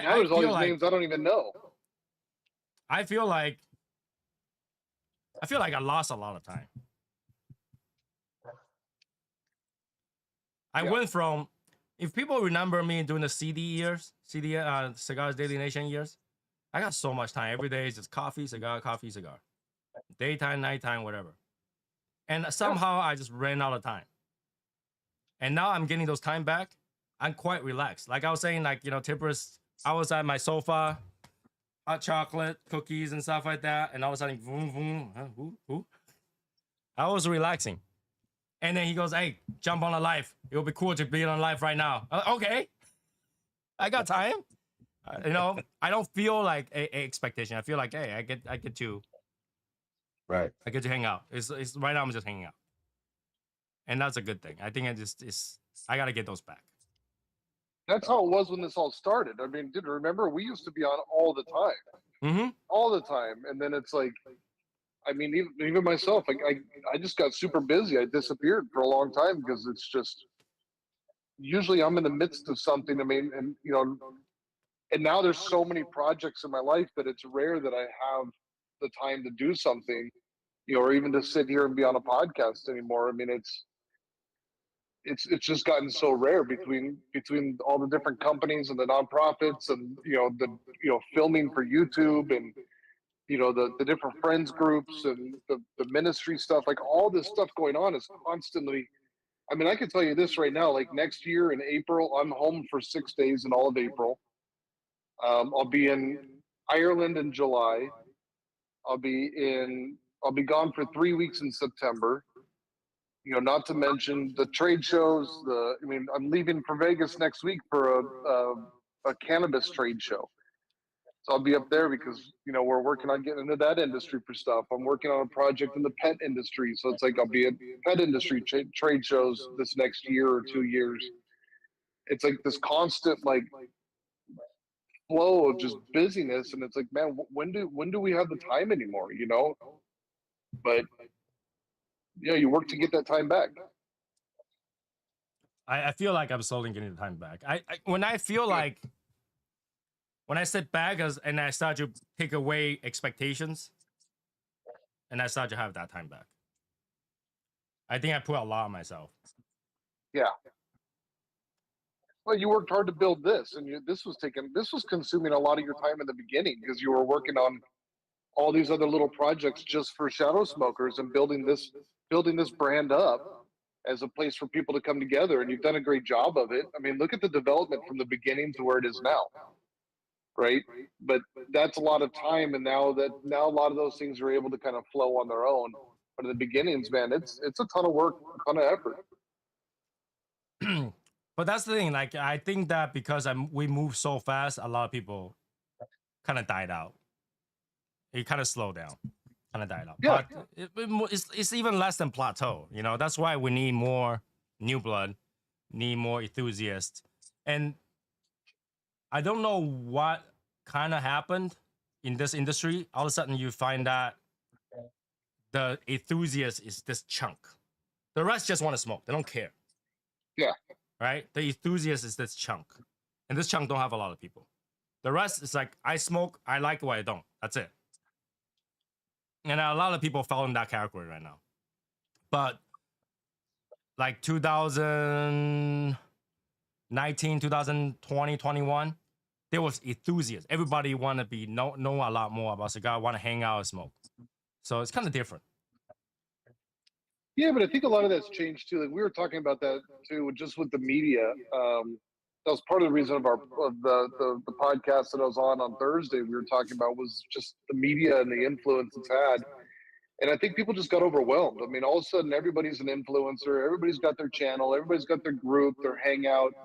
There's all these names I don't even know. I feel like I lost a lot of time. I went from, if people remember me during the Cigars Daily Nation years, I got so much time. Every day is just coffee, cigar. Daytime, nighttime, whatever. And somehow I just ran out of time. And now I'm getting those time back. I'm quite relaxed. Like I was saying, Tippers, I was at my sofa, hot chocolate, cookies, and stuff like that. And all of a sudden, boom, boom. I was relaxing. And then he goes, hey, jump on a live. It would be cool to be on live right now. Okay. I got time. I don't feel like a expectation. I feel like, hey, I get to. Right. I get to hang out. It's right now I'm just hanging out. And that's a good thing. I think I got to get those back. That's how it was when this all started. I mean, remember we used to be on all the time, Mm-hmm. all the time, and then it's like, I mean, even myself, I just got super busy. I disappeared for a long time because it's just usually I'm in the midst of something. I mean, and And now there's so many projects in my life that it's rare that I have the time to do something, or even to sit here and be on a podcast anymore. I mean, it's just gotten so rare between all the different companies and the nonprofits, and the filming for YouTube, and the different friends groups, and the ministry stuff. Like, all this stuff going on is constantly. I mean, I can tell you this right now, like next year in April, I'm home for 6 days in all of April. I'll be in Ireland in July. I'll be gone for 3 weeks in September. Not to mention the trade shows. I mean, I'm leaving for Vegas next week for a cannabis trade show. So I'll be up there because we're working on getting into that industry for stuff. I'm working on a project in the pet industry, so it's like I'll be at pet industry trade shows this next year or 2 years. It's like this constant like flow of just busyness, and it's like, man, when do we have the time anymore? But you work to get that time back. I feel like I'm slowly getting the time back. When I feel like when I sit back and I start to take away expectations, and I start to have that time back. I think I put a lot on myself. Yeah. Well, you worked hard to build this, and this was consuming a lot of your time in the beginning because you were working on all these other little projects just for shadow smokers and building this brand up as a place for people to come together. And you've done a great job of it. I mean, look at the development from the beginning to where it is now, right? But that's a lot of time, and now a lot of those things are able to kind of flow on their own. But in the beginnings, man, it's a ton of work, a ton of effort. But that's the thing. Like, I think that because we move so fast, a lot of people kind of died out. It kind of slowed down, kind of died out. Yeah. But it's even less than plateau. That's why we need more new blood, need more enthusiasts. And I don't know what kind of happened in this industry. All of a sudden, you find that the enthusiast is this chunk. The rest just want to smoke. They don't care. Yeah. Right? The enthusiast is this chunk. And this chunk don't have a lot of people. The rest is like, I smoke, I like what I don't. That's it. And a lot of people fall in that category right now. But like 2019, 2020, 21, there was enthusiasts. Everybody want to know a lot more about cigar, want to hang out and smoke. So it's kind of different. Yeah, but I think a lot of that's changed too. Like, we were talking about that too, just with the media. That was part of the reason of the podcast that I was on Thursday. We were talking about was just the media and the influence it's had. And I think people just got overwhelmed. I mean, all of a sudden, everybody's an influencer. Everybody's got their channel. Everybody's got their group, their hangout.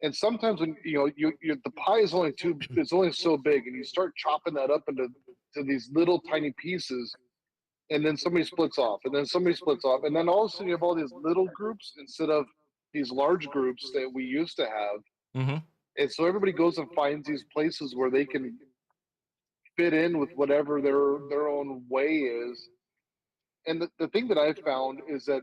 And sometimes when the pie is it's only so big, and you start chopping that up into these little tiny pieces, and then somebody splits off, and then somebody splits off, and then all of a sudden you have all these little groups instead of these large groups that we used to have. Mm-hmm. And so everybody goes and finds these places where they can fit in with whatever their own way is. And the thing that I've found is that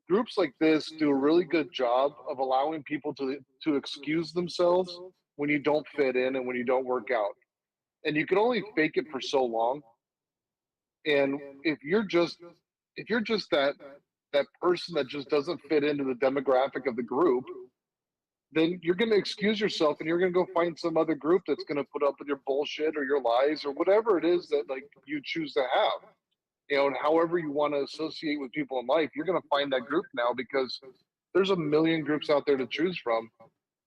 groups like this do a really good job of allowing people to excuse themselves when you don't fit in and when you don't work out. And you can only fake it for so long. And if you're just that person that just doesn't fit into the demographic of the group, then you're going to excuse yourself and you're going to go find some other group that's going to put up with your bullshit or your lies or whatever it is that like you choose to have. And however you want to associate with people in life, you're going to find that group now because there's a million groups out there to choose from,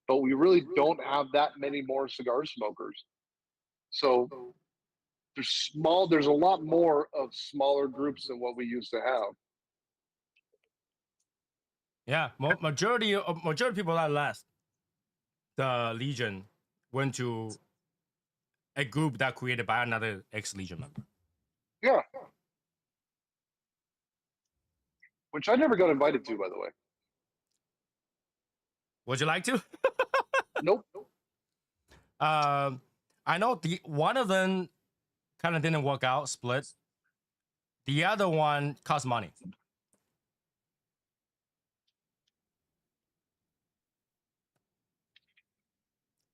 but we really don't have that many more cigar smokers. So there's a lot more of smaller groups than what we used to have. Yeah, majority of people that left the Legion went to a group that created by another ex-Legion member. Yeah. Which I never got invited to, by the way. Would you like to? Nope. I know one of them kind of didn't work out, split. The other one cost money.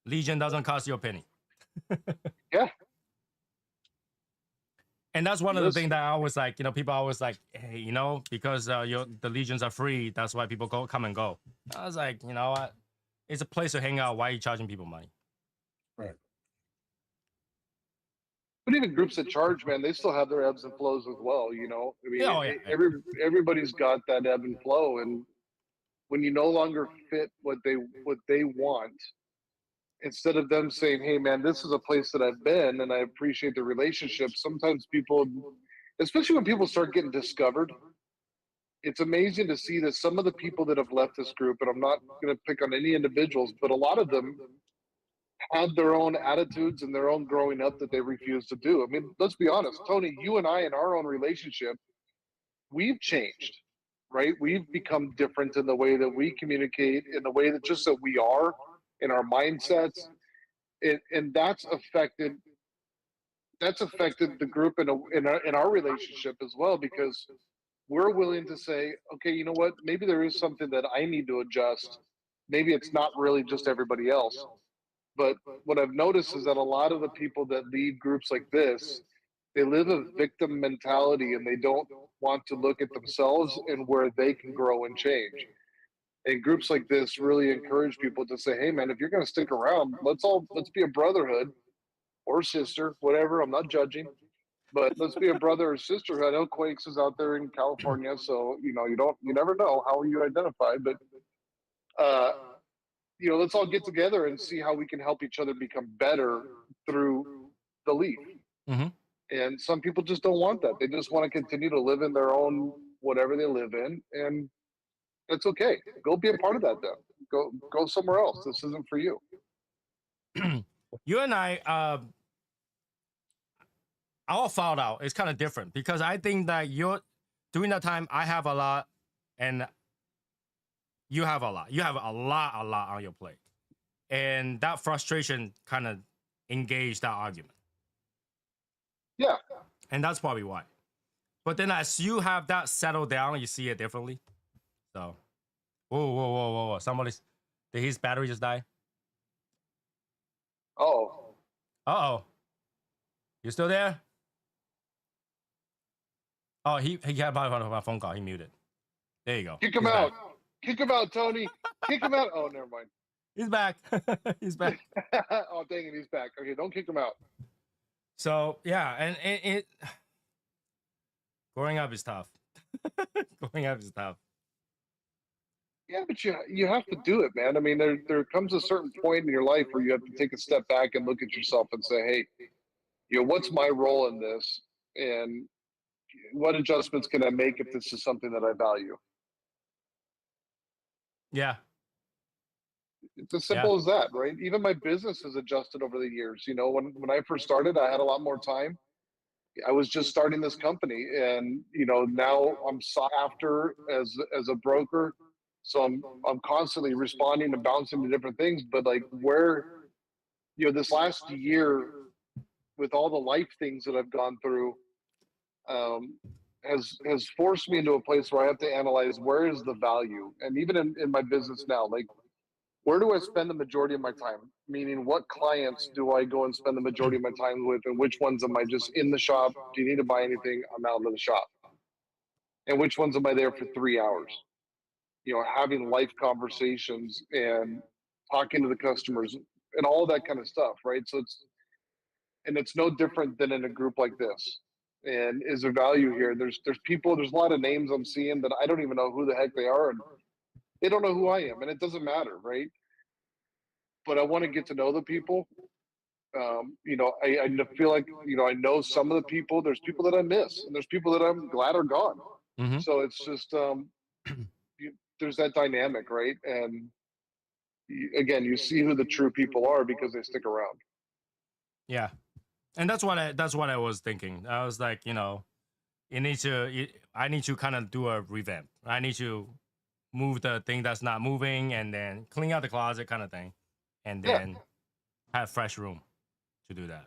Legion doesn't cost you a penny. Yeah. And that's one of the Listen. things that I always like, people always like, hey, because the Legions are free, that's why people come and go. I was like, you know what? It's a place to hang out. Why are you charging people money? Right. But even groups that charge, man, they still have their ebbs and flows as well. I mean, Yeah, oh, yeah. everybody's got that ebb and flow, and when you no longer fit what they want, instead of them saying, "Hey, man, this is a place that I've been, and I appreciate the relationship." Sometimes people, especially when people start getting discovered, it's amazing to see that some of the people that have left this group, and I'm not going to pick on any individuals, but a lot of them had their own attitudes and their own growing up that they refused to do. I mean, let's be honest, Tony, you and I in our own relationship, we've changed, right? We've become different in the way that we communicate, in the way that just that we are, in our mindsets, and that's affected the group in our relationship as well, because we're willing to say, okay, you know what? Maybe there is something that I need to adjust. Maybe it's not really just everybody else. But what I've noticed is that a lot of the people that lead groups like this, they live a victim mentality and they don't want to look at themselves and where they can grow and change. And groups like this really encourage people to say, hey man, if you're going to stick around, let's be a brotherhood or sister, whatever. I'm not judging, but let's be a brother or sister. I know Quakes is out there in California, so you never know how you identify, but uh, let's all get together and see how we can help each other become better through the leaf. Mm-hmm. And some people just don't want that. They just want to continue to live in their own whatever they live in, and it's okay. Go be a part of that then. Go somewhere else. This isn't for you. You and I, our fall out is kind of different because I think that during that time I have a lot and you have a lot. You have a lot on your plate. And that frustration kind of engaged that argument. Yeah. And that's probably why. But then as you have that settled down, you see it differently. So, whoa. Did his battery just die? Oh. Uh-oh. You still there? Oh, he had my phone call. He muted. There you go. Kick him out. Kick him out, Tony. Kick him out. Oh, never mind. He's back. He's back. Oh, dang it. He's back. Okay, don't kick him out. So, yeah. And it growing up is tough. Growing up is tough. Yeah, but you have to do it, man. I mean, there comes a certain point in your life where you have to take a step back and look at yourself and say, hey, what's my role in this? And what adjustments can I make if this is something that I value? Yeah. It's as simple as that, right? Even my business has adjusted over the years. When I first started, I had a lot more time. I was just starting this company, and now I'm sought after as a broker. So I'm constantly responding and bouncing to different things. But like this last year, with all the life things that I've gone through, has forced me into a place where I have to analyze where is the value, and even in my business now, like where do I spend the majority of my time? Meaning, what clients do I go and spend the majority of my time with, and which ones am I just in the shop? Do you need to buy anything? I'm out of the shop. And which ones am I there for 3 hours? Having life conversations and talking to the customers and all that kind of stuff, right? So it's no different than in a group like this. And is there value here? There's a lot of names I'm seeing that I don't even know who the heck they are, and they don't know who I am, and it doesn't matter, right? But I want to get to know the people. I feel like I know some of the people. There's people that I miss, and there's people that I'm glad are gone. Mm-hmm. So it's just there's that dynamic, right? And again, you see who the true people are because they stick around. Yeah, and that's what I was thinking. I was like, I need to kind of do a revamp. I need to move the thing that's not moving, and then clean out the closet, kind of thing, and then have fresh room to do that.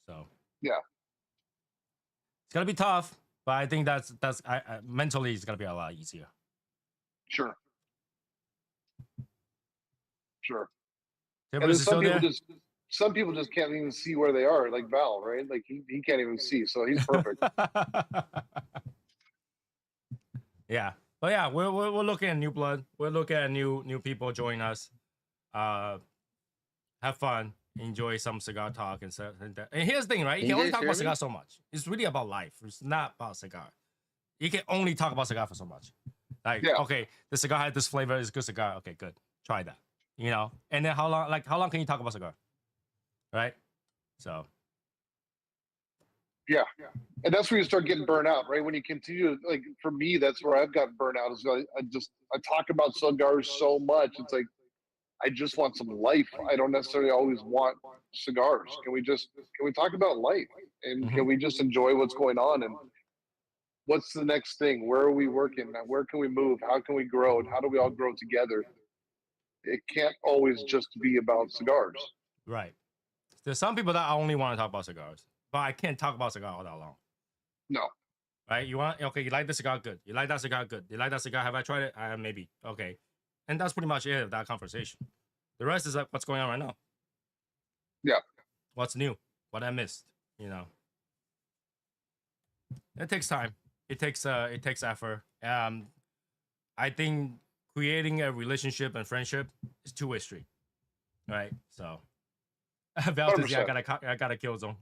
So yeah, it's gonna be tough, but I think that's mentally it's gonna be a lot easier. Sure. And Tibbers then is still there. some people just can't even see where they are, like Val, right? Like he can't even see, so he's perfect. Yeah, but yeah, we're looking at new blood. We're looking at new people join us. Have fun, enjoy some cigar talk and stuff. And here's the thing, right? You can only talk about cigar so much. It's really about life. It's not about cigar. You can only talk about cigar for so much. Like, okay, the cigar had this flavor. It's a good cigar. Okay, good. Try that. You know. And then how long can you talk about cigar? Right. So. Yeah. And that's where you start getting burnt out, right? When you continue, like for me, that's where I've gotten burnt out. Is I talk about cigars so much. It's like I just want some life. I don't necessarily always want cigars. Can we talk about life? And can we just enjoy what's going on? And what's the next thing? Where are we working? Where can we move? How can we grow? And how do we all grow together? It can't always just be about cigars. Right. There's some people that only want to talk about cigars, but I can't talk about cigar all that long. No. Right? You like the cigar? Good. You like that cigar? Good. You like that cigar? Have I tried it? Maybe. Okay. And that's pretty much it of that conversation. The rest is like what's going on right now. Yeah. What's new? What I missed? You know. It takes time. It takes effort. I think creating a relationship and friendship is two-way street. Right? So Valtis, I gotta kill zone.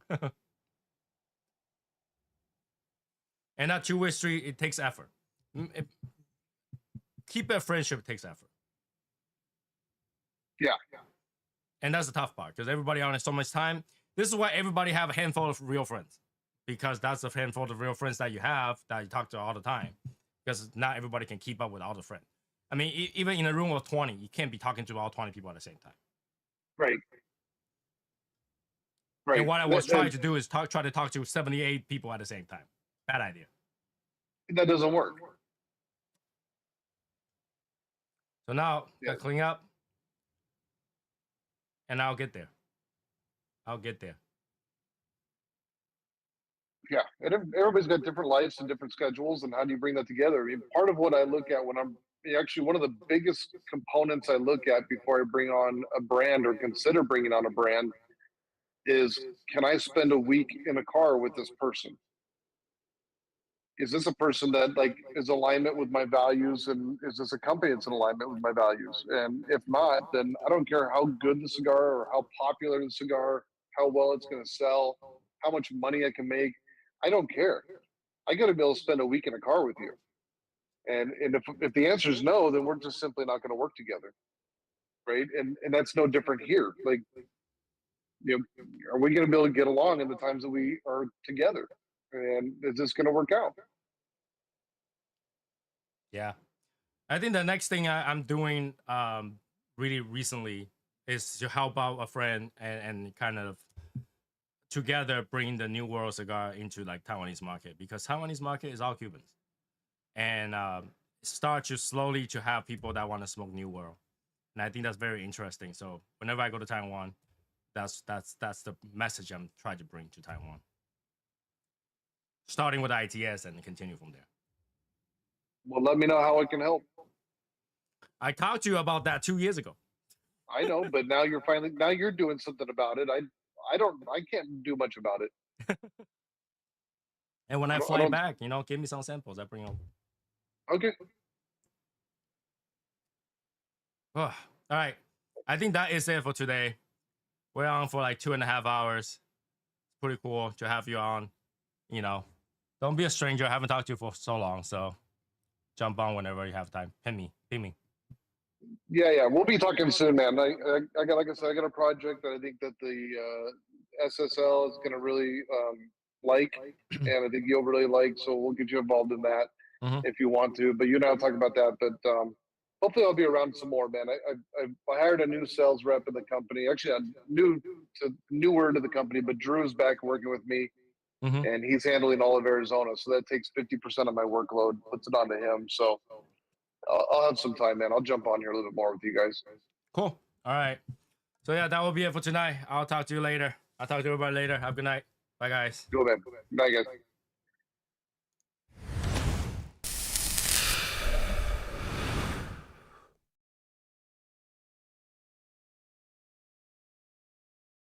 And that two-way street, it takes effort. Keep a friendship takes effort. Yeah. And that's the tough part because everybody on so much time. This is why everybody have a handful of real friends, because that's the handful of real friends that you have that you talk to all the time. Because not everybody can keep up with all the friends. I mean, even in a room of 20, you can't be talking to all 20 people at the same time. Right. Right. And what I was trying to do is try to talk to 78 people at the same time. Bad idea. That doesn't work. So now, clean up. And I'll get there. Yeah, and everybody's got different lives and different schedules, and how do you bring that together? I mean, part of what I look at when I'm actually one of the biggest components I look at before I bring on a brand or consider bringing on a brand is, can I spend a week in a car with this person? Is this a person that like is alignment with my values, and is this a company that's in alignment with my values? And if not, then I don't care how good the cigar or how popular the cigar, how well it's going to sell, how much money I can make. I don't care. I got to be able to spend a week in a car with you. And if the answer is no, then we're just simply not going to work together, right? And that's no different here. Like, you know, are we going to be able to get along in the times that we are together? And is this going to work out? Yeah. I think the next thing I'm doing really recently is to help out a friend and kind of together bring the New World cigar into like Taiwanese market, because Taiwanese market is all Cubans. And start to slowly to have people that want to smoke New World. And I think that's very interesting. So whenever I go to Taiwan, that's the message I'm trying to bring to Taiwan. Starting with ITS and continue from there. Well, let me know how I can help. I talked to you about that 2 years ago. I know, but now you're doing something about it. I can't do much about it. And when I fly back, give me some samples. I bring over. Okay. Oh, all right. I think that is it for today. We're on for like 2.5 hours. It's pretty cool to have you on. Don't be a stranger. I haven't talked to you for so long, so jump on whenever you have time. Ping me. Yeah. We'll be talking soon, man. I got, like I said, I got a project that I think that the SSL is going to really like, and I think you'll really like. So we'll get you involved in that if you want to. But you and I'll talk about that. But hopefully I'll be around some more, man. I hired a new sales rep in the company. Actually, newer to the company, but Drew's back working with me. And he's handling all of Arizona. So that takes 50% of my workload, puts it onto him. So I'll have some time, man. I'll jump on here a little bit more with you guys. Cool. All right. So yeah, that will be it for tonight. I'll talk to you later. I'll talk to everybody later. Have a good night. Bye, guys. Cool, man. Bye, guys.